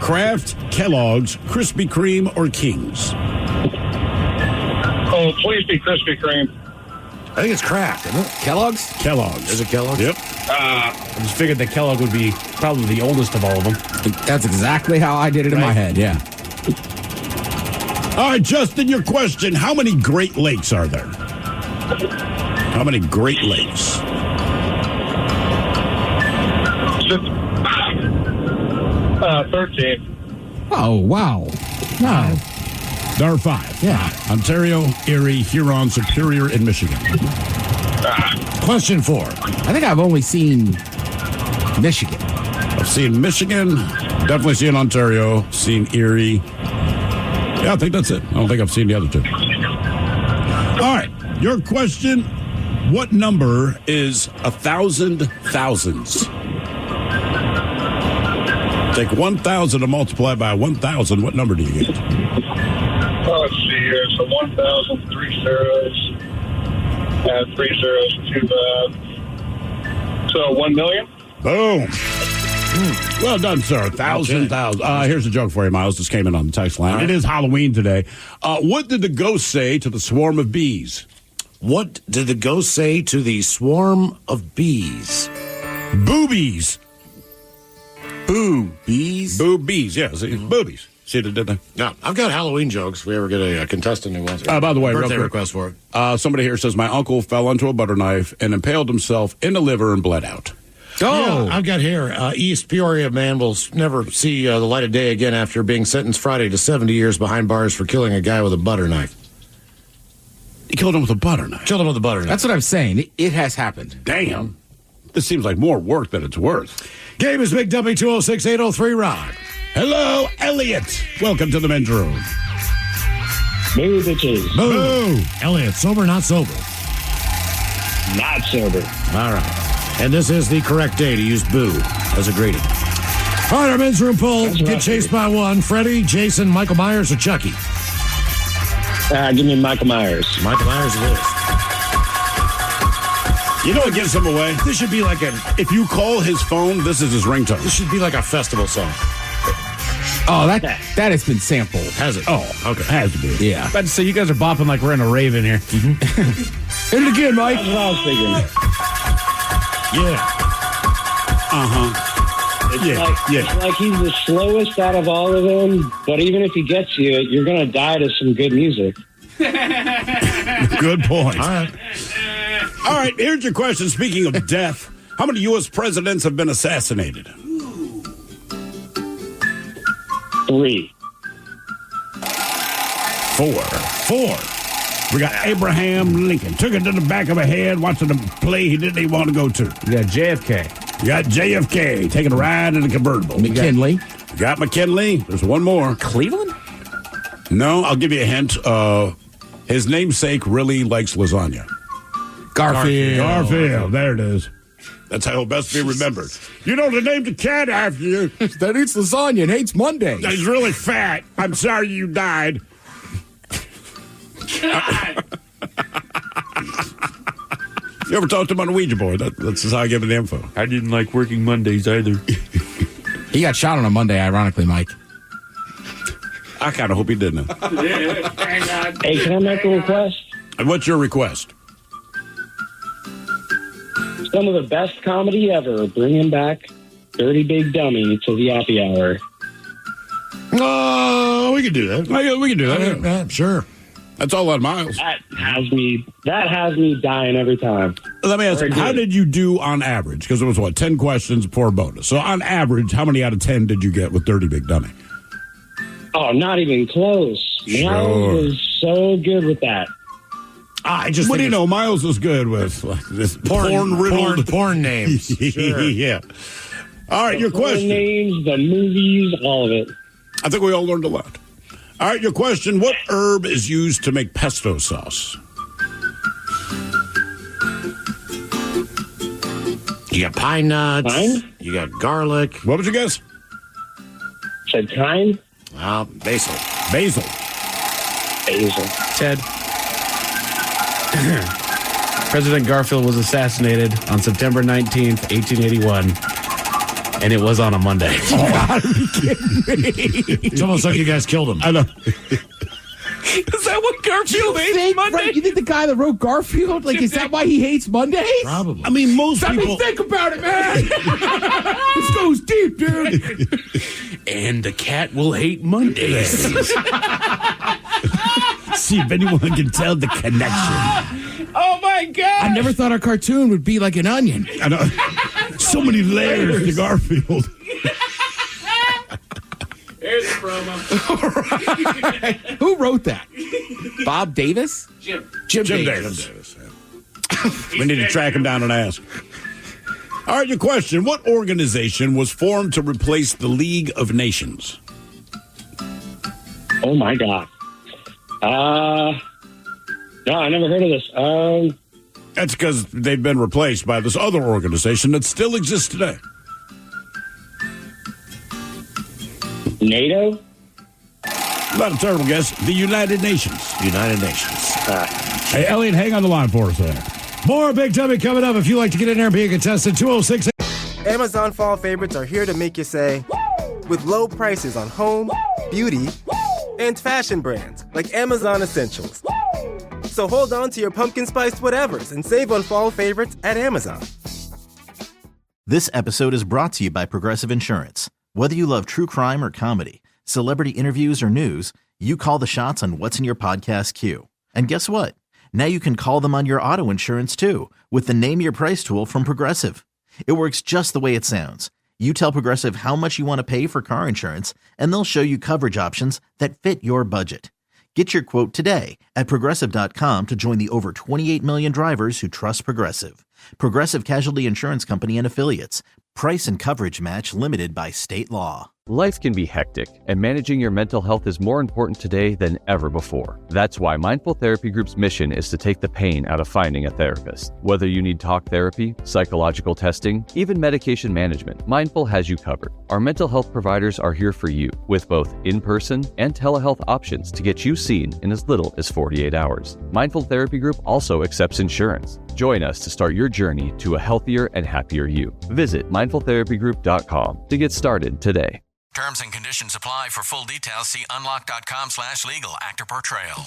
Kraft, Kellogg's, Krispy Kreme, or King's?
Oh, please be Krispy Kreme.
I think it's Kraft, isn't it?
Kellogg's?
Kellogg's.
Is it Kellogg's?
Yep.
I just figured that Kellogg would be probably the oldest of all of them.
That's exactly how I did it in my head, yeah.
All right, Justin, your question. How many Great Lakes are there? How many Great Lakes?
13.
Oh, wow. No.
There are 5.
Yeah.
Ontario, Erie, Huron, Superior, and Michigan.
Question 4.
I think I've only seen Michigan.
I've seen Michigan, definitely seen Ontario, seen Erie. Yeah, I think that's it. I don't think I've seen the other 2. All right, your question. What number is 1,000 thousands? Take 1,000 and multiply by 1,000. What number do you get?
Let's see here. So 1,000, 3 zeros, and 3 zeros, 2 bad. So 1 million?
Boom. Well done, sir. 1,000. Here's a joke for you, Miles. This came in on the text line. It is Halloween today. What did the ghost say to the swarm of bees?
What did the ghost say to the swarm of bees?
Boobies.
Boobies?
Boobies, yeah. See, boobies. See, did they?
No, I've got Halloween jokes if we ever get a contestant who wants it.
By the way,
birthday
real quick,
request for it.
Somebody here says, my uncle fell onto a butter knife and impaled himself in the liver and bled out.
Oh, yeah, I've got here. East Peoria man will never see the light of day again after being sentenced Friday to 70 years behind bars for killing a guy with a butter knife.
He killed him with a butter knife?
Killed him with a butter knife.
That's what I'm saying. It has happened.
Damn. This seems like more work than it's worth.
Game is Big Dummy 206-803 Rod.
Hello, Elliot. Welcome to the men's room.
Boo, bitches.
Boo. Elliot, sober, not sober?
Not sober.
All right. And this is the correct day to use boo as a greeting. All right, our men's room poll. Get chased by one. Freddie, Jason, Michael Myers, or Chucky?
Give me Michael Myers.
Michael Myers it is.
You know what gives him away?
This should be like
if you call his phone, this is his ringtone.
This should be like a festival song.
Oh, that has been sampled.
Has it?
Oh, okay. Has to be.
Yeah.
But so you guys are bopping like we're in a rave in here.
Mm-hmm. Hit it again, Mike.
That's what I was thinking.
Yeah.
It's like he's the slowest out of all of them, but even if he gets you, you're going to die to some good music.
Good point. All right, here's your question. Speaking of death, how many U.S. presidents have been assassinated?
3.
4. We got Abraham Lincoln. Took it to the back of a head, watching a play he didn't even want to go to.
You got JFK.
You got JFK taking a ride in a convertible.
McKinley.
You got McKinley. There's one more.
Cleveland?
No, I'll give you a hint. His namesake really likes lasagna.
Garfield.
There it is. That's how he'll best be remembered. You know, they named a cat after you.
That eats lasagna and hates Mondays.
He's really fat. I'm sorry you died. You ever talked to him on a Ouija board? That's just how I give him the info.
I didn't like working Mondays either.
He got shot on a Monday, ironically, Mike.
I kind of hope he didn't.
Hey, can I make a request?
And what's your request?
Some of the best comedy ever. Bringing back Dirty Big Dummy to the happy hour.
Oh, we can do that.
We can do that.
Yeah, sure.
That's all on Miles.
That has me dying every time.
Let me ask you, how did you do on average? Because it was, 10 questions for a bonus. So on average, how many out of 10 did you get with Dirty Big Dummy?
Oh, not even close.
Sure.
Miles is so good with that.
What do you know? Miles is good with this
porn names. Sure.
Yeah. All right, your question.
The names, the movies, all of it.
I think we all learned a lot. All right, your question. What herb is used to make pesto sauce?
You got pine nuts.
Thyme?
You got garlic.
What would you guess?
Said thyme?
Basil.
Basil.
Ted. President Garfield was assassinated on September 19th, 1881. And it was on a Monday.
You gotta be kidding me. It's almost like you guys killed him.
I know.
Is that what Garfield hates Monday?
Right, you think the guy that wrote Garfield, is that why he hates Mondays?
Probably.
I mean, most
Let
people...
me think about it, man. This goes deep, dude.
And the cat will hate Mondays.
See if anyone can tell the connection.
Oh, my God.
I never thought a cartoon would be like an onion.
I know. So many layers to Garfield.
Here's the promo.
Right. Who wrote that? Bob Davis?
Jim
Davis. We need to track him down and ask. All right, your question. What organization was formed to replace the League of Nations?
Oh, my God. No, I never heard of this.
That's because they've been replaced by this other organization that still exists today.
NATO?
Not a terrible guess. The United Nations.
United Nations.
Hey, Elliot, hang on the line for us there.
More Big Dummy coming up. If you'd like to get in there and be a contestant, 206.
Amazon fall favorites are here to make you say, with low prices on home, beauty, and fashion brands like Amazon Essentials. So hold on to your pumpkin spiced whatevers and save on fall favorites at Amazon.
This episode is brought to you by Progressive Insurance. Whether you love true crime or comedy, celebrity interviews or news, you call the shots on what's in your podcast queue. And guess what? Now you can call them on your auto insurance too with the Name Your Price tool from Progressive. It works just the way it sounds. You tell Progressive how much you want to pay for car insurance, and they'll show you coverage options that fit your budget. Get your quote today at Progressive.com to join the over 28 million drivers who trust Progressive. Progressive Casualty Insurance Company and Affiliates. Price and coverage match limited by state law.
Life can be hectic, and managing your mental health is more important today than ever before. That's why Mindful Therapy Group's mission is to take the pain out of finding a therapist. Whether you need talk therapy, psychological testing, even medication management, Mindful has you covered. Our mental health providers are here for you with both in-person and telehealth options to get you seen in as little as 48 hours. Mindful Therapy Group also accepts insurance. Join us to start your journey to a healthier and happier you. Visit mindfultherapygroup.com to get started today.
Terms and conditions apply. For full details, see unlock.com/legal. Actor portrayal.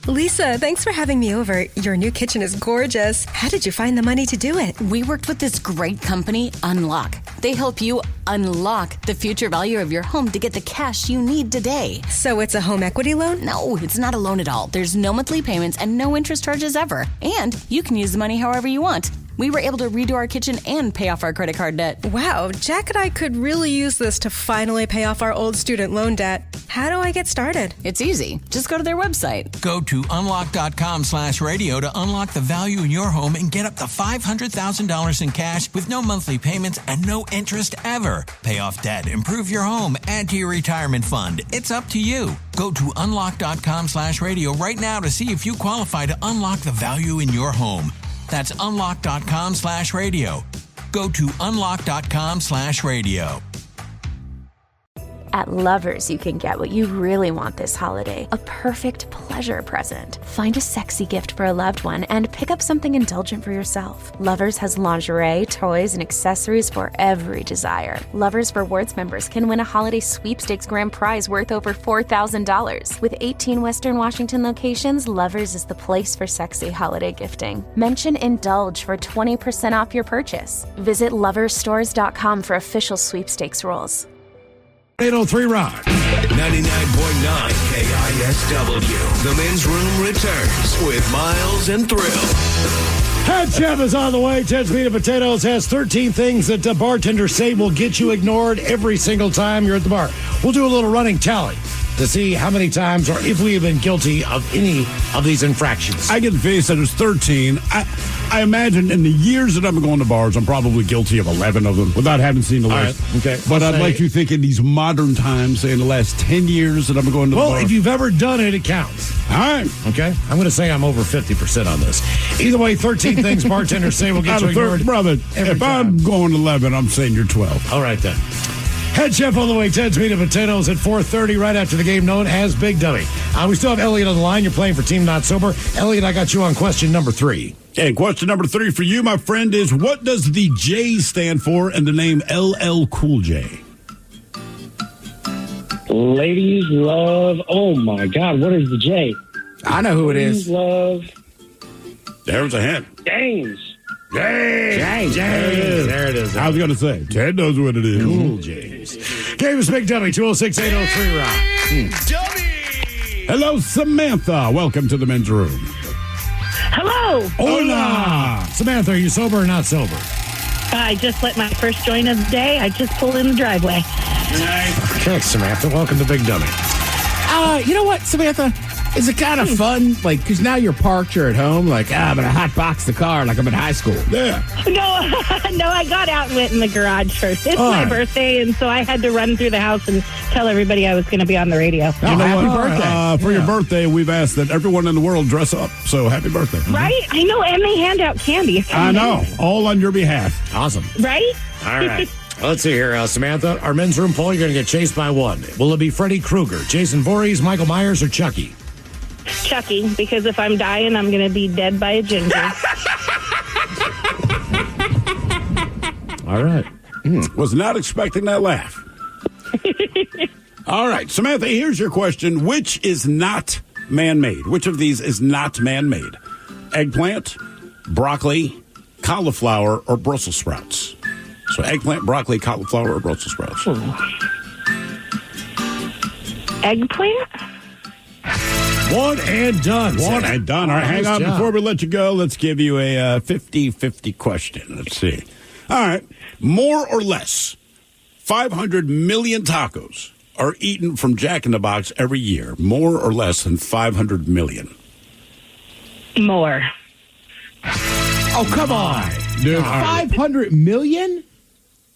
Lisa, thanks for having me over. Your new kitchen is gorgeous. How did you find the money to do it?
We worked with this great company, Unlock. They help you unlock the future value of your home to get the cash you need today.
So it's a home equity loan?
No, it's not a loan at all. There's no monthly payments and no interest charges ever. And you can use the money however you want. We were able to redo our kitchen and pay off our credit card debt.
Wow, Jack and I could really use this to finally pay off our old student loan debt. How do I get started?
It's easy. Just go to their website.
Go to unlock.com/radio to unlock the value in your home and get up to $500,000 in cash with no monthly payments and no interest ever. Pay off debt, improve your home, add to your retirement fund. It's up to you. Go to unlock.com/radio right now to see if you qualify to unlock the value in your home. That's unlock.com/radio. Go to unlock.com/radio.
At Lovers, you can get what you really want this holiday, a perfect pleasure present. Find a sexy gift for a loved one and pick up something indulgent for yourself. Lovers has lingerie, toys, and accessories for every desire. Lovers Rewards members can win a holiday sweepstakes grand prize worth over $4,000. With 18 Western Washington locations, Lovers is the place for sexy holiday gifting. Mention Indulge for 20% off your purchase. Visit loversstores.com for official sweepstakes rules.
803 Rock.
99.9 KISW. The men's room returns with Miles and Thrill.
Head Chef is on the way. Ted's Meat and Potatoes has 13 things that bartenders say will get you ignored every single time you're at the bar. We'll do a little running tally to see how many times or if we have been guilty of any of these infractions.
I get the face that it's 13. I imagine in the years that I've been going to bars, I'm probably guilty of 11 of them without having seen the list.
Right, okay.
But I'd like to think in these modern times, say in the last 10 years that I've been going to the bar.
Well, if you've ever done it, it counts.
All right.
Okay. I'm going to say I'm over 50% on this. Either way, 13 things bartenders say will get you ignored.
Brother, if I'm going 11, I'm saying you're 12.
All right, then. Head Chef all the way, Ted's Meat and Potatoes at 4:30 right after the game known as Big Dummy. We still have Elliot on the line. You're playing for Team Not Sober. Elliot, I got you on question number 3.
And question number 3 for you, my friend, is what does the J stand for in the name LL Cool J?
Ladies love, oh my God, what is the J?
I know who it is.
Love.
There's a hint.
James.
James. There it is.
I was going to say, Ted knows what it is.
Cool James. Game is Big Dummy, 206-803 Rock.
Dummy!
Hello, Samantha. Welcome to the men's room.
Hello.
Hola. Samantha, are you sober or not sober?
I just let my first joint of the day. I just pulled in the driveway.
Okay, Samantha, welcome to Big Dummy.
You know what, Samantha? Is it kind of fun? Like, because now you're parked, you're at home, like, I'm going to hot box the car like I'm in high school.
Yeah.
No, I got out and went in the garage first. It's my birthday, and so I had to run through the house and tell everybody I was going to be on the radio.
Happy birthday. For your birthday, we've asked that everyone in the world dress up. So happy birthday.
Right? I know, and they hand out candy.
I know. All on your behalf.
Awesome.
Right?
All right. Let's see here, Samantha. Our men's room poll, you're going to get chased by one. Will it be Freddy Krueger, Jason Voorhees, Michael Myers, or Chucky?
Chucky, because if I'm dying, I'm going to be dead by a ginger.
All right. Was not expecting that laugh. All right, Samantha, here's your question. Which is not man-made? Which of these is not man-made? Eggplant, broccoli, cauliflower, or Brussels sprouts? So eggplant, broccoli, cauliflower, or Brussels sprouts?
Eggplant?
One and done.
One and done. All right, hang on. Before we let you go, let's give you a 50-50 question. Let's see. All right. More or less, 500 million tacos are eaten from Jack in the Box every year. More or less than 500 million.
More.
Oh, come on.
Dude,
500 million?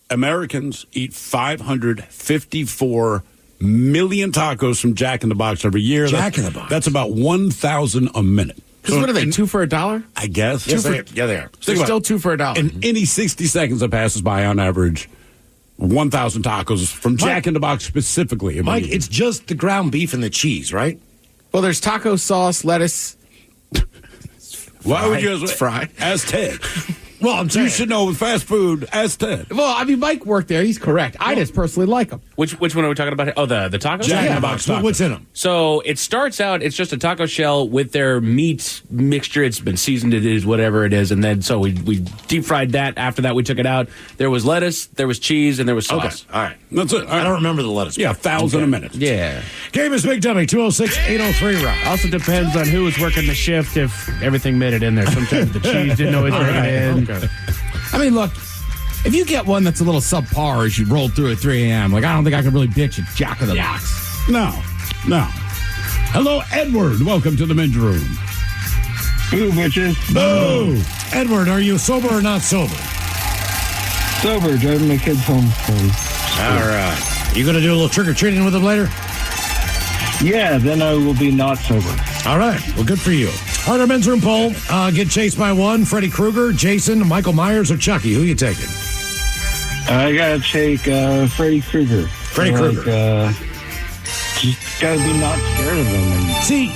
Americans eat 554 million tacos from Jack in the Box every year.
Jack in the Box.
That's about 1,000 a minute.
So what are they, 2 for $1?
I guess.
Yes, they are.
They're still 2 for $1.
In any 60 seconds that passes by, on average, 1,000 tacos from Jack in the Box specifically.
Mike, it's just the ground beef and the cheese, right?
Well, there's taco sauce, lettuce.
Why would you
fry?
Ask Ted.
Well, I'm saying.
You should know with fast food. Ask Ted.
Well, I mean, Mike worked there. He's correct. I just personally like them.
Which one are we talking about? Oh, the tacos?
Jack in the Box tacos.
What's in them?
So it starts out, it's just a taco shell with their meat mixture. It's been seasoned, it is whatever it is. And then so we deep fried that. After that, we took it out. There was lettuce, there was cheese, and there was sauce.
Okay. All right.
That's it. All right.
I don't remember the lettuce.
Yeah, 1,000 a minute.
Yeah.
Game is Big Dummy, 206-803, Rob.
Also depends on who was working the shift if everything made it in there. Sometimes the cheese didn't always make it in.
Okay. I mean, look, if you get one that's a little subpar as you roll through at 3 a.m., like, I don't think I can really bitch at Jack in the Box.
No. Hello, Edward. Welcome to the men's room.
Boo, bitches.
Boo!
Edward, are you sober or not sober?
Sober, driving my kids home from
All right. You going to do a little trick-or-treating with them later?
Yeah, then I will be not sober.
All right. Well, good for you. All right, our men's room poll. Get chased by one. Freddy Krueger, Jason, Michael Myers, or Chucky? Who you taking?
I got to take Freddy Krueger.
Freddy Krueger.
Just got to be not scared of him.
See,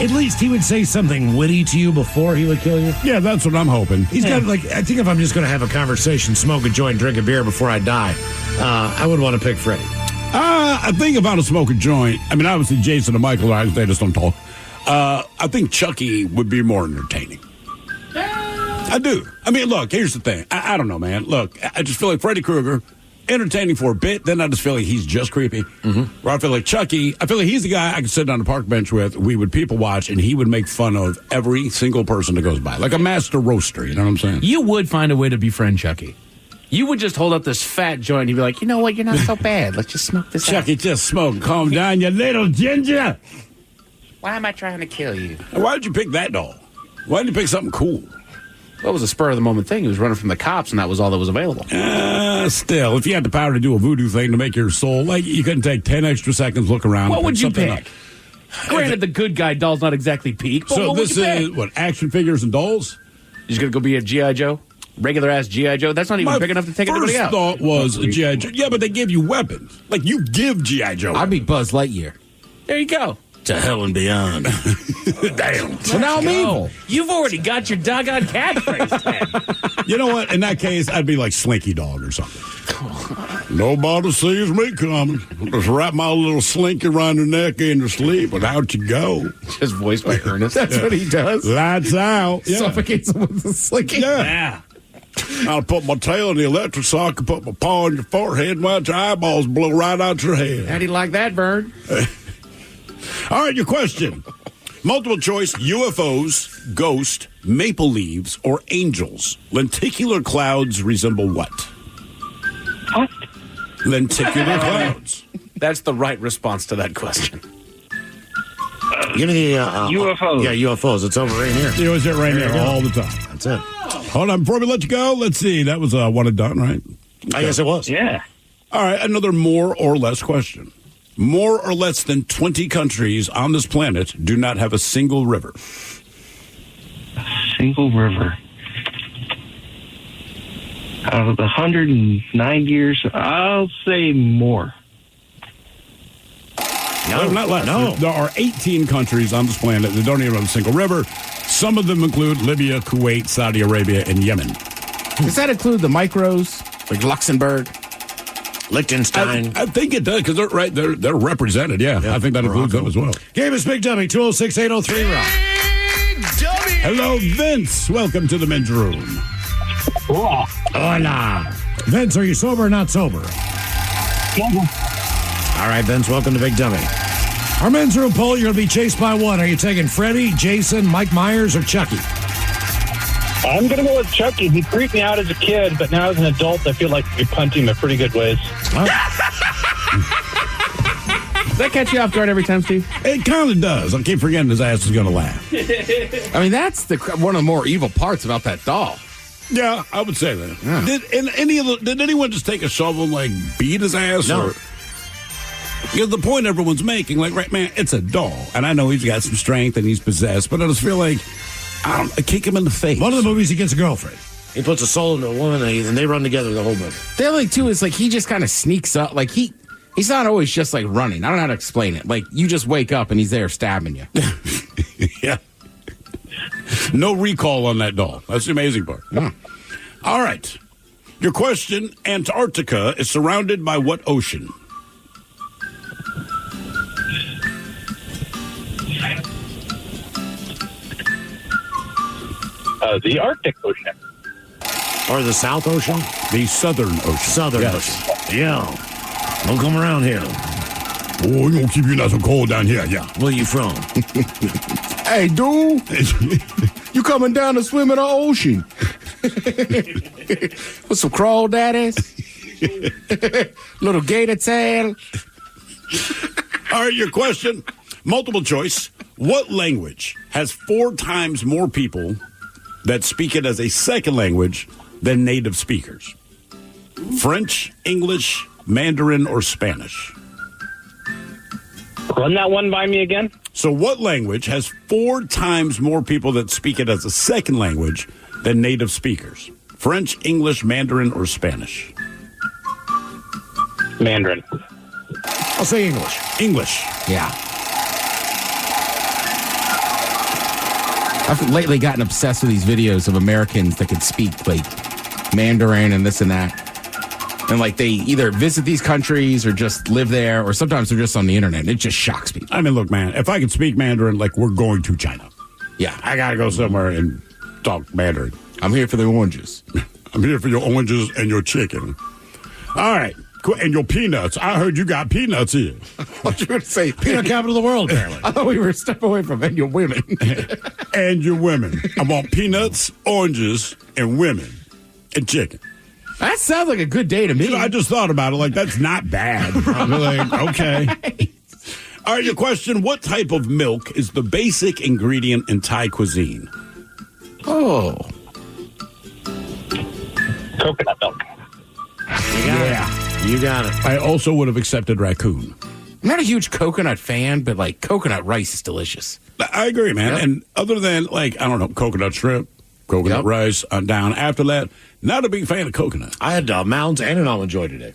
at least he would say something witty to you before he would kill you.
Yeah, that's what I'm hoping.
He's got, like, I think if I'm just going to have a conversation, smoke a joint, drink a beer before I die, I would want to pick Freddy.
I think if I would smoke a joint, I mean, obviously Jason and Michael, they just don't talk. I think Chucky would be more entertaining. I do. I mean, look, here's the thing. I don't know, man. Look, I just feel like Freddy Krueger, entertaining for a bit, then I just feel like he's just creepy. Mm-hmm. Where I feel like Chucky, I feel like he's the guy I could sit on a park bench with, we would people watch, and he would make fun of every single person that goes by. Like a master roaster, you know what I'm saying?
You would find a way to befriend Chucky. You would just hold up this fat joint and you'd be like, you know what, you're not so bad. Let's just smoke this
Chucky, just smoke. Calm down, you little ginger.
Why am I trying to kill you?
Why did you pick that doll? Why didn't you pick something cool?
Well, it was a spur-of-the-moment thing. He was running from the cops, and that was all that was available.
Still, if you had the power to do a voodoo thing to make your soul, like, you couldn't take 10 extra seconds, look around.
What would you pick?
Up.
Granted, the good guy doll's not exactly peak, but
so
what
this
would you
is,
pick?
what, action figures and dolls?
You're just going to go be a G.I. Joe? Regular-ass G.I. Joe? That's not even big enough to take anybody out.
My first thought was a G.I. Joe. Yeah, but they give you weapons. Like, you give G.I. Joe.
I'd be Buzz Lightyear.
There you go.
To hell and beyond.
Damn.
Well, now I'm evil.
You've already got your doggone catchphrase.
You know what? In that case, I'd be like Slinky Dog or something. Nobody sees me coming. Just wrap my little slinky around your neck into sleep, but out you go.
Just voiced by Ernest.
That's what he does.
Lights out. Yeah.
Suffocates him with the slinky.
Yeah. I'll put my tail in the electric socket, put my paw on your forehead, and watch your eyeballs blow right out your head.
How do you like that, bird?
All right, your question. Multiple choice, UFOs, ghost, maple leaves, or angels. Lenticular clouds resemble what?
What?
Lenticular clouds.
That's the right response to that question.
Give me the
UFOs.
Yeah, UFOs. It's over right here.
You know, it's it right there all the time.
That's it.
Hold on, before we let you go, let's see. That was one and done, right?
I guess it was.
Yeah.
All right, another more or less question. More or less than 20 countries on this planet do not have a single river.
Single river. Out of the 109 years, I'll say more.
No, not less.
No.
There are 18 countries on this planet that don't even have a single river. Some of them include Libya, Kuwait, Saudi Arabia, and Yemen.
Does that include the micros, like Luxembourg?
Liechtenstein.
I think it does because they're right. They're represented. Yeah, I think that includes them as well.
Game is Big Dummy, 206-803, Rob.
Hello, Vince. Welcome to the men's room.
Hola. Vince, are you sober or not sober? All right, Vince, welcome to Big Dummy. Our men's room poll, you're going to be chased by what? Are you taking Freddie, Jason, Mike Myers, or Chucky?
I'm going to go with Chucky. He creeped me out as a kid, but now as an adult, I feel like we punt him in pretty good ways.
Does that catch you off guard every time, Steve?
It kind of does. I keep forgetting his ass is going to laugh.
I mean, that's one of the more evil parts about that doll.
Yeah, I would say that.
Yeah.
Did anyone just take a shovel and, like, beat his ass?
No.
Or, because the point everyone's making, like, right, man, it's a doll. And I know he's got some strength and he's possessed, but I just feel like, I kick him in the face.
One of the movies, he gets a girlfriend. He puts a soul into a woman, and they run together the whole movie.
The other thing, too, is, like, he just kind of sneaks up. Like, he's not always just, like, running. I don't know how to explain it. Like, you just wake up and he's there stabbing you.
Yeah. No recall on that doll. That's the amazing part.
Yeah.
All right. Your question, Antarctica is surrounded by what ocean?
The Arctic Ocean.
Or the South Ocean?
The Southern Ocean.
Southern
Yes.
Ocean. Yeah. Don't come around here.
Oh, we're going to keep you nice and cold down here, yeah.
Where you from?
Hey, dude. You coming down to swim in the ocean? With some crawdaddies? Little gator tail?
All right, your question, multiple choice. What language has 4 times more people that speak it as a second language than native speakers? French, English, Mandarin, or Spanish?
Run that one by me again.
So what language has 4 times more people that speak it as a second language than native speakers? French, English, Mandarin, or Spanish?
Mandarin.
I'll say English.
English.
Yeah. I've lately gotten obsessed with these videos of Americans that can speak, like, Mandarin and this and that. And, like, they either visit these countries or just live there, or sometimes they're just on the internet. It just shocks me.
I mean, look, man, if I could speak Mandarin, like, we're going to China.
Yeah.
I got to go somewhere and talk Mandarin.
I'm here for the oranges.
I'm here for your oranges and your chicken. All right. And your peanuts. I heard you got peanuts here.
What you going to say?
Peanut capital of the world, apparently.
I thought we were a step away from and your women.
And your women. I want peanuts, oranges, and women. And chicken.
That sounds like a good day to me.
You know, I just thought about it. Like, that's not bad. I'm like, okay. All right, your question. What type of milk is the basic ingredient in Thai cuisine?
Oh.
Coconut milk.
You got it.
I also would have accepted raccoon.
I'm not a huge coconut fan, but, like, coconut rice is delicious.
I agree, man.
Yep.
And other than, like, I don't know, coconut shrimp, coconut rice, down after that, not a big fan of coconut.
I had Mounds and an Almond Joy today.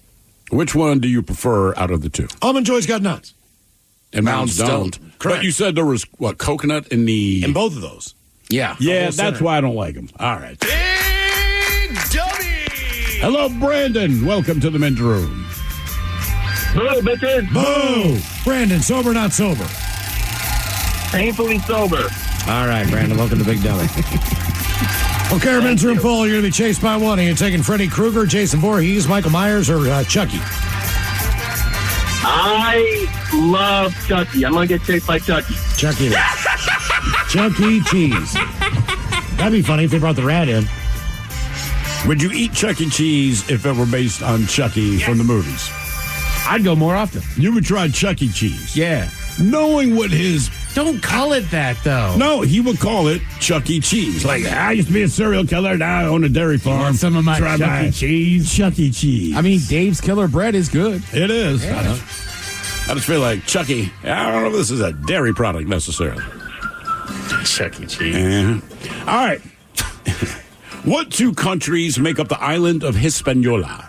Which one do you prefer out of the two?
Almond Joy's got nuts.
And Mounds don't.
Correct.
But you said there was, what, coconut in the...
In both of those.
Yeah.
Yeah, that's why I don't like them. All right.
Big Dummy!
Hello, Brandon. Welcome to the men's room.
Hello, bitches.
Boo! Brandon, sober or not sober?
Painfully sober.
All right, Brandon, welcome to Big Dummy. Okay, our men's room poll. You're going to be chased by one. Are you taking Freddy Krueger, Jason Voorhees, Michael Myers, or Chucky?
I love Chucky. I'm going to get chased by Chucky.
Chucky. Chuck E. Cheese. That'd be funny if they brought the rat in.
Would you eat Chuck E. Cheese if it were based on Chucky from the movies?
I'd go more often.
You would try Chuck E. Cheese.
Yeah.
Knowing what his...
Don't call it that, though.
No, he would call it Chuck E. Cheese. Like, I used to be a serial killer, now I own a dairy farm.
Want some of my
Try
Chuck E. Cheese?
Chuck E. Cheese.
I mean, Dave's Killer Bread is good.
It is.
Yeah.
I just feel like Chucky, I don't know if this is a dairy product necessarily.
Chuck E. Cheese.
Yeah. All right. What 2 countries make up the island of Hispaniola?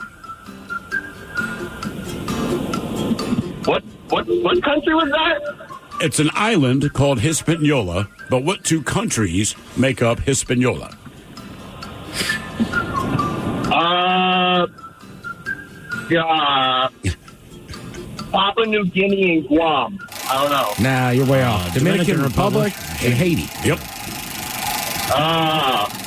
What country was that?
It's an island called Hispaniola, but what 2 countries make up Hispaniola?
Papua New Guinea and Guam. I don't know.
Nah, you're way off. Dominican Republic and Haiti.
Yep.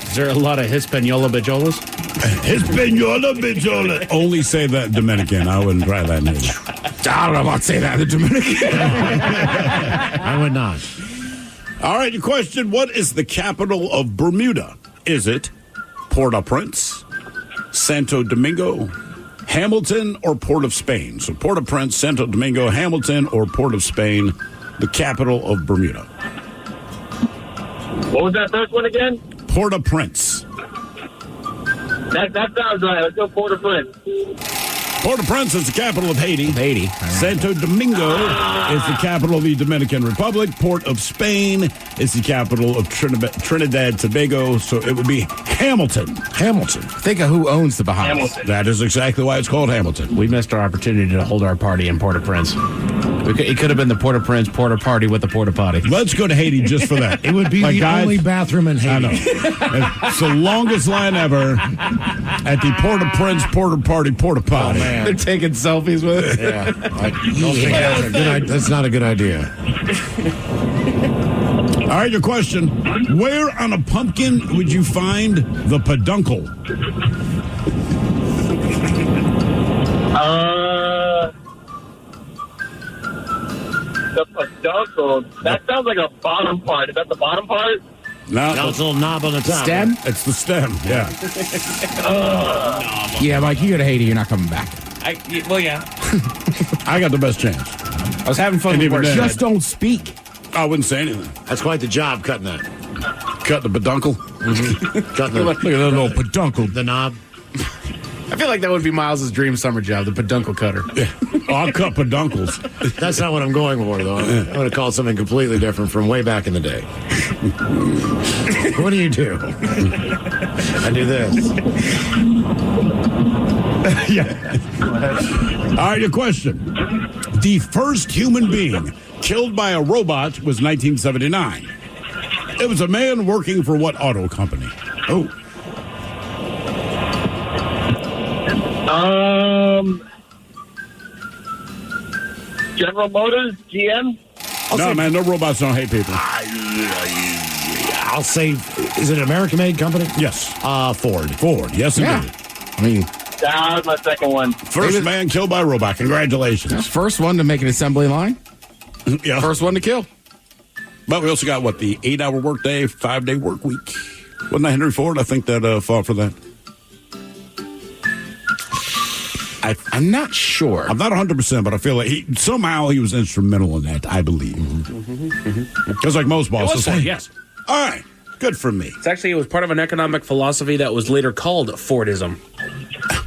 Is there a lot of Hispaniola bajolas?
Hispaniola, bichola. Only say that Dominican. I wouldn't try that in English.
I don't know about say that in the Dominican.
I would not.
All right, your question. What is the capital of Bermuda? Is it Port-au-Prince, Santo Domingo, Hamilton, or Port of Spain? So Port-au-Prince, Santo Domingo, Hamilton, or Port of Spain, the capital of Bermuda.
What was that first one again?
Port-au-Prince.
That sounds right. Let's go Port-au-Prince.
Port-au-Prince is the capital of Haiti. Santo Domingo is the capital of the Dominican Republic. Port of Spain is the capital of Trinidad Tobago. So it would be Hamilton.
Hamilton.
Think of who owns the Bahamas.
Hamilton.
That is exactly why it's called Hamilton.
We missed our opportunity to hold our party in Port-au-Prince. It could have been the Port-au-Prince Porta Party with the Porta Potty.
Let's go to Haiti just for that.
It would be the only bathroom in Haiti.
I know. It's the longest line ever at the Port-au-Prince Porta Party Porta Potty.
Oh, man. They're taking selfies with it.
Yeah. That's not a good idea.
All right, your question. Where on a pumpkin would you find the peduncle?
The peduncle. That sounds like a bottom part. Is that the bottom part?
No,
it's a little knob on the top.
Stem?
It's the stem, yeah.
Yeah, Mike, you go to Haiti, you're not coming back.
Well, yeah.
I got the best chance.
I was having fun with work.
Just don't speak.
I wouldn't say anything.
That's quite the job, cutting that.
Cut the peduncle.
Cutting the,
Look at that little peduncle.
the knob.
I feel like that would be Miles' dream summer job, the peduncle cutter.
Yeah. Oh, I'll cut peduncles.
That's not what I'm going for, though. I'm going to call it something completely different from way back in the day. What do you do? I do this.
Yeah. All right, your question. The first human being killed by a robot was 1979. It was a man working for what auto company? Oh.
General Motors, GM.
No, man, no robots don't hate people.
I'll say, is it an American-made company?
Yes.
Ford.
Ford, yes,
Yeah.
indeed.
I mean,
That was my second one.
First man killed by a robot. Congratulations.
first one to make an assembly line.
Yeah.
First one to kill.
But we also got, what, the 8-hour workday, 5-day work week. Wasn't that Henry Ford? I think that fought for that.
I'm not sure.
I'm not 100%, but I feel like he was instrumental in that, I believe. Because like most bosses.
Ford, yes.
All right. Good for me.
It was part of an economic philosophy that was later called Fordism.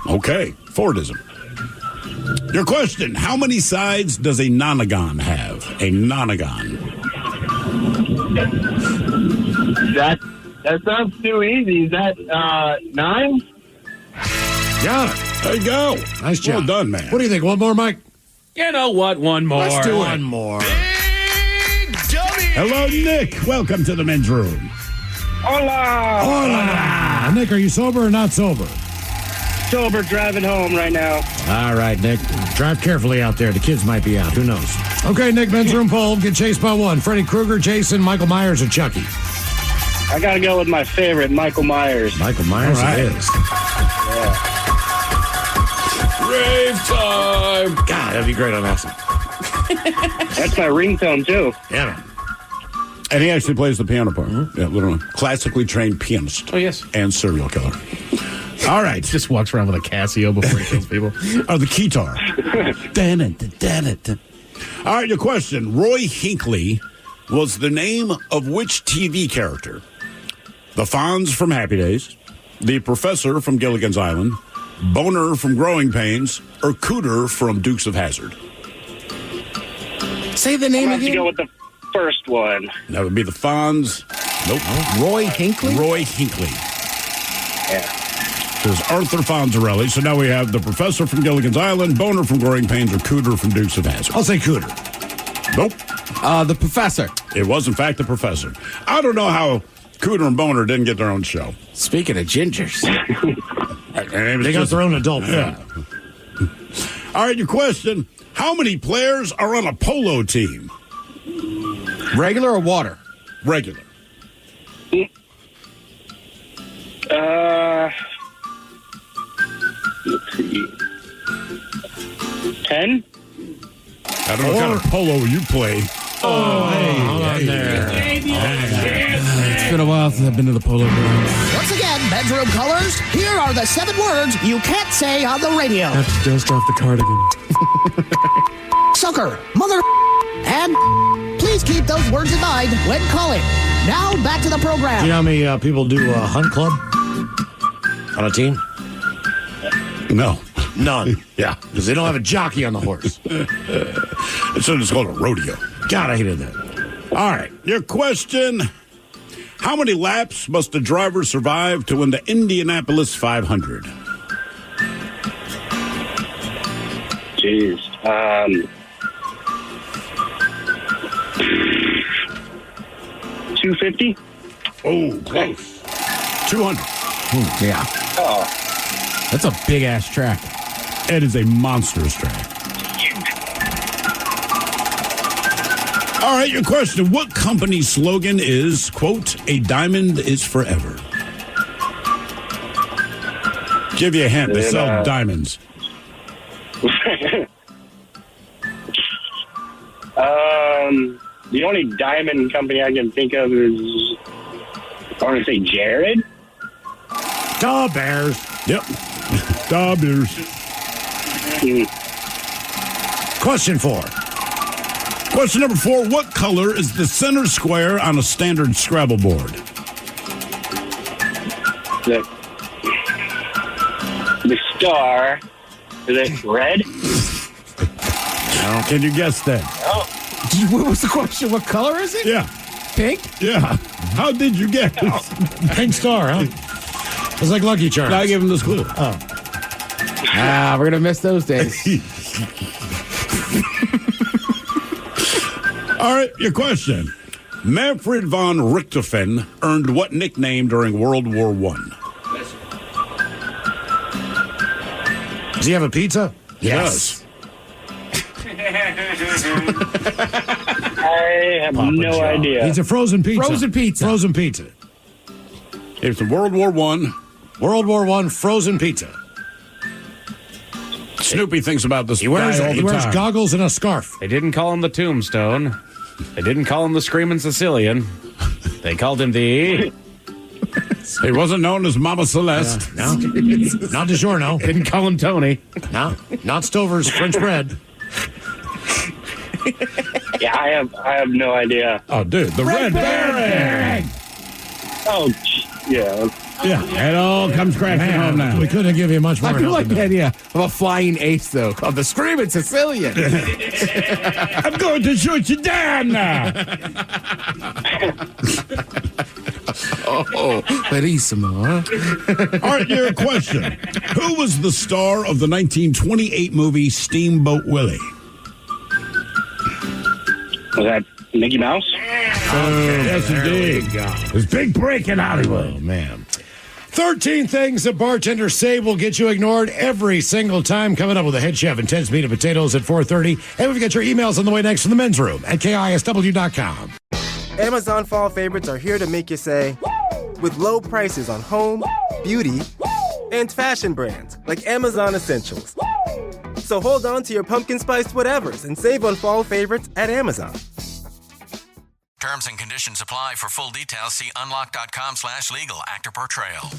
Okay. Fordism. Your question. How many sides does a nonagon have? A nonagon.
That sounds too easy. Is that 9?
Got it. There you go.
Nice job.
Well done, man.
What do you think? One more, Mike?
You know what? One more.
Let's do one more.
Hello, Nick. Welcome to the men's room.
Hola.
Hola. Nick, are you sober or not sober?
Sober, driving home right now.
All right, Nick. Drive carefully out there. The kids might be out. Who knows? Okay, Nick, men's room poll. Get chased by one. Freddy Krueger, Jason, Michael Myers, or Chucky?
I got to go with my favorite, Michael Myers.
Michael Myers
All right.
it is.
Rave time.
God, that'd be great on acid.
That's my ringtone, too.
Yeah, man.
And he actually plays the piano part. Yeah, literally. Classically trained pianist.
Oh, yes.
And serial killer. All right.
Just walks around with a Casio before he kills people.
Oh, the guitar. All right, your question. Roy Hinckley was the name of which TV character? The Fonz from Happy Days, the Professor from Gilligan's Island, Boner from Growing Pains, or Cooter from Dukes of Hazzard?
Say the name
I'm going to
again.
go with the first one.
That would be the Fonz. Nope.
Roy Hinckley?
Roy Hinckley.
Yeah.
There's Arthur Fonzarelli. So now we have the Professor from Gilligan's Island, Boner from Growing Pains, or Cooter from Dukes of Hazzard.
I'll say Cooter.
Nope.
The Professor.
It was, in fact, the Professor. I don't know how Cooter and Boner didn't get their own show.
Speaking of gingers.
They got their own adult film.
Yeah. All right, your question. How many players are on a polo team?
Regular or water?
Regular.
Let's see. 10?
I don't know what kind of polo you play.
Hold on there. It's been a while since I've been to the polo grounds.
Once again, bedroom colors, here are the 7 words you can't say on the radio.
I have to dust off the cardigan.
Sucker, mother, and please keep those words in mind when calling. Now, back to the program.
You know how many people do a hunt club on a team?
No.
None. Yeah. Because they don't have a jockey on the horse.
So it's called a rodeo.
God, I hated that.
All right. Your question. How many laps must a driver survive to win the Indianapolis 500?
Jeez. 250?
Oh, close. 200.
Yeah.
Oh.
That's a big-ass track.
It is a monstrous track. All right, your question. What company's slogan is, quote, a diamond is forever? Give you a hint. They sell diamonds.
The only diamond company I can think of is, I want to say Jared.
Da Bears.
Yep. Da Bears.
Question 4.
Question number 4. What color is the center square on a standard Scrabble board?
The star. Is it red?
Can you guess that?
Oh.
What was the question? What color is it?
Yeah.
Pink?
Yeah. How did you guess?
Pink star, huh? It's like Lucky Charms.
I gave him this clue.
Oh.
We're going to miss those days.
All right, your question. Manfred von Richthofen earned what nickname during World War I?
Does he have a pizza?
Yes.
I have no idea.
He's a frozen pizza.
Frozen pizza.
Frozen pizza.
It's World War I.
World War I frozen pizza.
Snoopy thinks about this.
He wears
time.
goggles and a scarf.
They didn't call him the Tombstone. They didn't call him the Screaming Sicilian. They called him the...
He wasn't known as Mama Celeste.
Yeah, no. Not DiGiorno.
Didn't call him Tony.
No. Not Stover's French bread.
Yeah, I have no idea.
Oh, dude, the Red Baron.
Oh, yeah.
Yeah, it all comes crashing home now.
We couldn't give you much more.
I do like the idea of a flying ace, though, called the Screaming Sicilian.
I'm going to shoot you down now.
Oh, verissimo, huh?
All right, your question. Who was the star of the 1928 movie Steamboat Willie?
Was that Mickey Mouse?
Yes, indeed. His big break in Hollywood.
Oh, man. 13 things that bartenders say will get you ignored every single time. Coming up with the head chef and Ted's Meat and Potatoes at 4:30. And we've got your emails on the way next from the men's room at KISW.com.
Amazon fall favorites are here to make you say, with low prices on home, beauty, and fashion brands like Amazon Essentials. So hold on to your pumpkin spiced whatevers and save on fall favorites at Amazon.
Terms and conditions apply. For full details, see unlock.com/legal. Actor portrayal.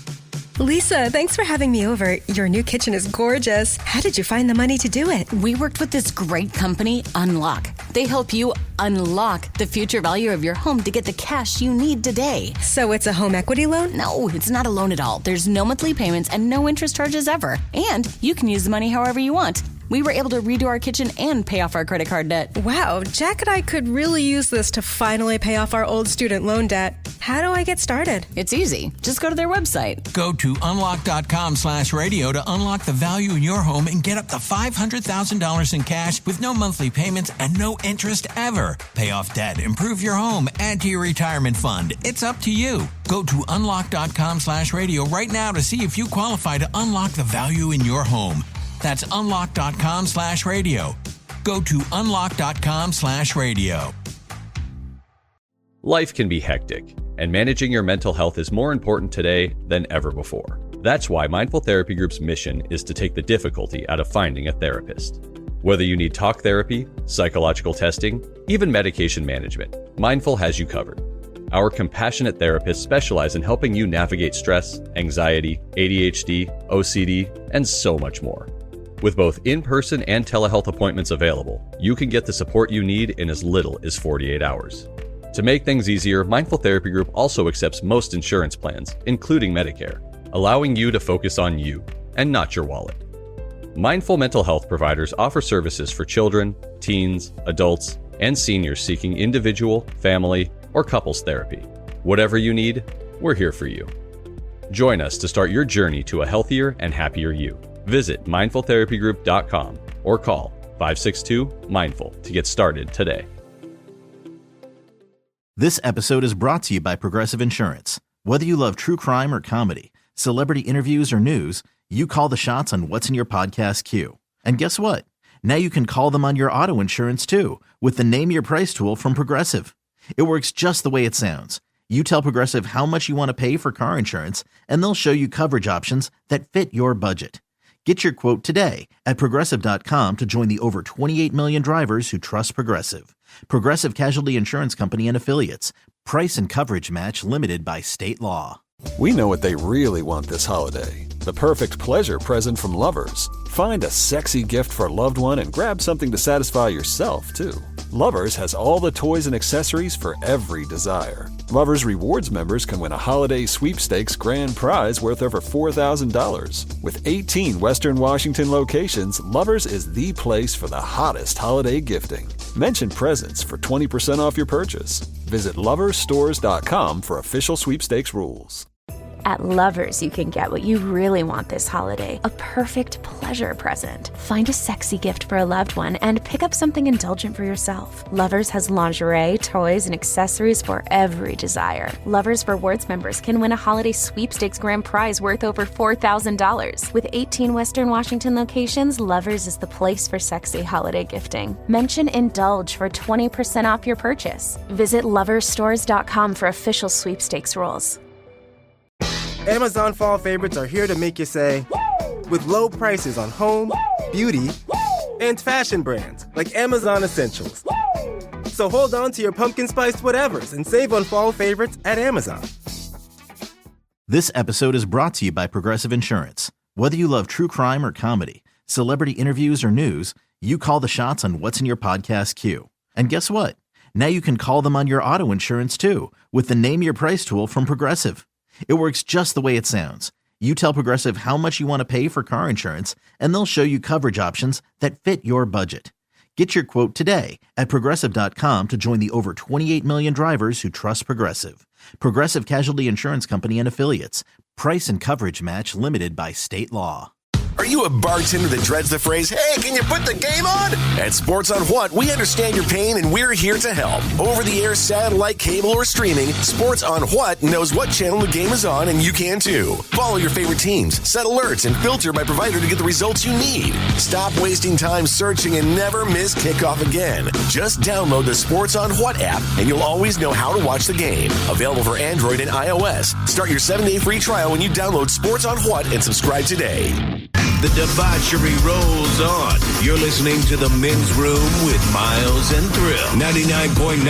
Lisa, thanks for having me over. Your new kitchen is gorgeous. How did you find the money to do it?
We worked with this great company, Unlock. They help you unlock the future value of your home to get the cash you need today.
So it's a home equity loan?
No, it's not a loan at all. There's no monthly payments and no interest charges ever. And you can use the money however you want. We were able to redo our kitchen and pay off our credit card debt.
Wow, Jack and I could really use this to finally pay off our old student loan debt. How do I get started?
It's easy. Just go to their website.
Go to unlock.com/radio to unlock the value in your home and get up to $500,000 in cash with no monthly payments and no interest ever. Pay off debt, improve your home, add to your retirement fund. It's up to you. Go to unlock.com/radio right now to see if you qualify to unlock the value in your home. That's unlock.com/radio. Go to unlock.com/radio.
Life can be hectic, and managing your mental health is more important today than ever before. That's why Mindful Therapy Group's mission is to take the difficulty out of finding a therapist. Whether you need talk therapy, psychological testing, even medication management, Mindful has you covered. Our compassionate therapists specialize in helping you navigate stress, anxiety, ADHD, OCD, and so much more. With both in-person and telehealth appointments available, you can get the support you need in as little as 48 hours. To make things easier, Mindful Therapy Group also accepts most insurance plans, including Medicare, allowing you to focus on you and not your wallet. Mindful mental health providers offer services for children, teens, adults, and seniors seeking individual, family, or couples therapy. Whatever you need, we're here for you. Join us to start your journey to a healthier and happier you. Visit mindfultherapygroup.com or call 562-MINDFUL to get started today.
This episode is brought to you by Progressive Insurance. Whether you love true crime or comedy, celebrity interviews or news, you call the shots on what's in your podcast queue. And guess what? Now you can call them on your auto insurance too with the Name Your Price tool from Progressive. It works just the way it sounds. You tell Progressive how much you want to pay for car insurance, and they'll show you coverage options that fit your budget. Get your quote today at Progressive.com to join the over 28 million drivers who trust Progressive. Progressive Casualty Insurance Company and Affiliates. Price and coverage match limited by state law.
We know what they really want this holiday. The perfect pleasure present from Lovers. Find a sexy gift for a loved one and grab something to satisfy yourself, too. Lovers has all the toys and accessories for every desire. Lovers Rewards members can win a holiday sweepstakes grand prize worth over $4,000. With 18 Western Washington locations, Lovers is the place for the hottest holiday gifting. Mention presents for 20% off your purchase. Visit loversstores.com for official sweepstakes rules.
At Lovers, you can get what you really want this holiday, a perfect pleasure present. Find a sexy gift for a loved one and pick up something indulgent for yourself. Lovers has lingerie, toys, and accessories for every desire. Lovers Rewards members can win a holiday sweepstakes grand prize worth over $4,000. With 18 Western Washington locations, Lovers is the place for sexy holiday gifting. Mention Indulge for 20% off your purchase. Visit loversstores.com for official sweepstakes rules.
Amazon fall favorites are here to make you say, with low prices on home, beauty, and fashion brands like Amazon Essentials. So hold on to your pumpkin spiced whatevers and save on fall favorites at Amazon.
This episode is brought to you by Progressive Insurance. Whether you love true crime or comedy, celebrity interviews or news, you call the shots on what's in your podcast queue. And guess what? Now you can call them on your auto insurance too with the Name Your Price tool from Progressive. It works just the way it sounds. You tell Progressive how much you want to pay for car insurance, and they'll show you coverage options that fit your budget. Get your quote today at Progressive.com to join the over 28 million drivers who trust Progressive. Progressive Casualty Insurance Company and Affiliates. Price and coverage match limited by state law.
Are you a bartender that dreads the phrase, hey, can you put the game on? At Sports on What, we understand your pain and we're here to help. Over-the-air, satellite, cable, or streaming, Sports on What knows what channel the game is on, and you can too. Follow your favorite teams, set alerts, and filter by provider to get the results you need. Stop wasting time searching and never miss kickoff again. Just download the Sports on What app, and you'll always know how to watch the game. Available for Android and iOS. Start your 7-day free trial when you download Sports on What and subscribe today.
The debauchery rolls on. You're listening to The Men's Room with Miles and Thrill. 99.9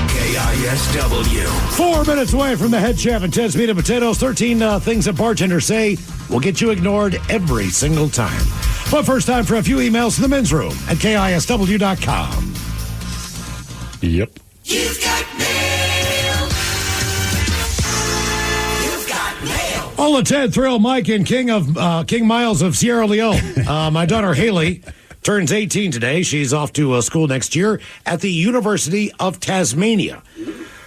KISW.
4 minutes away from the head chef and Ted's Meat and Potatoes. 13 things that bartenders say will get you ignored every single time. But first, time for a few emails to the men's room at KISW.com. Yep.
You've got mail. You've got mail.
Hola, Ted, Thrill, Mike, and King Miles of Sierra Leone. My daughter Haley turns 18 today. She's off to school next year at the University of Tasmania.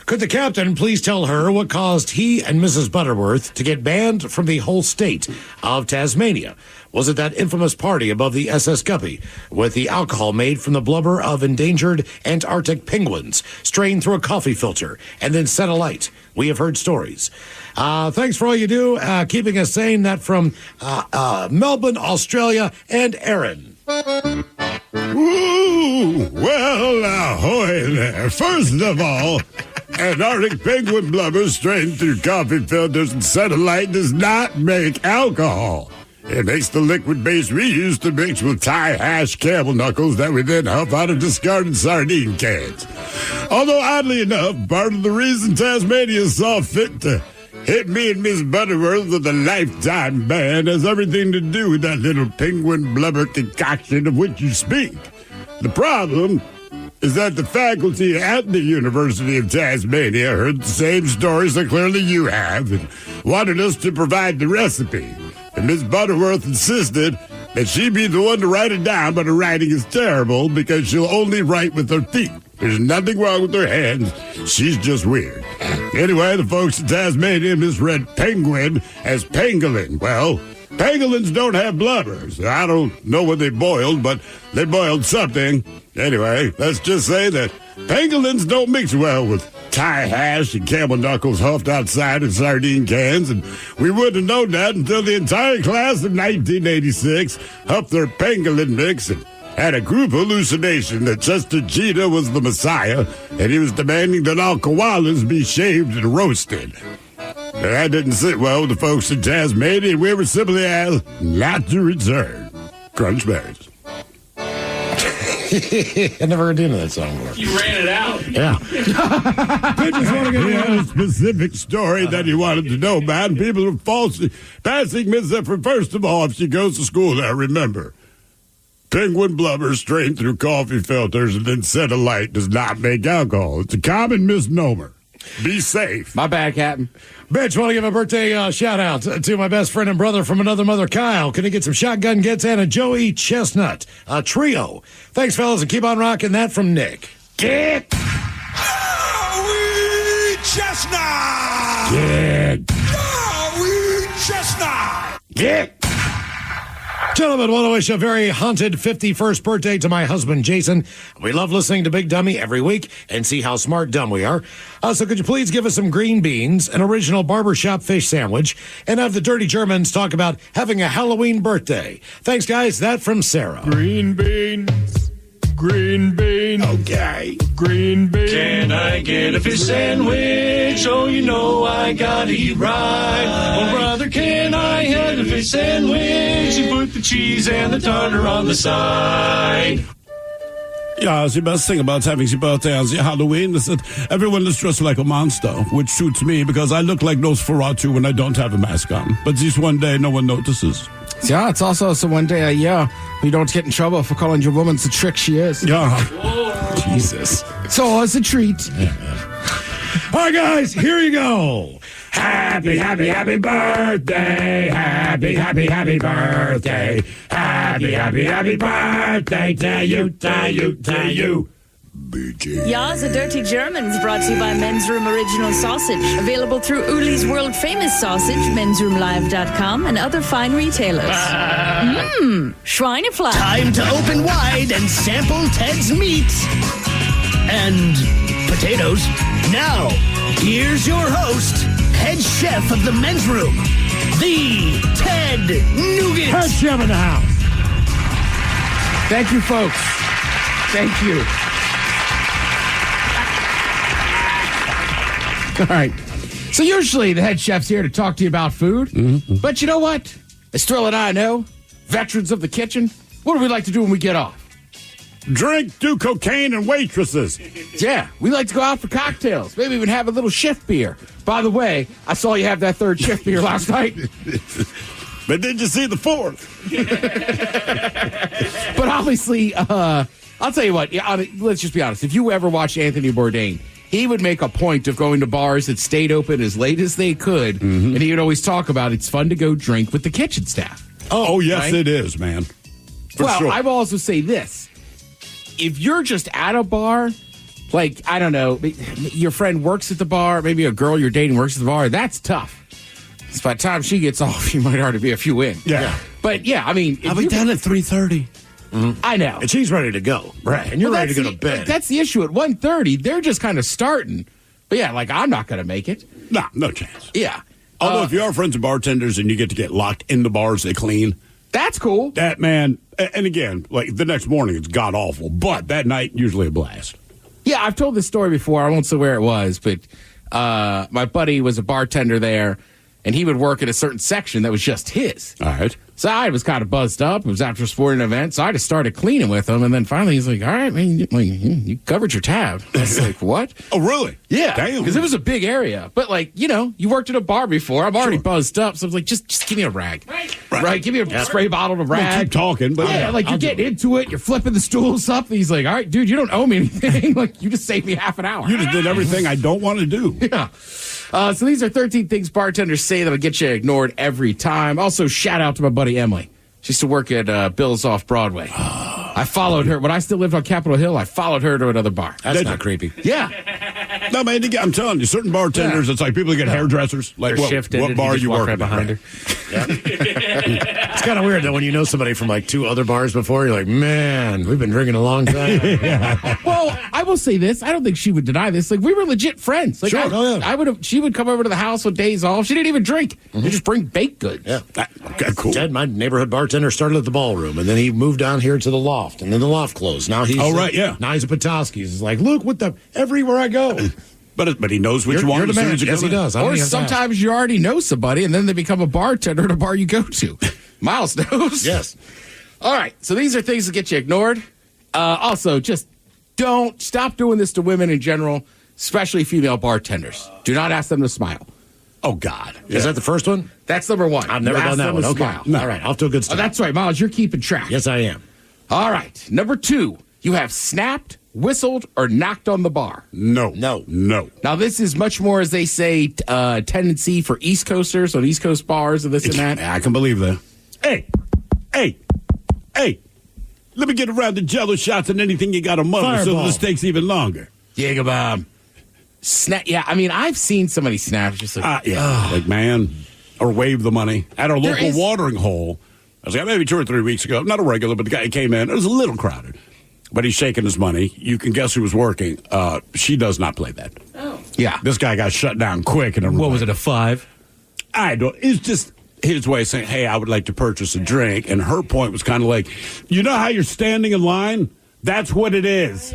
Could the captain please tell her what caused he and Mrs. Butterworth to get banned from the whole state of Tasmania? Was it that infamous party above the SS Guppy with the alcohol made from the blubber of endangered Antarctic penguins strained through a coffee filter and then set alight? We have heard stories. Thanks for all you do, keeping us sane. That from Melbourne, Australia, and Aaron.
Ooh, well, ahoy there. First of all, Antarctic penguin blubber strained through coffee filters and sunlight does not make alcohol. It makes the liquid base we use to mix with Thai hash camel knuckles that we then huff out of discarded sardine cans. Although, oddly enough, part of the reason Tasmania saw fit to hit me and Miss Butterworth with a lifetime ban has everything to do with that little penguin blubber concoction of which you speak. The problem is that the faculty at the University of Tasmania heard the same stories that clearly you have and wanted us to provide the recipe. And Miss Butterworth insisted that she be the one to write it down, but her writing is terrible because she'll only write with her feet. There's nothing wrong with her hands. She's just weird. Anyway, the folks in Tasmania misread penguin as pangolin. Well, pangolins don't have blubbers. I don't know what they boiled, but they boiled something. Anyway, let's just say that pangolins don't mix well with Thai hash and camel knuckles huffed outside in sardine cans, and we wouldn't have known that until the entire class of 1986 huffed their pangolin mix and had a group hallucination that Chester Cheetah was the Messiah, and he was demanding that all koalas be shaved and roasted. That didn't sit well with the folks in Tasmania, and we were simply asked not to return. Crunch berries.
I never heard the end of that song before.
You ran it out.
Yeah.
I just want to get a specific story that he wanted to know about, and people are falsely passing misinformation. First of all, if she goes to school now, remember, penguin blubber strained through coffee filters and then set alight does not make alcohol. It's a common misnomer. Be safe.
My bad, Captain.
Bitch, want to give a birthday shout-out to my best friend and brother from another mother, Kyle. Can he get some Shotgun Gets and a Joey Chestnut trio? Thanks, fellas, and keep on rocking that from Nick. Get!
Joey Chestnut!
Get!
Joey Chestnut!
Get! Gentlemen, want to wish a very haunted 51st birthday to my husband, Jason. We love listening to Big Dummy every week and see how smart dumb we are. So could you please give us some green beans, an original barbershop fish sandwich, and have the Dirty Germans talk about having a Halloween birthday. Thanks, guys. That from Sarah.
Green beans. Green beans.
Okay.
Green beans.
Can I get a fish sandwich? Oh, you know I gotta eat right. Oh, brother, can I have a fish sandwich? You put the cheese and the tartar on the side.
Yeah, the best thing about having your birthday on the Halloween is that everyone is dressed like a monster, which suits me because I look like Nosferatu when I don't have a mask on. But this one day, no one notices.
Yeah, it's also so one day, we don't get in trouble for calling your woman the trick she is.
Yeah.
Jesus.
It's always a treat.
Yeah. All right, guys, here you go. Happy, happy, happy birthday. Happy, happy, happy birthday. Happy, happy, happy birthday to you, to you, to you.
Ja, the Dirty Germans brought to you by Men's Room Original Sausage. Available through Uli's World Famous Sausage, mensroomlive.com, and other fine retailers. Schweinefleisch.
Time to open wide and sample Ted's meat. And potatoes. Now, here's your host, head chef of the Men's Room, the Ted Nugent.
Head chef in the house.
Thank you, folks. Thank you. All right. So usually the head chef's here to talk to you about food. Mm-hmm. But you know what? As Thrill and I know, veterans of the kitchen, what do we like to do when we get off?
Drink, do cocaine, and waitresses.
Yeah, we like to go out for cocktails. Maybe even have a little shift beer. By the way, I saw you have that third shift beer last night.
But did you see the fourth?
But obviously, I'll tell you what, let's just be honest. If you ever watched Anthony Bourdain, he would make a point of going to bars that stayed open as late as they could, and he would always talk about it's fun to go drink with the kitchen staff.
Oh yes, right? It is, man. For sure.
I will also say this. If you're just at a bar, like, I don't know, your friend works at the bar, maybe a girl you're dating works at the bar, that's tough. So by the time she gets off, you might already be a few in.
Yeah.
But, yeah, I mean...
I'll be done at 3:30.
I know.
And she's ready to go. Right. And you're ready to go to bed.
That's the issue. At 1:30, they're just kind of starting. But, yeah, like, I'm not going to make it.
Nah, no chance.
Yeah.
Although, if you are friends of bartenders and you get to get locked in the bars they clean...
That's cool.
That, man, and again, like, the next morning it's god-awful, but that night, usually a blast.
Yeah, I've told this story before. I won't say where it was, but my buddy was a bartender there, and he would work at a certain section that was just his.
All right.
So I was kind of buzzed up. It was after a sporting event, so I just started cleaning with him, and then finally he's like, all right, man, you covered your tab. I was like, what?
Oh, really?
Yeah.
Damn.
Because it was a big area. But, like, you worked at a bar before. I'm already buzzed up, so I was like, just give me a rag. Right? Give me a spray bottle of rag.
Well, keep talking. But
Yeah, like, you're getting into it. You're flipping the stools up. And he's like, all right, dude, you don't owe me anything. Like, you just saved me half an hour.
You just did everything I don't want to do.
Yeah. So these are 13 things bartenders say that'll get you ignored every time. Also, shout out to my buddy Emily. She used to work at Bill's off Broadway. I followed her. When I still lived on Capitol Hill, I followed her to another bar.
That's not creepy.
Yeah.
No, man, I'm telling you, certain bartenders, it's like people that get hairdressers. Like, what bar you work
right behind her?
It's kind of weird that when you know somebody from like 2 other bars before, you're like, man, we've been drinking a long time.
Well, I will say this. I don't think she would deny this. Like, we were legit friends. Like,
Sure.
she would come over to the house on days off. She didn't even drink. She'd just bring baked goods.
Yeah.
Okay, cool.
Ted, my neighborhood bartender, started at the ballroom, and then he moved down here to the loft, and then the loft closed. Now he's
now
he's at Petoskey's. It's like, look, everywhere I go.
But he knows which
You're
one.
the man. Yes, he does.
Or sometimes you already know somebody, and then they become a bartender at a bar you go to. Miles knows.
Yes.
All right. So these are things that get you ignored. Also, just don't stop doing this to women in general, especially female bartenders. Do not ask them to smile.
Oh, God.
Is that the first one?
That's number one.
I've never done that one. Okay.
Smile.
No. All right. Off to a good start.
Oh, that's right, Miles. You're keeping track.
Yes, I am.
All right. Number 2, you have snapped, whistled, or knocked on the bar.
No.
Now, this is much more, as they say, tendency for East Coasters on East Coast bars and this and that.
I can believe that. Hey. Let me get around the Jello shots and anything you got to muddle so the stakes even longer.
Jacob, snap. Yeah, I mean, I've seen somebody snap. Just like,
like, man, or wave the money at our local watering hole. I was like, maybe 2 or 3 weeks ago. Not a regular, but the guy came in. It was a little crowded, but he's shaking his money. You can guess who was working. She does not play that.
Oh. Yeah.
This guy got shut down quick. And
what was it, a 5?
I don't. It's just his way of saying, hey, I would like to purchase a drink. And her point was kind of like, you know how you're standing in line? That's what it is.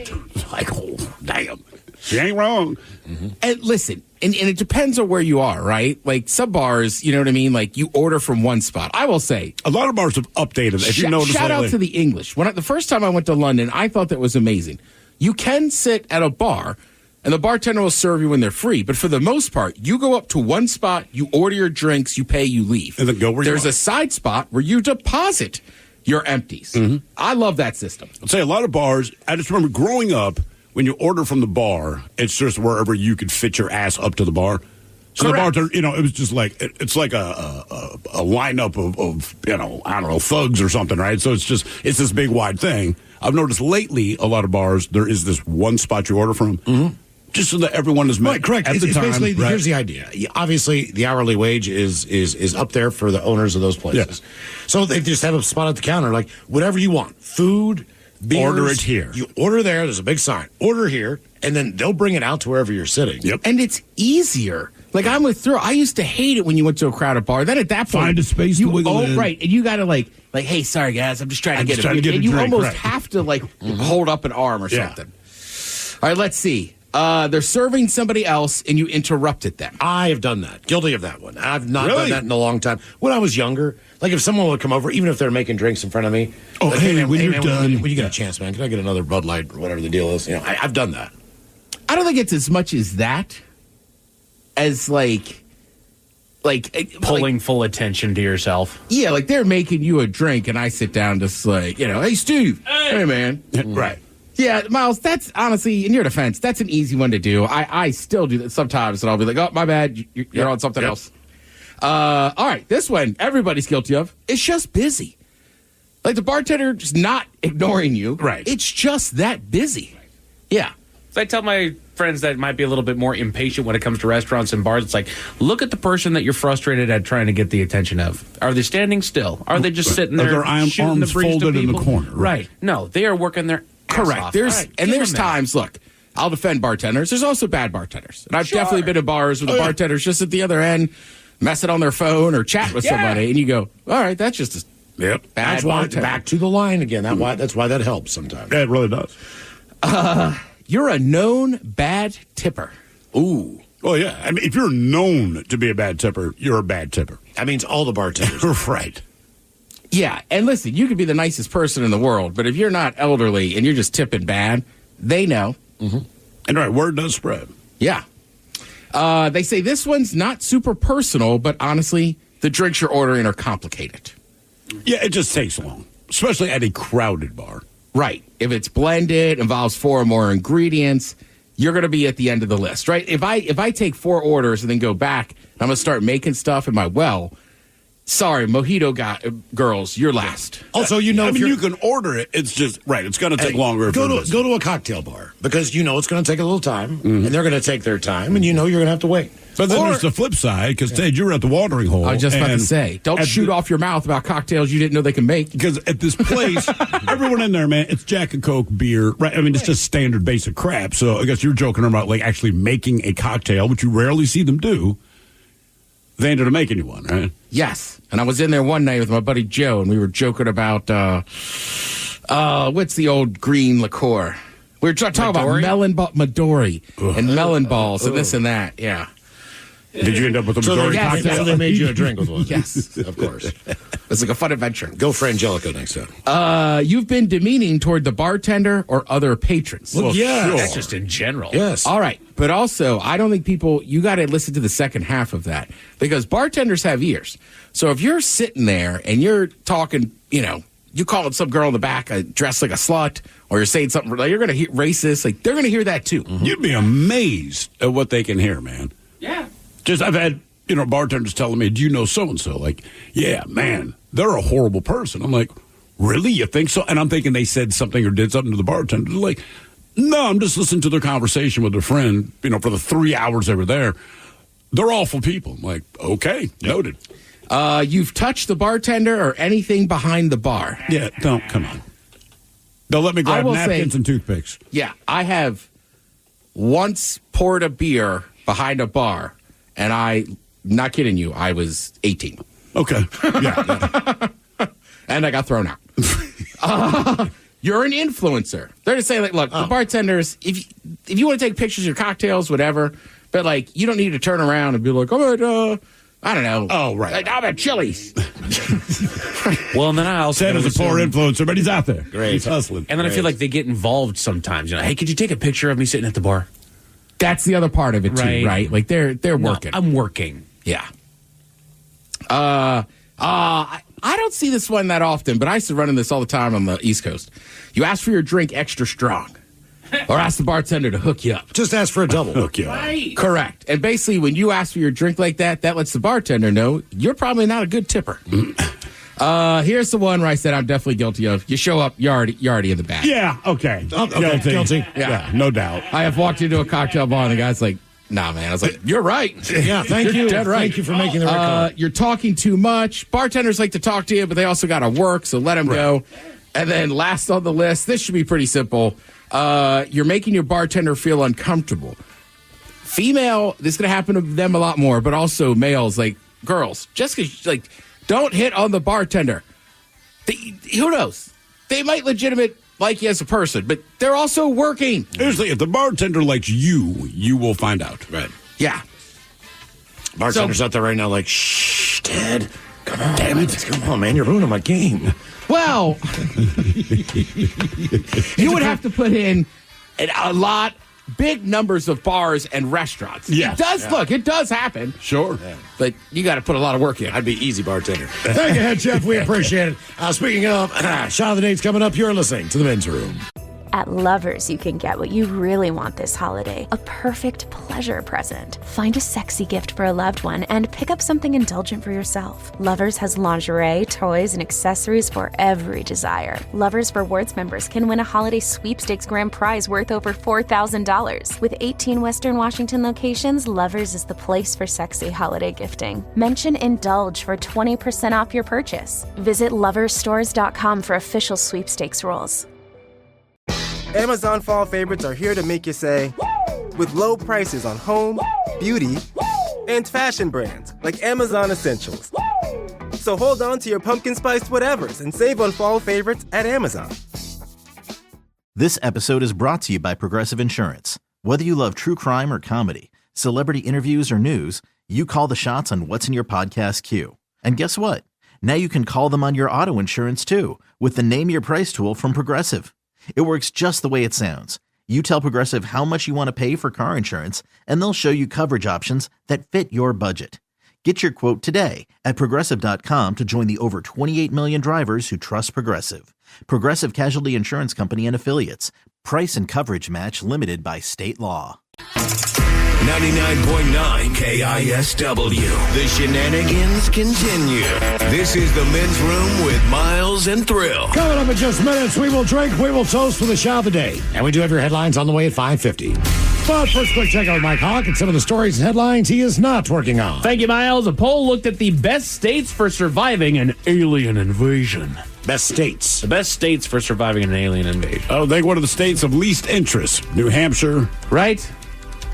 Like, oh, damn. She ain't wrong.
Mm-hmm. And listen, and it depends on where you are, right? Like, some bars, you know what I mean? Like, you order from one spot. I will say,
a lot of bars have updated. If you notice,
shout out to the English. The first time I went to London, I thought that was amazing. You can sit at a bar, and the bartender will serve you when they're free. But for the most part, you go up to one spot, you order your drinks, you pay, you leave.
And then go where you
There's
are.
a side spot where you deposit your empties.
Mm-hmm.
I love that system.
I'd say a lot of bars, I just remember growing up, when you order from the bar, it's just wherever you could fit your ass up to the bar. So
Correct.
the bartender, it was just like, it's like a lineup of, I don't know, thugs or something, right? So it's this big wide thing. I've noticed lately, a lot of bars, there is this one spot you order from. Mm-hmm. Just so that everyone is met.
Right, correct.
At the time,
basically,
right?
Here's the idea. Obviously, the hourly wage is up there for the owners of those places.
Yeah.
So they just have a spot at the counter, like whatever you want, food, beers.
Order it here.
You order there. There's a big sign. Order here, and then they'll bring it out to wherever you're sitting.
Yep.
And it's easier. Like, I'm with Thrill. I used to hate it when you went to a crowded bar. Then at that point,
Find a space to wiggle in.
Right, and you got to like, hey, sorry guys, I'm just trying to get a drink. And you
drink,
almost
right.
have to hold up an arm or something. All right, let's see. They're serving somebody else, and you interrupted them.
I have done that. Guilty of that one. I've not done that in a long time. When I was younger, like if someone would come over, even if they're making drinks in front of me.
Oh,
like,
hey,
man,
when you're done.
when you get a chance, man, can I get another Bud Light or whatever the deal is? I've done that.
I don't think it's as much as that, as like
pulling full attention to yourself.
Yeah, like they're making you a drink, and I sit down just like, hey, Steve, hey man.
Right.
Yeah, Miles, that's honestly, in your defense, that's an easy one to do. I still do that sometimes, and I'll be like, oh, my bad, you're on something else. All right, this one, everybody's guilty of. It's just busy. Like, the bartender just not ignoring you.
Right.
It's just that busy. Yeah.
So I tell my friends that might be a little bit more impatient when it comes to restaurants and bars. It's like, look at the person that you're frustrated at trying to get the attention of. Are they standing still? Are they just sitting there shooting the breeze to
folded in
people?
the corner?
Right. No, they are working their
Correct.
ass off.
There's times, look, I'll defend bartenders. There's also bad bartenders. And I've definitely been in bars where the bartender's just at the other end, messing on their phone or chat with somebody, and you go, all right, that's just a bad
That's why
bartender.
back to the line again. That's why that helps sometimes.
Yeah, it really does.
you're a known bad tipper.
Ooh. Well, yeah. I mean, if you're known to be a bad tipper, you're a bad tipper.
That means all the bartenders.
Right.
Yeah, and listen, you could be the nicest person in the world, but if you're not elderly and you're just tipping bad, they know.
Mm-hmm. And right, word does spread.
Yeah. They say this one's not super personal, but honestly, the drinks you're ordering are complicated.
Yeah, it just takes long, especially at a crowded bar.
Right. If it's blended, involves 4 or more ingredients, you're going to be at the end of the list, right? If I take 4 orders and then go back, and I'm going to start making stuff in my well. Sorry, mojito girls, you're last.
Also,
you can order it. It's just, right, it's going to take longer.
Go to a cocktail bar because you know it's going to take a little time, and they're going to take their time, and you know you're going to have to wait.
But then there's the flip side, because, Ted, you were at the watering hole.
I was just about to say, don't shoot off your mouth about cocktails you didn't know they can make.
Because at this place, everyone in there, man, it's Jack and Coke, beer, right? I mean, it's just standard basic crap. So I guess you're joking about, like, actually making a cocktail, which you rarely see them do. They ended up making you one, right?
Yes. And I was in there one night with my buddy Joe, and we were joking about, what's the old green liqueur? We were talking about melon Midori and melon balls and this and that, yeah.
Did you end up with a Midori cocktail?
So they made you a drink with one.
Yes, of course. It's like a fun adventure.
Go for Angelica next time.
You've been demeaning toward the bartender or other patrons.
Well, yeah.
That's just in general.
Yes.
All right. But also, I don't think you got to listen to the second half of that because bartenders have ears. So if you're sitting there and you're talking, you calling some girl in the back dressed like a slut or you're saying something, like you're going to hear racist, like they're going to hear that too.
Mm-hmm. You'd be amazed at what they can hear, man.
Yeah.
Just I've had, bartenders telling me, do you know so-and-so? Like, yeah, man, they're a horrible person. I'm like, really? You think so? And I'm thinking they said something or did something to the bartender. They're like, no, I'm just listening to their conversation with their friend, for the 3 hours they were there. They're awful people. I'm like, okay, noted.
You've touched the bartender or anything behind the bar.
Yeah, come on. They'll let me grab napkins and toothpicks.
Yeah, I have once poured a beer behind a bar. And I'm not kidding you, I was 18.
Okay. Yeah.
And I got thrown out. You're an influencer. They're just saying, look, the bartenders, if you want to take pictures of your cocktails, whatever, but, you don't need to turn around and be like, all right, I don't know.
Oh, right.
I'm at Chili's.
Well, and then I also...
Ted is a poor influencer, but he's out there.
Great.
He's hustling.
And then I feel like they get involved sometimes. Hey, could you take a picture of me sitting at the bar?
That's the other part of it, too, right? Like, they're working.
I'm working.
Yeah. I don't see this one that often, but I used to run in this all the time on the East Coast. You ask for your drink extra strong, or ask the bartender to hook you up.
Just ask for a double.
Hook you up.
Right.
Correct. And basically, when you ask for your drink like that, that lets the bartender know you're probably not a good tipper. Here's the one where I said I'm definitely guilty of. You show up, you're already in the back.
Yeah, okay.
Guilty.
Yeah, no doubt.
I have walked into a cocktail bar and the guy's like, nah, man. I was like, you're right.
Yeah, thank you.
Dead right.
Thank you for making the right call.
You're talking too much. Bartenders like to talk to you, but they also got to work, so let them go. And then last on the list, this should be pretty simple. You're making your bartender feel uncomfortable. Female, this is going to happen to them a lot more, but also males, like girls. Just because, don't hit on the bartender. Who knows? They might legitimate like you as a person, but they're also working.
Seriously, if the bartender likes you, you will find out.
Right.
Yeah.
Bartender's out there right now like, shh, Ted. Come on. Damn it. Come on, man. You're ruining my game.
Well, you would have to put in a lot, big numbers of bars and restaurants.
Yeah.
It does happen.
Sure.
Yeah.
But you got to put a lot of work in.
I'd be easy bartender. Thank you, Head Chef. We appreciate it. Speaking of, Shot of the Day's coming up. You're listening to The Men's Room.
At Lovers, you can get what you really want this holiday, a perfect pleasure present. Find a sexy gift for a loved one and pick up something indulgent for yourself. Lovers has lingerie, toys, and accessories for every desire. Lovers Rewards members can win a holiday sweepstakes grand prize worth over $4,000. With 18 Western Washington locations, Lovers is the place for sexy holiday gifting. Mention Indulge for 20% off your purchase. Visit loversstores.com for official sweepstakes rules.
Amazon Fall Favorites are here to make you say, woo! With low prices on home, beauty, and fashion brands like Amazon Essentials. Woo! So hold on to your pumpkin spiced whatevers and save on fall favorites at Amazon.
This episode is brought to you by Progressive Insurance. Whether you love true crime or comedy, celebrity interviews or news, you call the shots on what's in your podcast queue. And guess what? Now you can call them on your auto insurance too with the Name Your Price tool from Progressive. It works just the way it sounds. You tell Progressive how much you want to pay for car insurance, and they'll show you coverage options that fit your budget. Get your quote today at Progressive.com to join the over 28 million drivers who trust Progressive. Progressive Casualty Insurance Company and Affiliates. Price and coverage match limited by state law.
99.9 KISW. The shenanigans continue. This is the Men's Room with Miles and Thrill.
Coming up in just minutes, we will drink, we will toast for the shot of the day. And we do have your headlines on the way at 5:50. But first, quick check out with Mike Hawk and some of the stories and headlines he is not working on.
Thank you, Miles. A poll looked at the best states for surviving an alien invasion.
Best states.
The best states for surviving an alien invasion.
I would think one of the states of least interest. New Hampshire.
Right?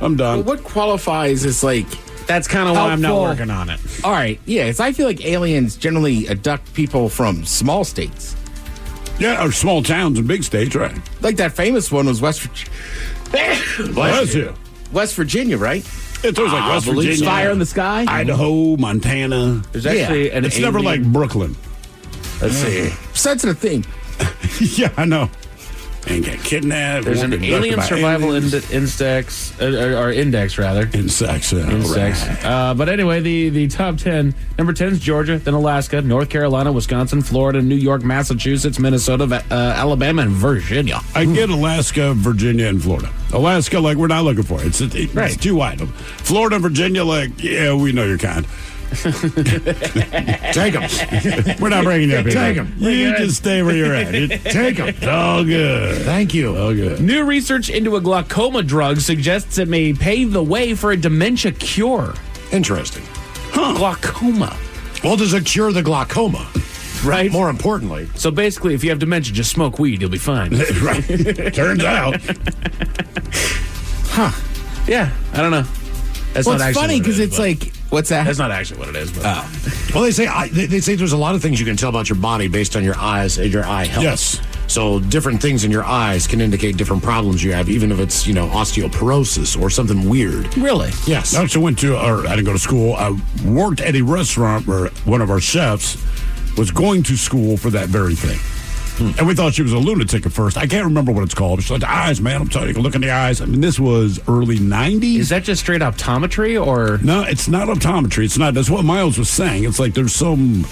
I'm done.
Well, what qualifies as like...
That's kind of why I'm not working on it.
All right. Yeah, because I feel like aliens generally abduct people from small states.
Yeah, or small towns and big states, right?
Like that famous one was West Virginia. West Virginia, right?
It's always like West Virginia.
Fire in the sky?
Idaho, Montana.
There's actually an
It's never like Brooklyn.
Let's see.
Sensitive theme.
Yeah, I know. And get kidnapped.
There's an alien survival index, or index rather.
Insects.
Insects.
Right.
But anyway, the top 10. Number 10 is Georgia, then Alaska, North Carolina, Wisconsin, Florida, New York, Massachusetts, Minnesota, Alabama, and Virginia.
I get Alaska, Virginia, and Florida. Alaska, like, we're not looking for it. It's
right.
Too wide. Florida, Virginia, like, yeah, we know your kind.
Take them.
We're not bringing you up here.
Take them.
You just stay where you're at.
Take them.
It's all good.
Thank you.
All good.
New research into a glaucoma drug suggests it may pave the way for a dementia cure.
Interesting.
Glaucoma.
Well, does it cure the glaucoma?
Right.
More importantly.
So basically, if you have dementia, just smoke weed. You'll be fine.
Right. Turns out.
Huh. Yeah. I don't know. That's
Well,
not
it's
actually
funny
what it
because
is,
it's
but-
like, what's that?
That's not actually what it is. But
Well, they say they say there's a lot of things you can tell about your body based on your eyes and your eye health.
Yes.
So different things in your eyes can indicate different problems you have, even if it's, osteoporosis or something weird.
Really?
Yes.
I actually I didn't go to school. I worked at a restaurant where one of our chefs was going to school for that very thing. And we thought she was a lunatic at first. I can't remember what it's called. She's like, the eyes, man. I'm telling you, look in the eyes. I mean, this was early 90s.
is that just straight optometry or?
No, it's not optometry. It's not. That's what Miles was saying. It's like there's some.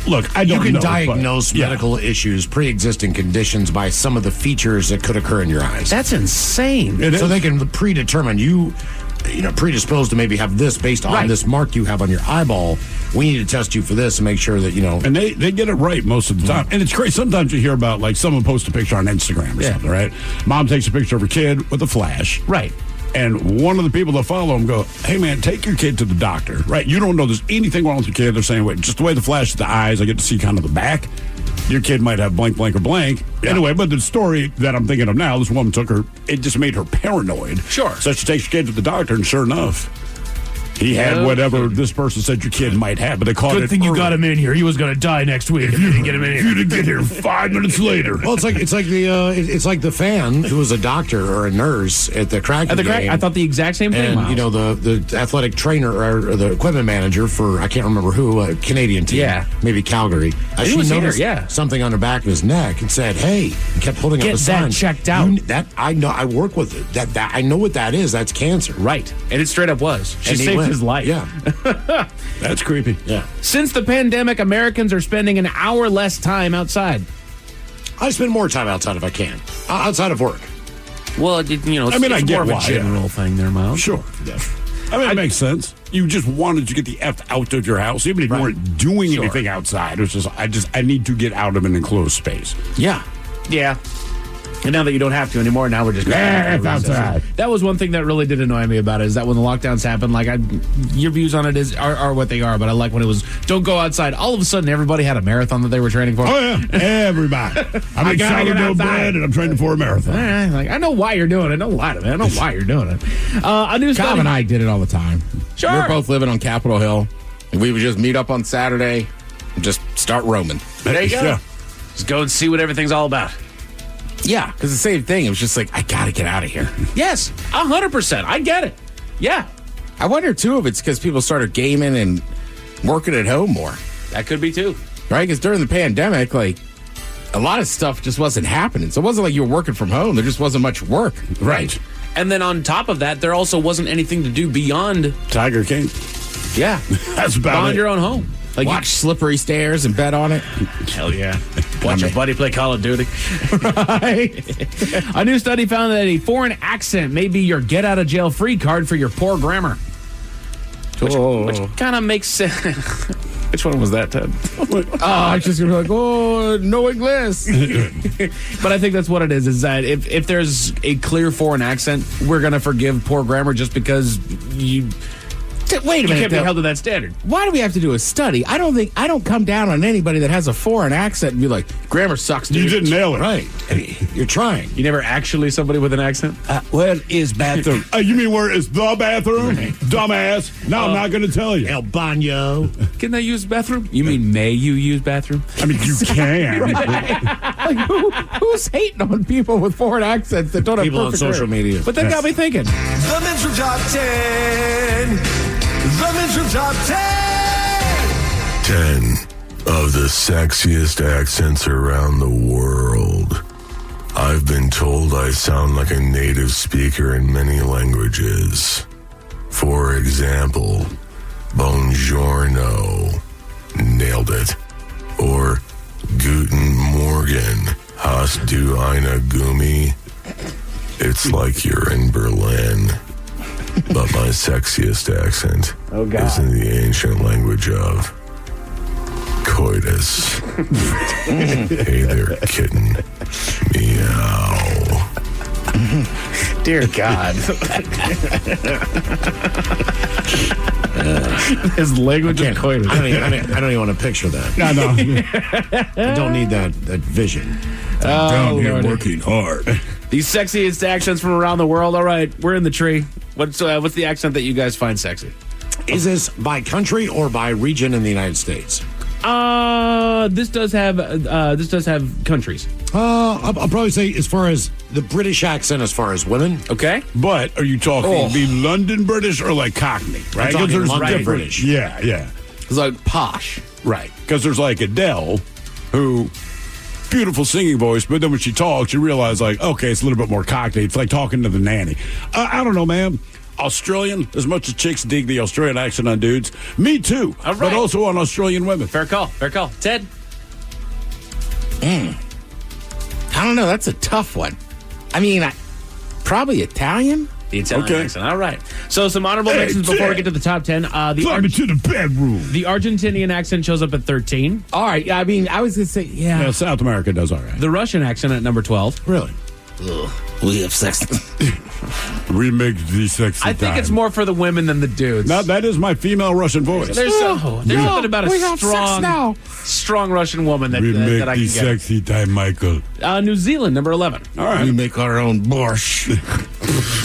Look, I don't know.
You can
but-
diagnose
yeah.
medical issues, pre-existing conditions by some of the features that could occur in your eyes.
That's insane.
So they can predetermine you predisposed to maybe have this based on this mark you have on your eyeball. We need to test you for this and make sure that,
And they get it right most of the time. And it's crazy. Sometimes you hear about, like, someone posts a picture on Instagram or something, right? Mom takes a picture of her kid with a flash.
Right.
And one of the people that follow him go, hey, man, take your kid to the doctor, right? You don't know there's anything wrong with your kid. They're saying, wait, just the way the flash of the eyes, I get to see kind of the back. Your kid might have blank, blank, or blank. Yeah. Anyway, but the story that I'm thinking of now, this woman took her, it just made her paranoid.
Sure.
So she takes her kid to the doctor, and sure enough, he had whatever this person said your kid might have, but they called it.
Good thing you
early.
got him in here. He was going to die next week if you didn't get him in here.
You didn't get here 5 minutes later.
Well, it's like the fan who was a doctor or a nurse at the Kraken game.
I thought the exact same thing.
And
Miles.
the athletic trainer or the equipment manager for I can't remember who, a Canadian team, maybe Calgary.
He
She
was
noticed
here,
something on the back of his neck and said, "Hey," and kept holding up
Get
a sign.
that checked out.
That I know. I work with it. That I know what that is. That's cancer.
Right, and it straight up was. She
And he
saved
went.
his life.
Yeah.
That's creepy.
Yeah.
Since the pandemic, Americans are spending an hour less time outside.
I spend more time outside if I can, outside of work.
Well, it's,
I mean, I
it's
get
more of a
why,
general thing there, Miles.
Sure. Yeah. I mean, it makes sense. You just wanted to get the F out of your house, even if you weren't doing anything outside. It was just, I need to get out of an enclosed space.
Yeah. Yeah. And now that you don't have to anymore, now we're just
F outside.
That was one thing that really did annoy me about it, is that when the lockdowns happened, like your views on it are what they are, but I like when it was don't go outside. All of a sudden, everybody had a marathon that they were training for.
Oh, yeah. Everybody. I'm in sourdough bread and I'm training for a marathon.
I know why you're doing it. Don't lie to me. I know why you're doing it. A new
Cobb
study.
and I did it all the time.
Sure.
We were both living on Capitol Hill, and we would just meet up on Saturday and just start roaming.
There you go.
Yeah.
Just go and see what everything's all about.
Yeah, because the same thing. It was just like, I got to get out of here.
Yes, 100%. I get it. Yeah.
I wonder, too, if it's because people started gaming and working at home more.
That could be, too.
Right? Because during the pandemic, like, a lot of stuff just wasn't happening. So it wasn't like you were working from home. There just wasn't much work.
Right. And then on top of that, there also wasn't anything to do beyond
Tiger King.
Yeah.
That's about
beyond
it.
your own home.
Like watch Slippery Stairs and bet on it.
Hell yeah. Watch your buddy play Call of Duty.
Right.
A new study found that a foreign accent may be your get out of jail free card for your poor grammar. Which kind of makes sense. Which one was that, Ted?
I was just going to be like, no English.
But I think that's what it is that if there's a clear foreign accent, we're going to forgive poor grammar just because you...
Wait a minute.
You can't be held to that standard.
Why do we have to do a study? I don't come down on anybody that has a foreign accent and be like, grammar sucks, dude.
You didn't nail it.
Right. You're trying.
You never actually somebody with an accent?
Where is bathroom?
You mean where is the bathroom? Dumbass. No, I'm not going to tell you.
El baño.
Can they use bathroom? You mean may you use bathroom?
I mean, you can.
Like, who's hating on people with foreign accents that don't have
people on
perfect
social
grammar?
media?
But that got me thinking.
The Men's Room Top 10. The Men's Room Top 10.
10 of the sexiest accents around the world. I've been told I sound like a native speaker in many languages. For example, buongiorno. Nailed it. Or Guten Morgen. Hast du eine Gummi? It's like you're in Berlin. But my sexiest accent is in the ancient language of coitus. Hey there, kitten. Meow.
Dear God. His language of coitus.
I don't even want to picture that.
No.
I don't need that vision.
I'm down here
Lordy.
working hard.
These sexiest accents from around the world. All right, we're in the tree. What's the accent that you guys find sexy?
Is this by country or by region in the United States?
This does have countries.
I'll probably say as far as the British accent, as far as women.
Okay,
but are you talking be London British or like Cockney? Right?
I'm talking
there's
London
different.
British.
Yeah.
It's like posh.
Right. Because there's like Adele, who beautiful singing voice, but then when she talks, you realize like, okay, it's a little bit more Cockney. It's like talking to the nanny. I don't know, man. Australian, as much as chicks dig the Australian accent on dudes, me too.
All right.
But also on Australian women.
Fair call. Ted?
I don't know. That's a tough one. I mean, probably Italian.
The Italian accent. All right. So some honorable mentions before we get to the top 10.
Take me to the bedroom.
The Argentinian accent shows up at 13.
All right. I mean, I was going to say,
Yeah, South America does all right.
The Russian accent at number 12.
Really?
Ugh, we have sex.
Remake the sexy
I think
time.
it's more for the women than the dudes.
Now, that is my female Russian voice.
There's something about
we
a
have sex now.
strong Russian woman that
Remake
I
the
can get.
sexy time, Michael.
New Zealand, number 11.
All right.
We make our own borscht.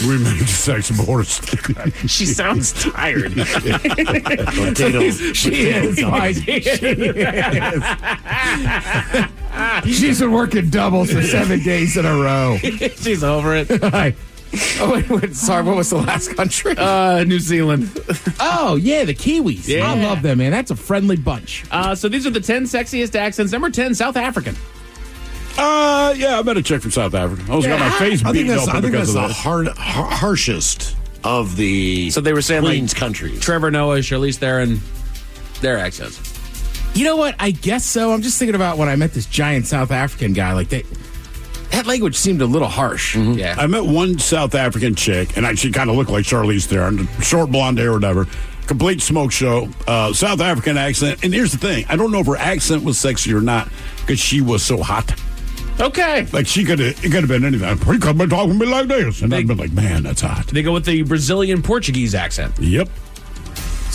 Remake the sex borscht.
She sounds tired.
She is. She's been working doubles for 7 days in a row.
She's over it.
Wait, sorry, what was the last country?
New Zealand.
Oh, yeah, the Kiwis.
Yeah.
I love them, man. That's a friendly bunch.
So these are the 10 sexiest accents. Number 10, South African.
Yeah, I met a chick from South Africa. I almost got my face beaten up
I think
because
that's
of
the
that.
harshest of the
So they were saying
Queen's
like
countries.
Trevor Noah, Charlize Theron, their accents.
You know what? I guess so. I'm just thinking about when I met this giant South African guy. Like, that language seemed a little harsh.
Mm-hmm.
Yeah.
I met one South African chick, and she kind of looked like Charlize Theron, short blonde hair or whatever. Complete smoke show, South African accent. And here's the thing. I don't know if her accent was sexy or not because she was so hot.
Okay.
Like it could have been anything. He could have been talking to me like this. And I'd been like, man, that's hot.
They go with the Brazilian Portuguese accent.
Yep.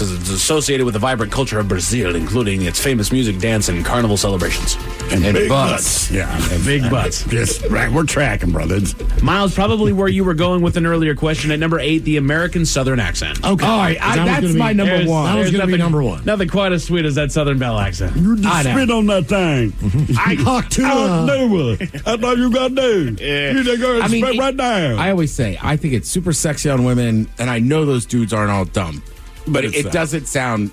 says it's associated with the vibrant culture of Brazil, including its famous music, dance, and carnival celebrations.
And big butts. Yeah,
and big butts.
Yes, right. We're tracking, brothers.
Miles, probably where you were going with an earlier question. At number 8, the American Southern accent.
Okay.
All right, that's my number one.
That was going to be number one.
Nothing quite as sweet as that Southern Belle accent.
You just spit on that thing.
I
do it. That's all you got to do.
Yeah.
You just go spit right down.
I always say, I think it's super sexy on women, and I know those dudes aren't all dumb, but it doesn't sound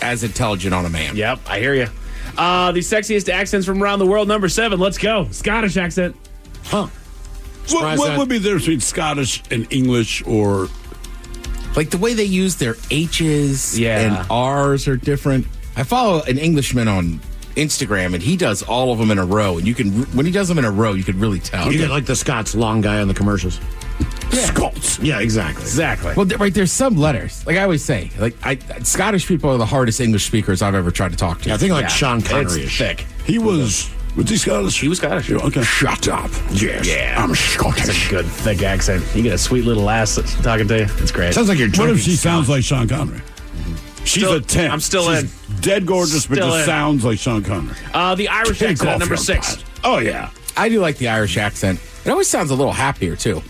as intelligent on a man.
Yep, I hear you. The sexiest accents from around the world, number 7. Let's go. Scottish accent.
Huh. What would be the difference between Scottish and English, or
like the way they use their H's and R's are different? I follow an Englishman on Instagram, and he does all of them in a row. And you can, when he does them in a row, you could really tell.
You get like the Scots long guy on the commercials.
Yeah.
Scots. Yeah, exactly.
Well, right, there's some letters. Like I always say, Scottish people are the hardest English speakers I've ever tried to talk to.
Yeah, I think Sean Connery
is thick.
He was he Scottish?
He was Scottish.
Yeah, okay.
Shut up. Yes.
Yeah.
I'm Scottish.
That's a good, thick accent. You get a sweet little ass talking to you. It's great.
Sounds like you're
What if she sounds like Sean Connery? She's a 10.
I'm still
She's dead gorgeous, but just sounds like Sean Connery.
The Irish accent at number 6.
Oh, yeah.
I do like the Irish accent. It always sounds a little happier, too.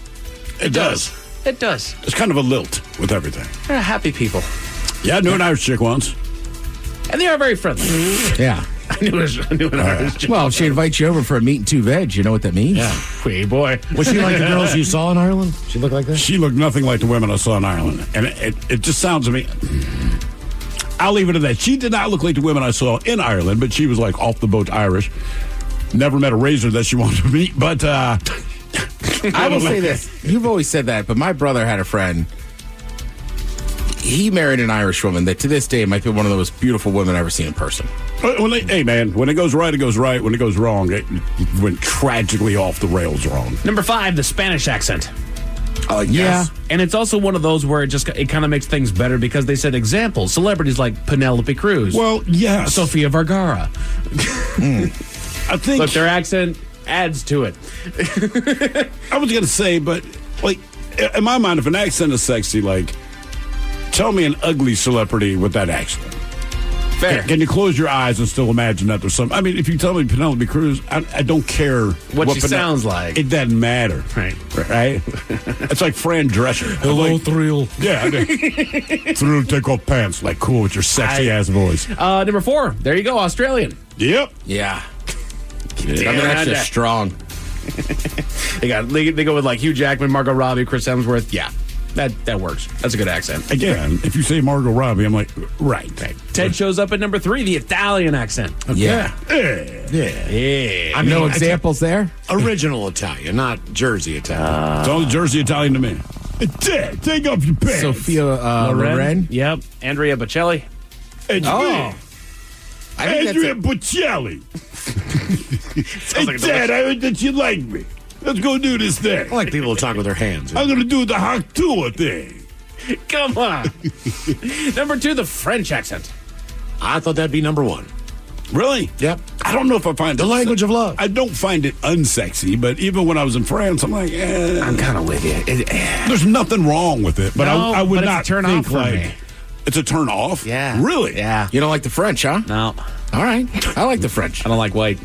It does.
It does.
It's kind of a lilt with everything.
They're happy people.
Yeah, I knew an Irish chick once.
And they are very friendly.
Yeah.
I knew an Irish chick.
Well, if she invites you over for a meat and 2 veg, you know what that means?
Yeah. Hey, boy.
Was she like the girls you saw in Ireland? She looked like that?
She looked nothing like the women I saw in Ireland. And it just sounds to me... I'll leave it at that. She did not look like the women I saw in Ireland, but she was like off the boat Irish. Never met a razor that she wanted to meet, but...
I will say this. You've always said that, but my brother had a friend. He married an Irish woman that to this day might be one of the most beautiful women I've ever seen in person.
Hey, man, when it goes right, it goes right. When it goes wrong, it went tragically off the rails wrong.
Number 5, the Spanish accent.
Yes.
Yeah. And it's also one of those where it kind of makes things better because they said examples. Celebrities like Penelope Cruz.
Well, yes.
Sofia Vergara.
I think...
Look, their accent adds to it.
I was going to say, but, like, in my mind, if an accent is sexy, like, tell me an ugly celebrity with that accent.
Fair.
Can you close your eyes and still imagine that there's some... I mean, if you tell me Penelope Cruz, I don't care
what she sounds like.
It doesn't matter.
Right?
It's like Fran Drescher.
Hello, Thrill.
Yeah. Thrill, take off pants. Like, cool with your sexy-ass voice.
Number 4, there you go, Australian.
Yep.
Yeah. I mean, that's just strong.
They go with like Hugh Jackman, Margot Robbie, Chris Hemsworth. Yeah, that works. That's a good accent.
Again, if you say Margot Robbie, I'm like, right.
Ted shows up at number 3, the Italian accent.
Okay.
Yeah.
I mean,
no examples there?
Original Italian, not Jersey Italian.
It's all Jersey Italian to me. Ted, take off your pants.
Sophia Loren?
Yep. Andrea Bocelli.
Andrea Bocelli. Hey, Ted, I heard that you like me. Let's go do this thing.
I like people who talk with their hands.
I'm going to do the hot tour thing.
Come on. Number 2, the French accent.
I thought that'd be number 1.
Really?
Yep.
I don't know if I find
the language of love.
I don't find it unsexy, but even when I was in France, I'm like,
I'm kind of with you.
There's nothing wrong with it, but
no,
I would
but
not
it's a turn
think
off for
like
me.
It's a turn off.
Yeah.
Really?
Yeah.
You don't like the French, huh?
No.
All right. I like the French.
I don't like white.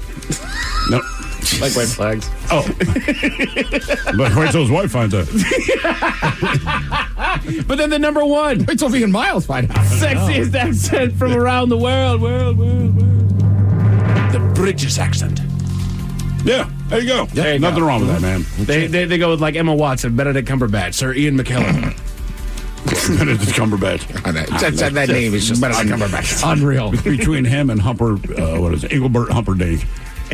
No.
I like white flags.
Oh. But wait till his wife finds out.
But then the number 1.
Wait till me and Miles find out.
Sexiest accent from around the world. The British accent.
Yeah, there you go.
There you
Nothing
go.
wrong with that, man.
They go with like Emma Watson, Benedict Cumberbatch, Sir Ian McKellen.
Benedict Cumberbatch.
That name is just Benedict Cumberbatch.
Unreal.
Between him and Engelbert Humperdinck.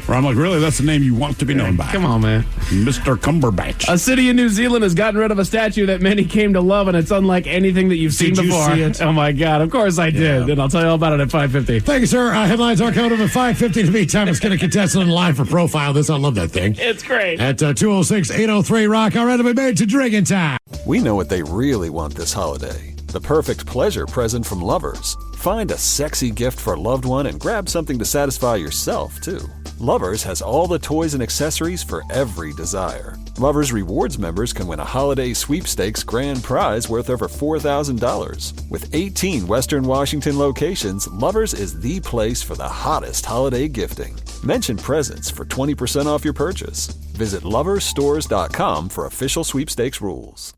Where I'm like, really? That's the name you want to be known by?
Come on, man.
Mr. Cumberbatch.
A city in New Zealand has gotten rid of a statue that many came to love, and it's unlike anything that you've seen
Did you
before.
see it?
Oh, my God. Of course I did. And I'll tell you all about it at 5:50.
Thank you, sir. Headlines are coming up at 5:50 to be time. It's going to contestant live for Profile This. I love that thing.
It's great.
At 206-803 Rock, all right, to be made to drinking time.
We know what they really want this holiday. The perfect pleasure present from Lovers. Find a sexy gift for a loved one and grab something to satisfy yourself, too. Lovers has all the toys and accessories for every desire. Lovers Rewards members can win a holiday sweepstakes grand prize worth over $4,000. With 18 Western Washington locations, Lovers is the place for the hottest holiday gifting. Mention presents for 20% off your purchase. Visit loversstores.com for official sweepstakes rules.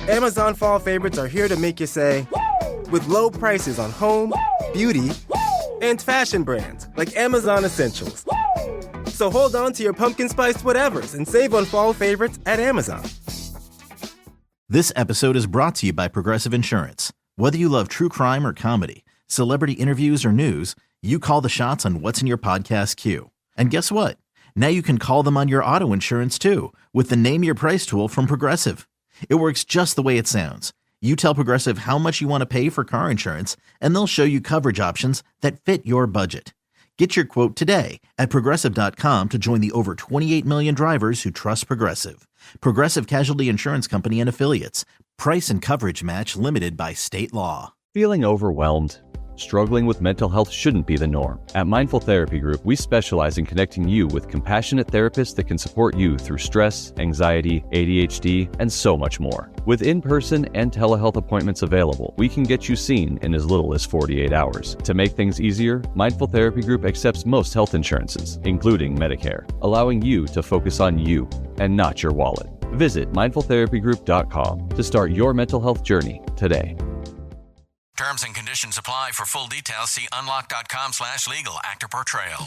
Amazon fall favorites are here to make you say, with low prices on home, beauty, and fashion brands like Amazon Essentials. So hold on to your pumpkin spiced whatevers and save on fall favorites at Amazon.
This episode is brought to you by Progressive Insurance. Whether you love true crime or comedy, celebrity interviews or news, you call the shots on what's in your podcast queue. And guess what? Now you can call them on your auto insurance too with the Name Your Price tool from Progressive. It works just the way it sounds. You tell Progressive how much you want to pay for car insurance, and they'll show you coverage options that fit your budget. Get your quote today at Progressive.com to join the over 28 million drivers who trust Progressive. Progressive Casualty Insurance Company and Affiliates. Price and coverage match limited by state law.
Feeling overwhelmed? Struggling with mental health shouldn't be the norm. At Mindful Therapy Group, we specialize in connecting you with compassionate therapists that can support you through stress, anxiety, ADHD, and so much more. With in-person and telehealth appointments available, we can get you seen in as little as 48 hours. To make things easier, Mindful Therapy Group accepts most health insurances, including Medicare, allowing you to focus on you and not your wallet. Visit mindfultherapygroup.com to start your mental health journey today.
Terms and conditions apply. For full details, see unlock.com/legal. Actor portrayal.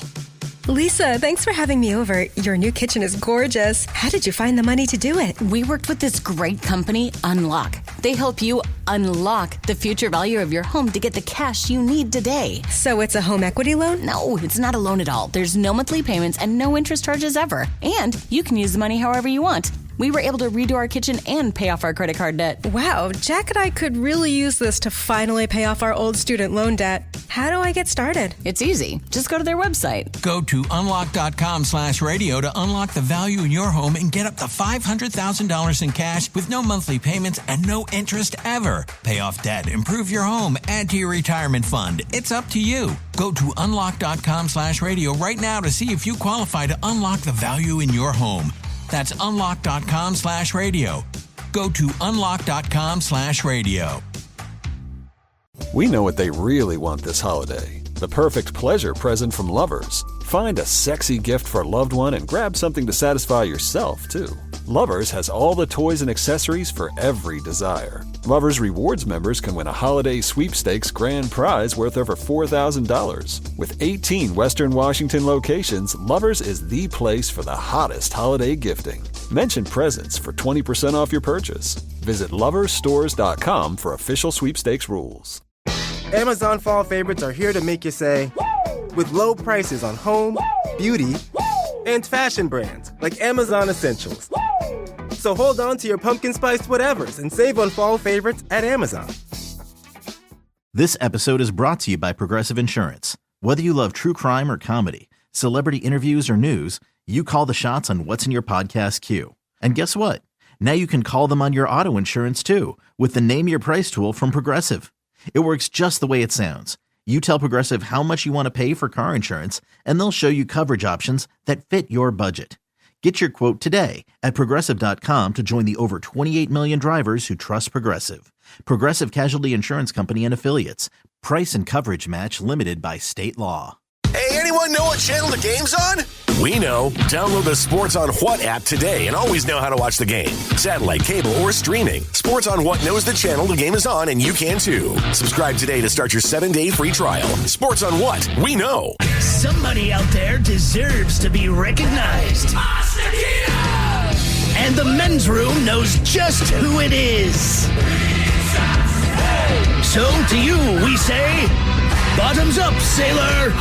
Lisa, thanks for having me over. Your new kitchen is gorgeous. How did you find the money to do it?
We worked with this great company, Unlock. They help you unlock the future value of your home to get the cash you need today.
So it's a home equity loan?
No, it's not a loan at all. There's no monthly payments and no interest charges ever. And you can use the money however you want. We were able to redo our kitchen and pay off our credit card debt.
Wow, Jack and I could really use this to finally pay off our old student loan debt. How do I get started?
It's easy. Just go to their website.
Go to unlock.com/radio to unlock the value in your home and get up to $500,000 in cash with no monthly payments and no interest ever. Pay off debt, improve your home, add to your retirement fund. It's up to you. Go to unlock.com/radio right now to see if you qualify to unlock the value in your home. That's unlock.com/radio. Go to unlock.com/radio.
We know what they really want this holiday. The perfect pleasure present from Lovers. Find a sexy gift for a loved one and grab something to satisfy yourself, too. Lovers has all the toys and accessories for every desire. Lovers Rewards members can win a holiday sweepstakes grand prize worth over $4,000. With 18 Western Washington locations, Lovers is the place for the hottest holiday gifting. Mention presents for 20% off your purchase. Visit loversstores.com for official sweepstakes rules.
Amazon fall favorites are here to make you say, with low prices on home, beauty, and fashion brands like Amazon Essentials. So hold on to your pumpkin spiced whatevers and save on fall favorites at Amazon.
This episode is brought to you by Progressive Insurance. Whether you love true crime or comedy, celebrity interviews or news, you call the shots on what's in your podcast queue. And guess what? Now you can call them on your auto insurance too with the Name Your Price tool from Progressive. It works just the way it sounds. You tell Progressive how much you want to pay for car insurance, and they'll show you coverage options that fit your budget. Get your quote today at Progressive.com to join the over 28 million drivers who trust Progressive. Progressive Casualty Insurance Company and Affiliates. Price and coverage match limited by state law.
Hey, anyone know what channel the game's on? We know. Download the Sports on What app today and always know how to watch the game. Satellite, cable, or streaming. Sports on What knows the channel the game is on, and you can too. Subscribe today to start your 7-day free trial. Sports on What? We know.
Somebody out there deserves to be recognized. And the men's room knows just who it is. So to you, we say, bottoms up, sailor.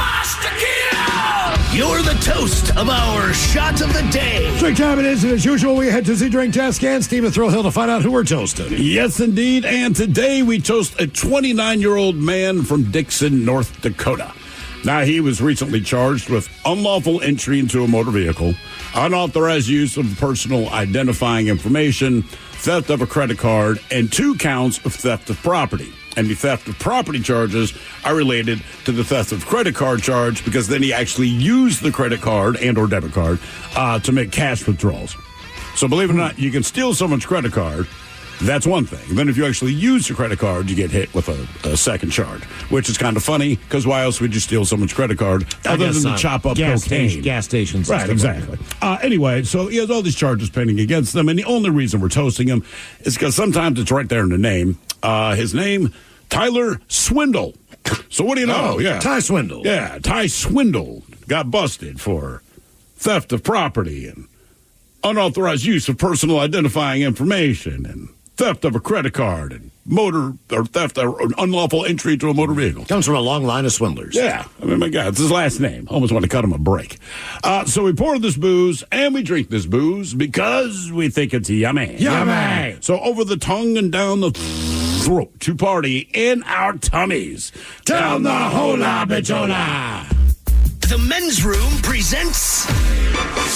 You're the toast of our shot of the day.
Drink time it is, and as usual, we head to the drink test can. Stephen Thrillhill to find out who we're toasting.
Yes, indeed. And today we toast a 29-year-old man from Dixon, North Dakota. Now, he was recently charged with unlawful entry into a motor vehicle, unauthorized use of personal identifying information, theft of a credit card, and 2 counts of theft of property. And the theft of property charges are related to the theft of credit card charge because then he actually used the credit card and or debit card to make cash withdrawals. So believe it or not, you can steal someone's credit card. That's one thing. Then if you actually use your credit card, you get hit with a second charge, which is kind of funny because why else would you steal someone's credit card other than to chop up cocaine?
Gas stations.
Right, exactly. Anyway, so he has all these charges pending against them, and the only reason we're toasting him is because sometimes it's right there in the name. His name, Tyler Swindle. So what do you know?
Oh, Ty Swindle.
Yeah, Ty Swindle got busted for theft of property and unauthorized use of personal identifying information and theft of a credit card and theft or unlawful entry to a motor vehicle.
Comes from a long line of swindlers.
Yeah. I mean, my God, it's his last name. Almost want to cut him a break. So we pour this booze and we drink this booze because we think it's yummy.
Yummy!
So over the tongue and down the throat to party in our tummies.
Down the hola bijola.
The Men's Room presents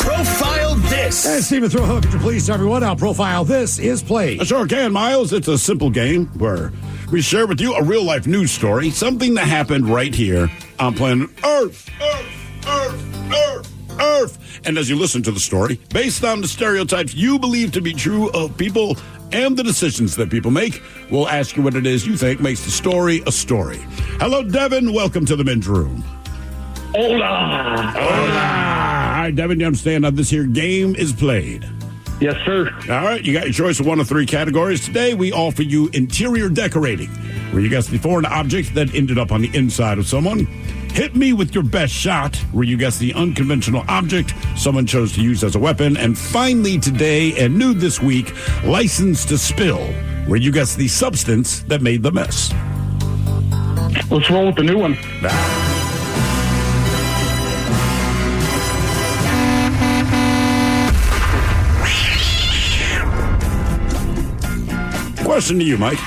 Profile This.
And Stephen, throw a hook at your police, everyone. Our Profile This is played.
I sure can, Miles. It's a simple game where we share with you a real-life news story, something that happened right here on planet Earth. Earth. And as you listen to the story, based on the stereotypes you believe to be true of people and the decisions that people make, we'll ask you what it is you think makes the story a story. Hello, Devin. Welcome to the Men's Room.
Hola.
All right, Devin, you understand how this here game is played?
Yes, sir.
All right, you got your choice of one of three categories. Today, we offer you interior decorating, where you guess the foreign object that ended up on the inside of someone. Hit me with your best shot, where you guess the unconventional object someone chose to use as a weapon. And finally, today, and new this week, license to spill, where you guess the substance that made the mess.
Let's roll with the new one.
Question to you, Mike.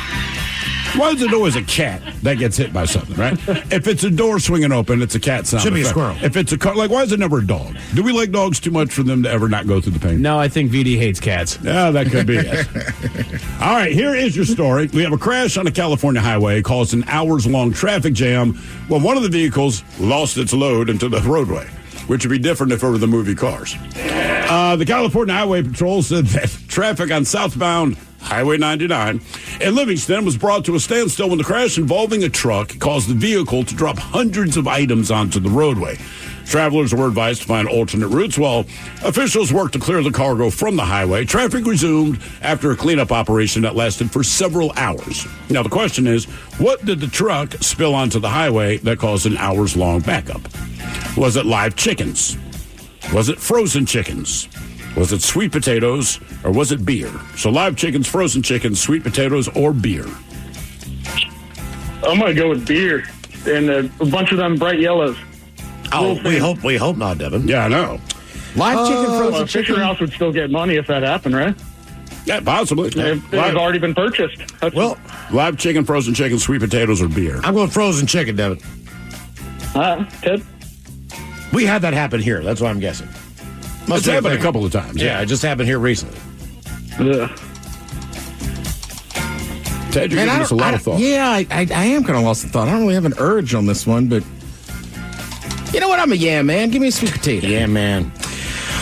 Why is it always a cat that gets hit by something, right? If it's a door swinging open, it's a cat sound.
Should be a
effect.
squirrel.
If it's a car, like, why is it never a dog? Do we like dogs too much for them to ever not go through the pain?
No, I think VD hates cats.
Yeah, that could be it. All right, here is your story. We have a crash on a California highway, caused an hours-long traffic jam when one of the vehicles lost its load into the roadway, which would be different if it were the movie Cars. The California Highway Patrol said that traffic on southbound Highway 99 in Livingston was brought to a standstill when the crash involving a truck caused the vehicle to drop hundreds of items onto the roadway. Travelers were advised to find alternate routes while officials worked to clear the cargo from the highway. Traffic resumed after a cleanup operation that lasted for several hours. Now, the question is, what did the truck spill onto the highway that caused an hours-long backup? Was it live chickens? Was it frozen chickens? Was it sweet potatoes, or was it beer? So live chickens, frozen chickens, sweet potatoes, or beer?
I'm going to go with beer and a bunch of them bright yellows.
Oh, we hope not, Devin.
Yeah, I know.
Live chicken, frozen chicken.
Fisher House would still get money if that happened, right?
Yeah, possibly.
They've already been purchased.
Well,
live chicken, frozen chicken, sweet potatoes, or beer?
I'm going frozen chicken, Devin.
Ted?
We had that happen here. That's what I'm guessing.
It's happened a couple of times.
Yeah, it just happened here recently.
Yeah.
Ted, you're giving us a lot of thought.
Yeah, I am kind of lost in thought. I don't really have an urge on this one, but you know what? I'm a yam man. Give me a sweet potato.
Yeah, man.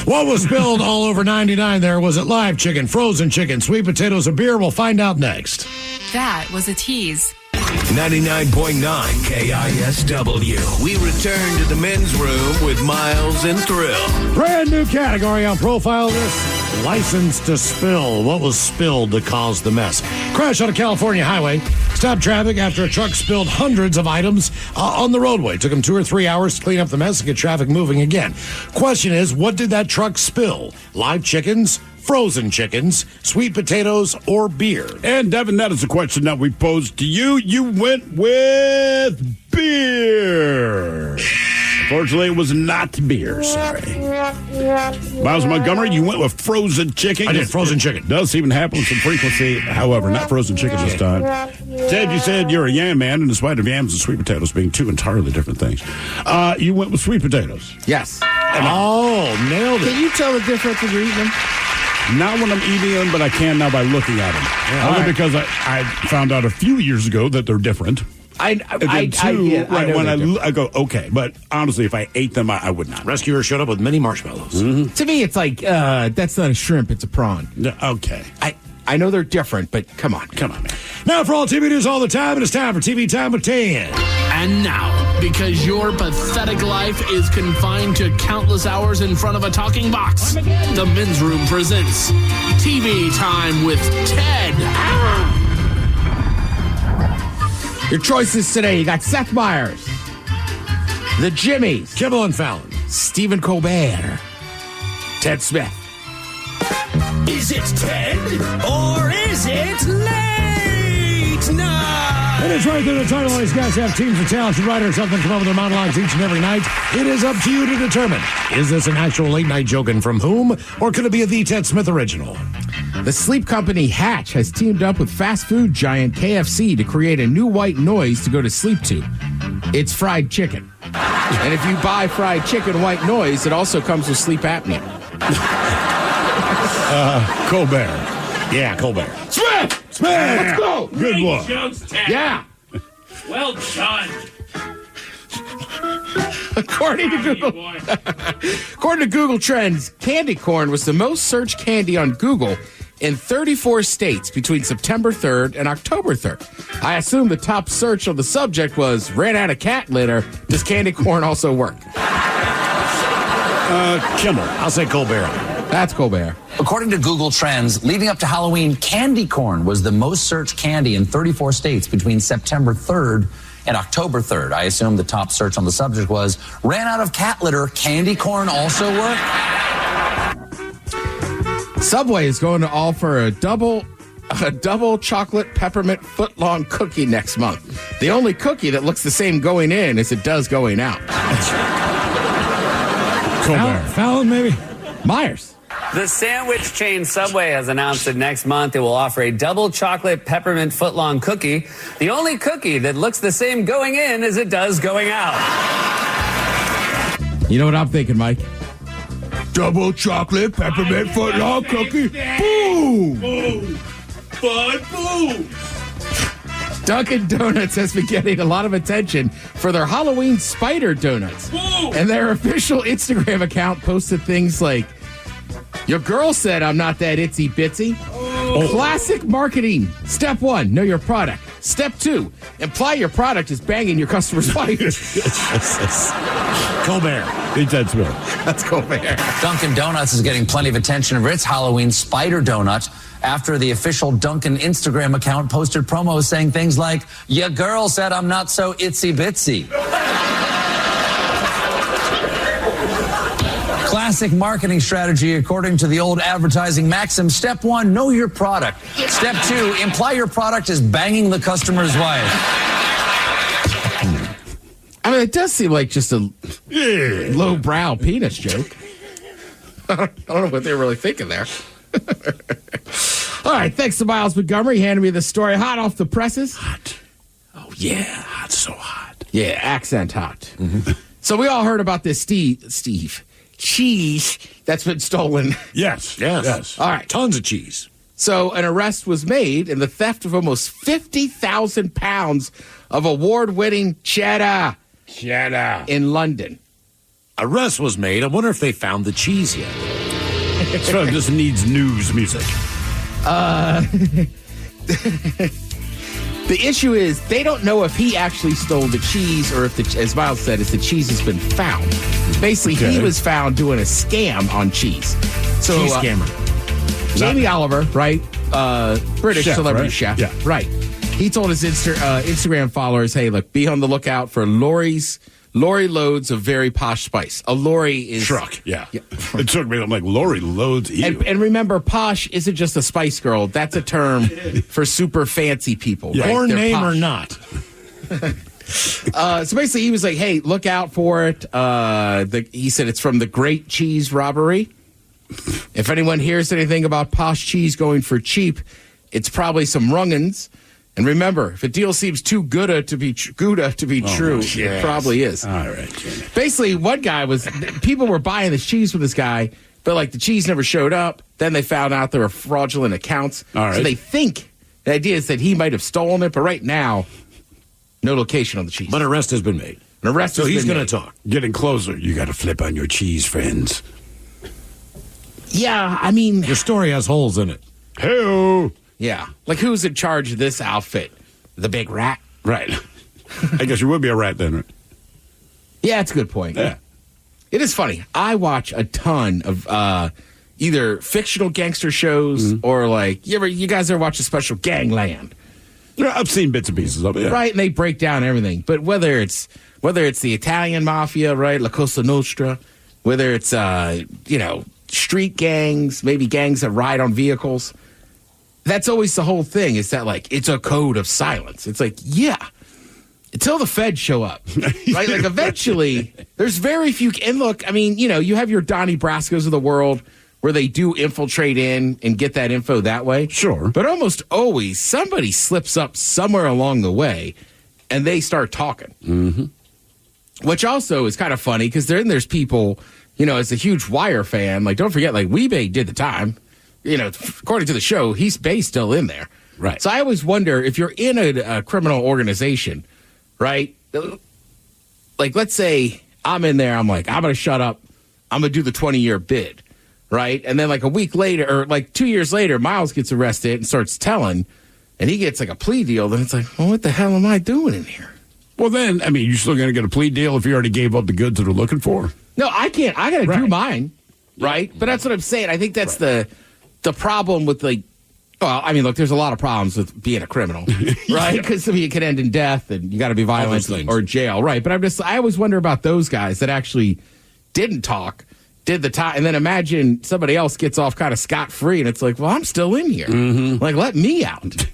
What was spilled all over 99 there? Was it live chicken, frozen chicken, sweet potatoes, or beer? We'll find out next.
That was a tease.
99.9 KISW. We return to the Men's Room with Miles and Thrill.
Brand new category on Profile This. License to spill. What was spilled to cause the mess? Crash on a California highway. Stopped traffic after a truck spilled hundreds of items on the roadway. Took them 2 or 3 hours to clean up the mess and get traffic moving again. Question is, what did that truck spill? Live chickens, frozen chickens, sweet potatoes, or beer?
And Devin, that is a question that we posed to you. You went with beer. Unfortunately, it was not beer. Sorry. Miles Montgomery, you went with frozen chicken.
I did frozen chicken.
Does even happen with some frequency. However, not frozen chicken this time. Ted, you said you're a yam man, and in spite of yams and sweet potatoes being two entirely different things, you went with sweet potatoes.
Yes.
Oh, nailed it.
Can you tell the difference when you're eating them?
Not when I'm eating them, but I can now by looking at them.
Yeah,
Only
right.
because I found out a few years ago that they're different.
I
go, okay. But honestly, if I ate them, I would not.
Rescuer showed up with mini marshmallows.
Mm-hmm.
To me, it's like, that's not a shrimp, it's a prawn.
Okay.
I know they're different, but come on, man.
Now for all TV news all the time, it is time for TV Time with 10.
And now, because your pathetic life is confined to countless hours in front of a talking box, the Men's Room presents TV Time with Ted.
Your choices today, you got Seth Meyers, The Jimmys,
Kimmel and Fallon,
Stephen Colbert, Ted Smith.
Is it Ted or is it late night?
It is right there. The title. These guys have teams of talented writers help them come up with their monologues each and every night. It is up to you to determine, is this an actual late night joke and from whom, or could it be a The Ted Smith original?
The sleep company Hatch has teamed up with fast food giant KFC to create a new white noise to go to sleep to. It's fried chicken. And if you buy fried chicken white noise, it also comes with sleep apnea.
Colbert.
Yeah, Colbert.
Smith!
Let's go!
Good one.
Jokes, Ted.
Yeah.
Well done.
According to Google Trends, candy corn was the most searched candy on Google in 34 states between September 3rd and October 3rd. I assume the top search on the subject was ran out of cat litter. Does candy corn also work?
Kimmel.
I'll say Colbert.
That's Colbert.
According to Google Trends, leading up to Halloween, candy corn was the most searched candy in 34 states between September 3rd and October 3rd. I assume the top search on the subject was ran out of cat litter. Candy corn also work?
Subway is going to offer a double chocolate peppermint footlong cookie next month. The only cookie that looks the same going in as it does going out.
Colbert.
Fallon, maybe?
Myers.
The sandwich chain Subway has announced that next month it will offer a double chocolate peppermint footlong cookie, the only cookie that looks the same going in as it does going out.
You know what I'm thinking, Mike?
Double chocolate peppermint footlong cookie. Boom!
Boom! But boom!
Dunkin' Donuts has been getting a lot of attention for their Halloween spider donuts.
Boom!
And their official Instagram account posted things like, your girl said I'm not that itsy bitsy. Oh. Classic marketing. Step 1, know your product. Step 2, imply your product is banging your customer's wife.
Colbert.
Ted Smith.
That's Colbert.
Dunkin' Donuts is getting plenty of attention for its Halloween spider donut after the official Dunkin' Instagram account posted promos saying things like, your girl said I'm not so itsy bitsy. Classic marketing strategy according to the old advertising maxim. Step 1, know your product. Step 2, imply your product is banging the customer's wife.
I mean, it does seem like just a low-brow penis joke. I don't know what they were really thinking there. All right, thanks to Miles Montgomery. He handed me the story hot off the presses.
Hot. Oh, yeah. Hot, so hot.
Yeah, accent hot. Mm-hmm. So we all heard about this Steve. Cheese that's been stolen.
Yes.
All right.
Tons of cheese.
So an arrest was made in the theft of almost 50,000 pounds of award-winning cheddar in London.
Arrest was made. I wonder if they found the cheese yet.
So this needs news music.
The issue is they don't know if he actually stole the cheese or if, as Miles said, if the cheese has been found. Basically, He was found doing a scam on cheese. So,
cheese scammer.
Jamie Oliver, right? British
chef,
celebrity
right?
chef.
Yeah.
Right. He told his Instagram followers, hey, look, be on the lookout for lorry loads of very posh spice. A lorry is...
Truck, yeah. It took me, I'm like, lorry loads,
and remember, posh isn't just a Spice Girl. That's a term for super fancy people.
Yeah.
Right?
Or
They're
name
posh.
or not.
So basically, he was like, hey, look out for it. He said it's from the Great Cheese Robbery. If anyone hears anything about posh cheese going for cheap, it's probably some rungans. And remember, if a deal seems too Gouda to be true, it probably is.
All right, Jamie.
Basically, one guy people were buying this cheese from this guy, But, like, the cheese never showed up. Then they found out there were fraudulent accounts.
All right.
So they think the idea is that he might have stolen it. But right now, no location on the cheese.
But an arrest has been made.
An arrest
So
has
he's
been
going to
made.
talk.
Getting closer. You got to flip on your cheese, friends.
Yeah, I mean...
Your story has holes in it.
Hey-o.
Yeah. Like, who's in charge of this outfit? The big rat?
Right. I guess you would be a rat then, right?
Yeah, that's a good point.
Yeah.
It is funny. I watch a ton of either fictional gangster shows or like you guys ever watch a special Gangland?
Yeah, I've seen bits and pieces of it. Yeah.
Right, and they break down everything. But whether it's the Italian mafia, right, La Cosa Nostra, whether it's street gangs, maybe gangs that ride on vehicles, that's always the whole thing. Is that like it's a code of silence? It's like until the feds show up, right? Like, eventually, there's very few. And look, I mean, you have your Donnie Brascos of the world where they do infiltrate in and get that info that way.
Sure.
But almost always, somebody slips up somewhere along the way and they start talking.
Mm-hmm.
Which also is kind of funny because there's people, as a huge Wire fan, like, don't forget, like, Weebay did the time. According to the show, Bay's still in there.
Right.
So I always wonder if you're in a criminal organization, right? Like, let's say I'm in there. I'm like, I'm going to shut up. I'm going to do the 20-year bid, right? And then like a week later or like 2 years later, Miles gets arrested and starts telling, and he gets like a plea deal. Then it's like, well, what the hell am I doing in here?
Well, then, I mean, you're still going to get a plea deal if you already gave up the goods that they're looking for?
No, I can't. I got to do mine, right? But that's what I'm saying. I think that's the problem with, like, well, I mean, look, there's a lot of problems with being a criminal, right? Because it could end in death, and you got to be violent or jail, right? But I always wonder about those guys that actually didn't talk, did the time, and then imagine somebody else gets off kind of scot-free, and it's like, well, I'm still in here.
Mm-hmm.
Like, let me out.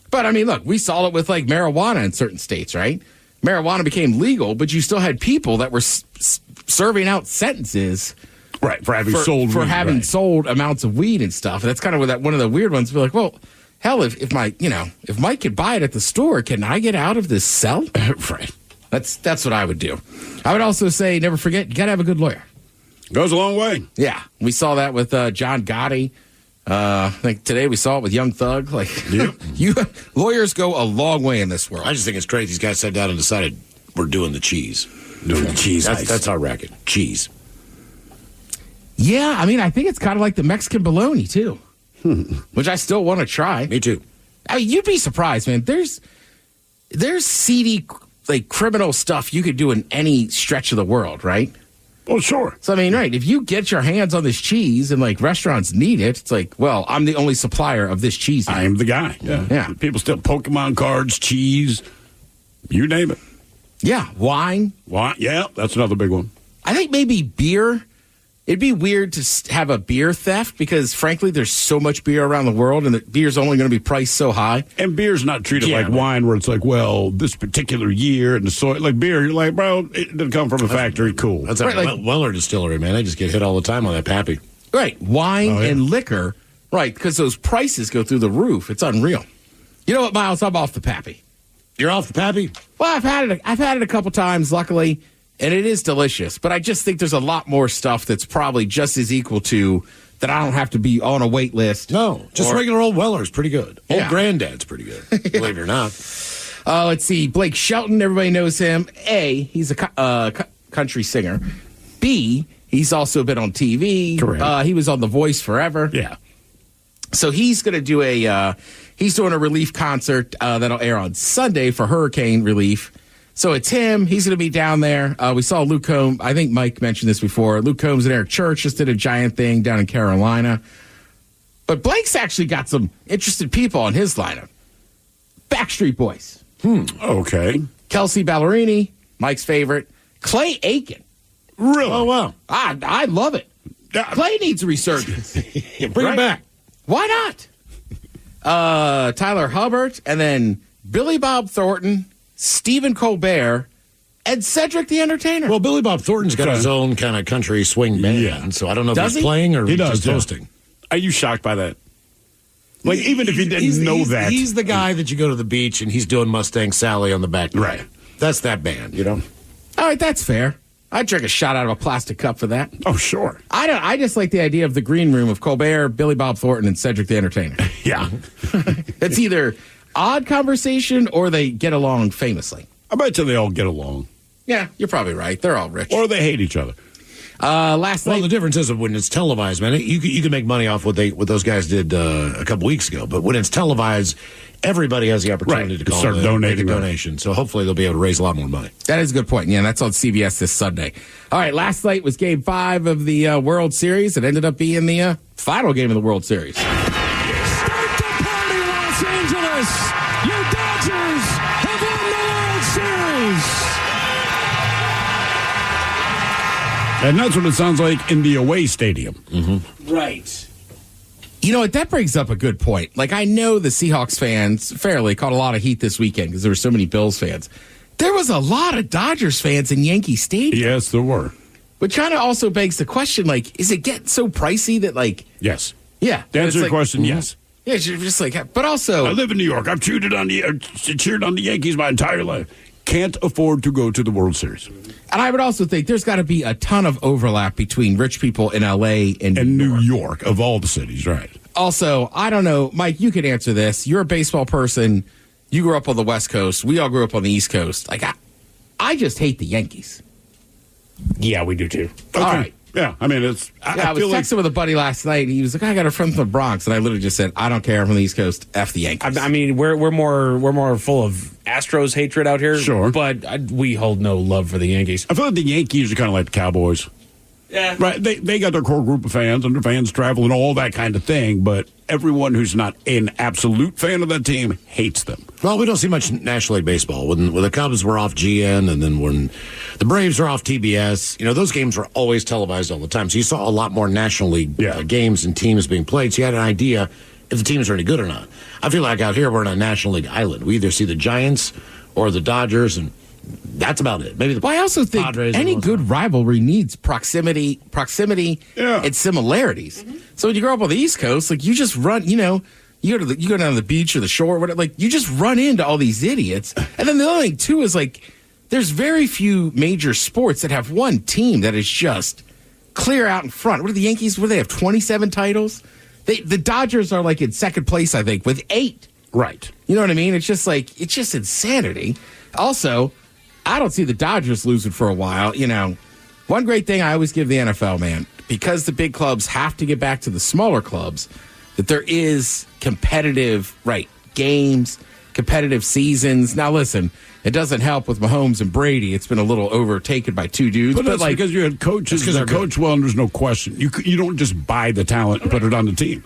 But, I mean, look, we saw it with, like, marijuana in certain states, right? Marijuana became legal, but you still had people that were serving out sentences,
right, for having sold
for
weed,
having
right.
sold amounts of weed and stuff. And that's kind of where one of the weird ones. Be like, well, hell, if Mike could buy it at the store, can I get out of this cell?
Right.
That's what I would do. I would also say, never forget, you got to have a good lawyer.
Goes a long way.
Yeah, we saw that with John Gotti. I think today we saw it with Young Thug. Like, lawyers go a long way in this world.
I just think it's crazy. These guys sat down and decided we're doing the cheese.
Doing the cheese.
That's our racket. Cheese.
Yeah, I mean, I think it's kind of like the Mexican bologna, too, which I still want to try.
Me too.
I mean, you'd be surprised, man. There's seedy, like, criminal stuff you could do in any stretch of the world, right?
Well, sure.
So, I mean, right, if you get your hands on this cheese and, like, restaurants need it, it's like, well, I'm the only supplier of this cheese here.
I am the guy. Yeah. People still Pokemon cards, cheese, you name it.
Yeah, wine.
Wine, yeah, that's another big one.
I think maybe beer. It'd be weird to have a beer theft because, frankly, there's so much beer around the world, and the beer's only going to be priced so high.
And beer's not treated like wine, where it's like, well, this particular year and the soil. Like beer, you're like, bro, it didn't come from a factory. Cool.
That's a Weller distillery, man. They just get hit all the time on that Pappy.
Right, wine and liquor, right? Because those prices go through the roof. It's unreal. You know what, Miles? I'm off the Pappy.
You're off the Pappy?
Well, I've had it a couple times, luckily. And it is delicious, but I just think there's a lot more stuff that's probably just as equal to that I don't have to be on a wait list.
No, just regular old Weller's pretty good. Old
Yeah.
Granddad's pretty good, believe it or not.
Let's see. Blake Shelton, everybody knows him. A, he's a country singer. B, he's also been on TV.
Correct.
He was on The Voice forever.
Yeah.
So he's going to do he's doing a relief concert that'll air on Sunday for hurricane relief. So it's him. He's going to be down there. We saw Luke Combs. I think Mike mentioned this before. Luke Combs and Eric Church just did a giant thing down in Carolina. But Blake's actually got some interested people on his lineup. Backstreet Boys.
Okay.
Kelsey Ballerini, Mike's favorite. Clay Aiken.
Really?
Oh, wow.
I love it. Clay needs a resurgence.
Bring it back.
Why not? Tyler Hubbard, and then Billy Bob Thornton, Stephen Colbert, and Cedric the Entertainer.
Well, Billy Bob Thornton's got his own kind of country swing band, so I don't know if he's playing or just hosting.
Are you shocked by that? Like, even if you didn't know that.
He's the guy that you go to the beach and he's doing Mustang Sally on the back.
Right.
That's that band, you know?
All right, that's fair. I'd drink a shot out of a plastic cup for that.
Oh, sure.
I just like the idea of the green room of Colbert, Billy Bob Thornton, and Cedric the Entertainer.
Yeah.
It's either odd conversation or they get along famously.
I bet you they all get along.
Yeah, you're probably right. They're all rich.
Or they hate each other.
Last night,
the difference is when it's televised, man, you can make money off what those guys did a couple weeks ago. But when it's televised, everybody has the opportunity to call
start donating.
Make a donation. So hopefully they'll be able to raise a lot more money.
That is a good point. Yeah, that's on CBS this Sunday. All right, last night was Game 5 of the World Series. It ended up being the final game of the World Series.
Start the party, Los Angeles! Your Dodgers have won the World Series!
And that's what it sounds like in the away stadium.
Mm-hmm.
Right. You know what? That brings up a good point. Like, I know the Seahawks fans fairly caught a lot of heat this weekend because there were so many Bills fans. There was a lot of Dodgers fans in Yankee Stadium.
Yes, there were.
But kind of also begs the question, like, is it getting so pricey that, like...
Yes.
Yeah.
To answer your question,
mm-hmm.
yes.
Yeah, you're just like... But also...
I live in New York. I've cheered on the Yankees my entire life. Can't afford to go to the World Series.
And I would also think there's got to be a ton of overlap between rich people in L.A. and
New York, of all the cities, right.
Also, I don't know, Mike, you could answer this. You're a baseball person. You grew up on the West Coast. We all grew up on the East Coast. Like, I just hate the Yankees.
Yeah, we do too.
Okay.
All right.
Yeah, I mean, it's...
I was texting with a buddy last night, and he was like, I got a friend from the Bronx, and I literally just said, I don't care, I'm from the East Coast, F the Yankees.
I mean, we're more full of Astros hatred out here.
Sure.
But we hold no love for the Yankees.
I feel like the Yankees are kind of like the Cowboys.
Yeah.
Right, they got their core group of fans, and their fans travel and all that kind of thing, but everyone who's not an absolute fan of that team hates them.
Well, we don't see much National League Baseball. When the Cubs were off GN, and then when the Braves are off TBS, those games were always televised all the time. So you saw a lot more National League games and teams being played, so you had an idea if the teams are any good or not. I feel like out here we're on a National League island. We either see the Giants or the Dodgers, and that's about it. Maybe
I also think
Padres
any good rivalry needs proximity, and similarities. Mm-hmm. So when you grow up on the East Coast, like you just run, you go down to the beach or the shore, whatever. Like you just run into all these idiots. And then the other thing too is like there's very few major sports that have one team that is just clear out in front. What are the Yankees? What do they have? 27 titles. The Dodgers are like in second place, I think, with 8.
Right.
You know what I mean? It's just insanity. Also, I don't see the Dodgers losing for a while. One great thing I always give the NFL, man, because the big clubs have to get back to the smaller clubs, that there is competitive, games, competitive seasons. Now, listen, it doesn't help with Mahomes and Brady. It's been a little overtaken by two dudes.
But that's because you had coaches that coach well, and there's no question. You don't just buy the talent and put it on the team.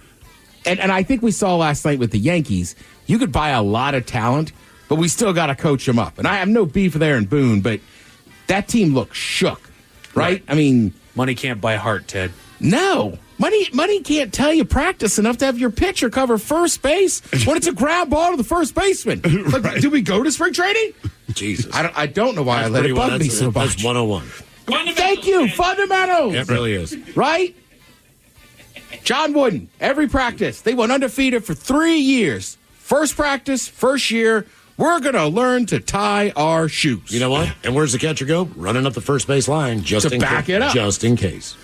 And I think we saw last night with the Yankees, you could buy a lot of talent, but we still got to coach them up. And I have no beef there in Boone, but that team looked shook, right? I mean...
Money can't buy heart, Ted.
No. Money can't tell you practice enough to have your pitcher cover first base when it's a ground ball to the first baseman. Like, right. Do we go to spring training?
Jesus.
I don't know why I let it bug me so much.
That's 101.
Thank you. Fundamentals.
It really is.
Right? John Wooden, every practice, they went undefeated for 3 years. First practice, first year, we're going to learn to tie our shoes.
You know what? And where's the catcher go? Running up the first base line just
to back it up.
Just in case.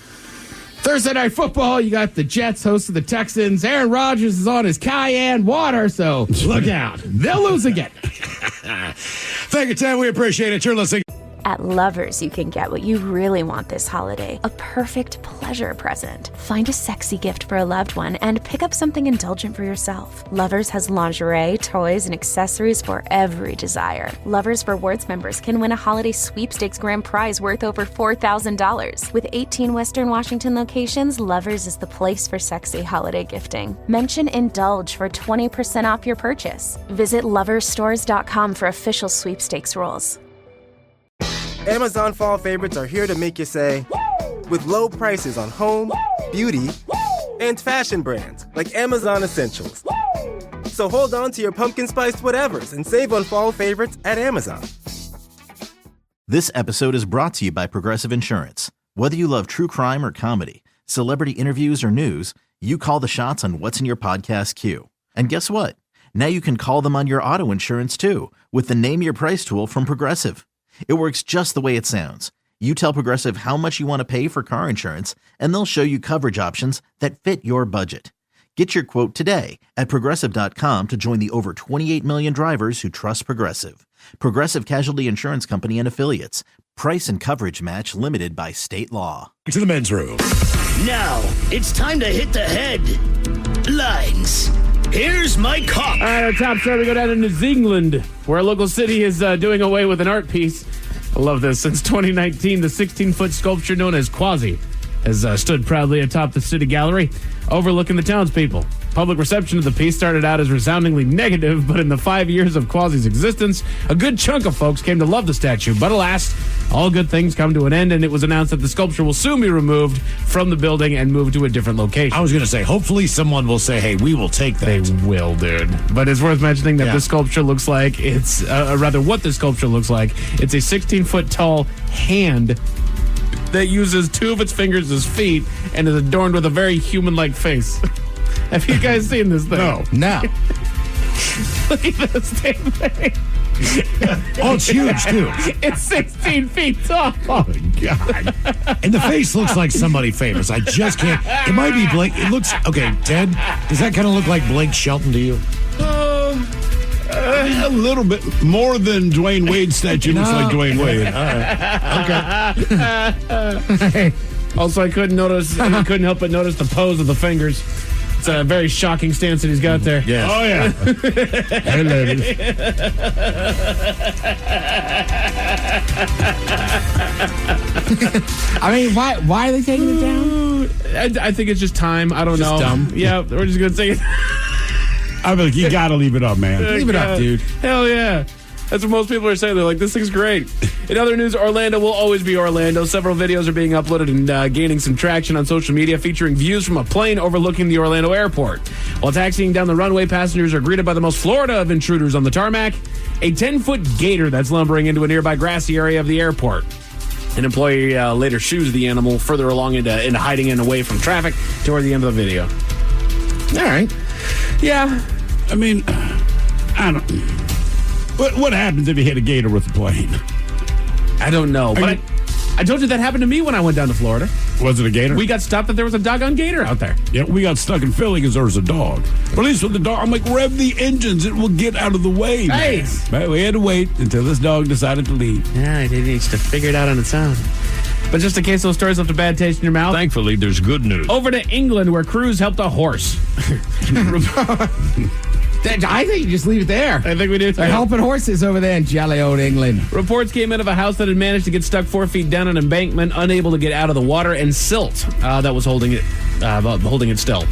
Thursday Night Football, you got the Jets hosting the Texans. Aaron Rodgers is on his Cayenne water, so look out. They'll lose again.
Thank you, Ted. We appreciate it. You're listening.
At Lovers, you can get what you really want this holiday, a perfect pleasure present. Find a sexy gift for a loved one and pick up something indulgent for yourself. Lovers has lingerie, toys, and accessories for every desire. Lovers Rewards members can win a holiday sweepstakes grand prize worth over $4,000. With 18 Western Washington locations, Lovers is the place for sexy holiday gifting. Mention Indulge for 20% off your purchase. Visit loversstores.com for official sweepstakes rules.
Amazon fall favorites are here to make you say, with low prices on home, beauty, and fashion brands like Amazon Essentials. So hold on to your pumpkin spiced whatevers and save on fall favorites at Amazon.
This episode is brought to you by Progressive Insurance. Whether you love true crime or comedy, celebrity interviews or news, you call the shots on what's in your podcast queue. And guess what? Now you can call them on your auto insurance too with the Name Your Price tool from Progressive. It works just the way it sounds. You tell Progressive how much you want to pay for car insurance, and they'll show you coverage options that fit your budget. Get your quote today at Progressive.com to join the over 28 million drivers who trust Progressive. Progressive Casualty Insurance Company and Affiliates. Price and coverage match limited by state law.
To the men's room.
Now, it's time to hit the headlines. Here's Mike Hawk.
All right, our top story, we go down to New Zealand, where a local city is doing away with an art piece. I love this. Since 2019, the 16-foot sculpture known as Quasi has stood proudly atop the city gallery, overlooking the townspeople. Public reception of the piece started out as resoundingly negative, but in the 5 years of Quasi's existence, a good chunk of folks came to love the statue. But alas, all good things come to an end, and it was announced that the sculpture will soon be removed from the building and moved to a different location.
I was going to say, hopefully someone will say, hey, we will take that.
They will, dude. But it's worth mentioning that this sculpture looks like it's, what this sculpture looks like. It's a 16-foot tall hand that uses two of its fingers as feet and is adorned with a very human-like face. Have you guys seen this thing?
No.
Look at this damn thing.
Oh, it's huge, too.
It's 16 feet tall.
Oh, God. And the face looks like somebody famous. I just can't. It might be Blake. It looks, okay, Ted, does that kind of look like Blake Shelton to you?
A little bit more than Dwayne Wade's statue looks like Dwayne Wade.
All right. Okay.
Also, I couldn't help but notice the pose of the fingers. It's a very shocking stance that he's got there.
Yes.
Oh, yeah. Hey, ladies.
I mean, why are they taking it down?
I think it's just time. I don't know.
Dumb.
Yeah, we're just going to take it.
I'm like, you got to leave it up, man.
Leave it up, dude.
Hell yeah. That's what most people are saying. They're like, this thing's great. In other news, Orlando will always be Orlando. Several videos are being uploaded and gaining some traction on social media featuring views from a plane overlooking the Orlando airport. While taxiing down the runway, passengers are greeted by the most Florida of intruders on the tarmac, a 10-foot gator that's lumbering into a nearby grassy area of the airport. An employee later shoos the animal further along into hiding and away from traffic toward the end of the video.
All right.
Yeah.
I mean, I don't... What happens if you hit a gator with a plane?
I don't know. But I told you that happened to me when I went down to Florida.
Was it a gator?
We got stopped that there was a doggone gator out there.
Yeah, we got stuck in Philly because there was a dog. But at least with the dog, I'm like, rev the engines. It will get out of the way, man.
Nice.
But we had to wait until this dog decided to leave.
Yeah, it needs to figure it out on its own. But just in case those stories left a bad taste in your mouth.
Thankfully, there's good news.
Over to England, where crews helped a horse.
I think you just leave it there.
I think we do.
They're helping horses over there in jolly old England.
Reports came in of a house that had managed to get stuck 4 feet down an embankment, unable to get out of the water, and silt that was holding it still.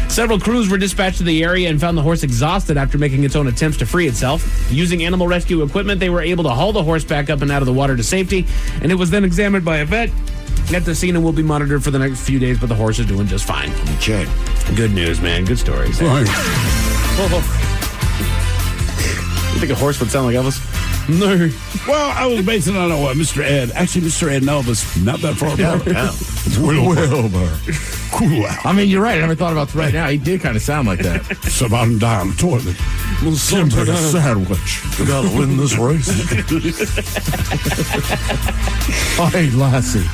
Several crews were dispatched to the area and found the horse exhausted after making its own attempts to free itself. Using animal rescue equipment, they were able to haul the horse back up and out of the water to safety, and it was then examined by a vet at the scene and will be monitored for the next few days, but the horse is doing just fine.
Okay.
Good news, man. Good stories.
Right.
You think a horse would sound like Elvis?
No. Well, I was basing it on Mr. Ed. Actually, Mr. Ed and Elvis, not that far apart. Wilbur. Cool out.
I mean, you're right. I never thought about right now. He did kind of sound like that.
Somebody down the toilet. Simply a sandwich. We got to win this race.
Hey, Lassie.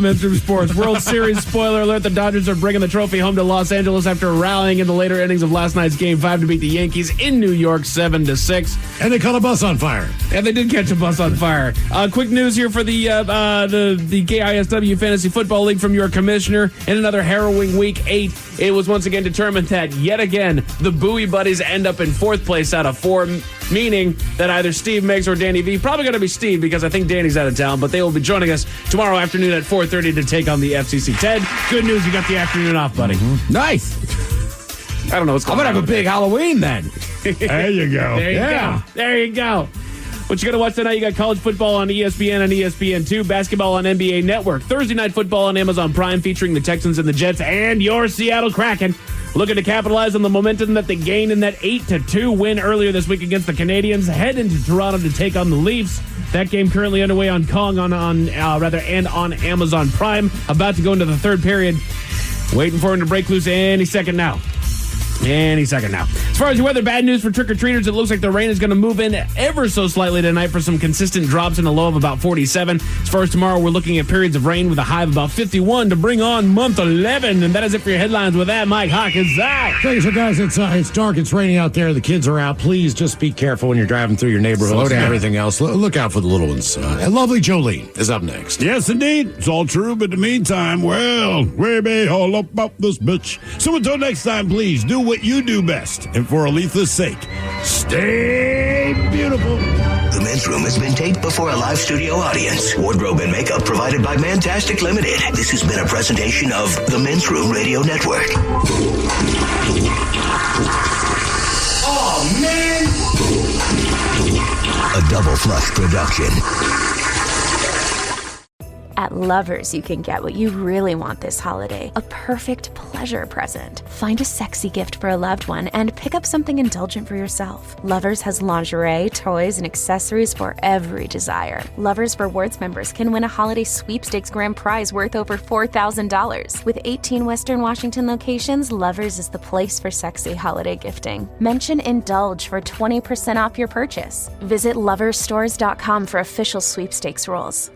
Men's Room Sports. World Series spoiler alert. The Dodgers are bringing the trophy home to Los Angeles after rallying in the later innings of last night's Game 5 to beat the Yankees in New York 7-6.
And they caught a bus on fire.
And they did catch a bus on fire. Quick news here for the KISW Fantasy Football League from your commissioner. In another harrowing Week 8, it was once again determined that, yet again, the Bowie Buddies end up in 4th place out of 4, meaning that either Steve Miggs or Danny V, probably going to be Steve because I think Danny's out of town, but they will be joining us tomorrow afternoon at 4:30 to take on the FCC. Ted, good news, you got the afternoon off, buddy.
Mm-hmm. Nice.
I don't know what's going on.
I'm going to have a big Halloween then.
There you go.
There you go. There you go. What you going to watch tonight? You got college football on ESPN and ESPN2, basketball on NBA Network, Thursday night football on Amazon Prime featuring the Texans and the Jets and your Seattle Kraken. Looking to capitalize on the momentum that they gained in that 8-2 win earlier this week against the Canadians. Head into Toronto to take on the Leafs. That game currently underway on Kong and on Amazon Prime. About to go into the third period. Waiting for him to break loose any second now. any second now. As far as your weather, bad news for trick-or-treaters. It looks like the rain is going to move in ever so slightly tonight for some consistent drops and a low of about 47. As far as tomorrow, we're looking at periods of rain with a high of about 51 to bring on month 11. And that is it for your headlines. With that, Mike Hawkins, Zach.
Thanks, so guys. It's dark. It's raining out there. The kids are out. Please just be careful when you're driving through your neighborhood.
Slow down.
And everything else. Look out for the little ones. Lovely Jolene is up next.
Yes, indeed. It's all true, but in the meantime, well, we be all about this bitch. So until next time, please do what you do best. And for Aletha's sake, stay beautiful.
The Men's Room has been taped before a live studio audience. Wardrobe and makeup provided by Mantastic Limited. This has been a presentation of the Men's Room Radio Network. Oh, man! A Double Flush production.
At Lovers, you can get what you really want this holiday, a perfect pleasure present. Find a sexy gift for a loved one and pick up something indulgent for yourself. Lovers has lingerie, toys, and accessories for every desire. Lovers Rewards members can win a holiday sweepstakes grand prize worth over $4,000. With 18 Western Washington locations, Lovers is the place for sexy holiday gifting. Mention Indulge for 20% off your purchase. Visit loversstores.com for official sweepstakes rules.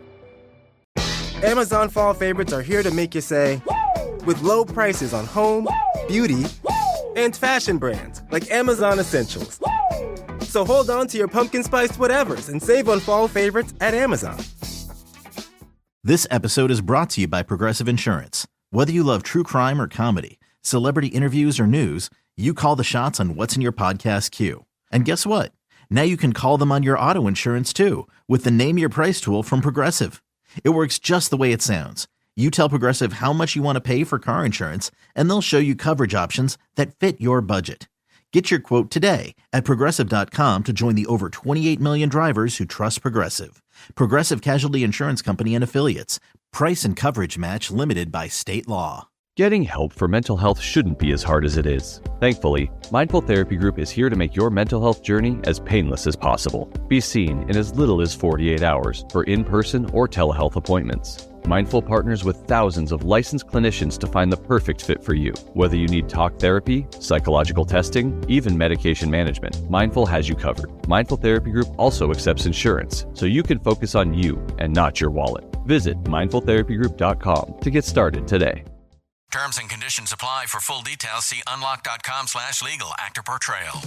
Amazon fall favorites are here to make you say, with low prices on home, beauty, and fashion brands like Amazon Essentials. So hold on to your pumpkin spiced whatevers and save on fall favorites at Amazon.
This episode is brought to you by Progressive Insurance. Whether you love true crime or comedy, celebrity interviews or news, you call the shots on what's in your podcast queue. And guess what? Now you can call them on your auto insurance too with the Name Your Price tool from Progressive. It works just the way it sounds. You tell Progressive how much you want to pay for car insurance, and they'll show you coverage options that fit your budget. Get your quote today at Progressive.com to join the over 28 million drivers who trust Progressive. Progressive Casualty Insurance Company and Affiliates. Price and coverage match limited by state law.
Getting help for mental health shouldn't be as hard as it is. Thankfully, Mindful Therapy Group is here to make your mental health journey as painless as possible. Be seen in as little as 48 hours for in-person or telehealth appointments. Mindful partners with thousands of licensed clinicians to find the perfect fit for you. Whether you need talk therapy, psychological testing, even medication management, Mindful has you covered. Mindful Therapy Group also accepts insurance, so you can focus on you and not your wallet. Visit mindfultherapygroup.com to get started today.
Terms and conditions apply. For full details, see unlock.com/legal. Actor portrayal.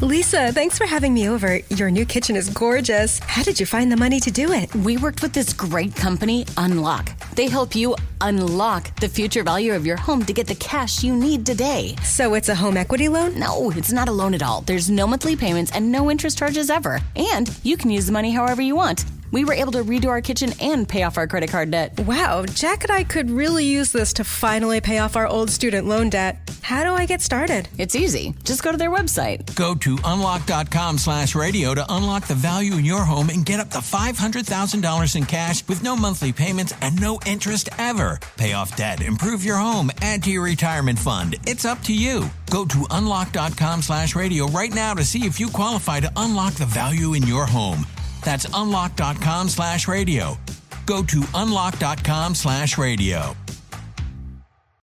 Lisa, thanks for having me over. Your new kitchen is gorgeous. How did you find the money to do it?
We worked with this great company, Unlock. They help you unlock the future value of your home to get the cash you need today.
So it's a home equity loan?
No, it's not a loan at all. There's no monthly payments and no interest charges ever. And you can use the money however you want. We were able to redo our kitchen and pay off our credit card debt.
Wow, Jack and I could really use this to finally pay off our old student loan debt. How do I get started?
It's easy. Just go to their website.
Go to unlock.com/radio to unlock the value in your home and get up to $500,000 in cash with no monthly payments and no interest ever. Pay off debt, improve your home, add to your retirement fund. It's up to you. Go to unlock.com/radio right now to see if you qualify to unlock the value in your home. That's unlock.com/radio. Go to unlock.com/radio.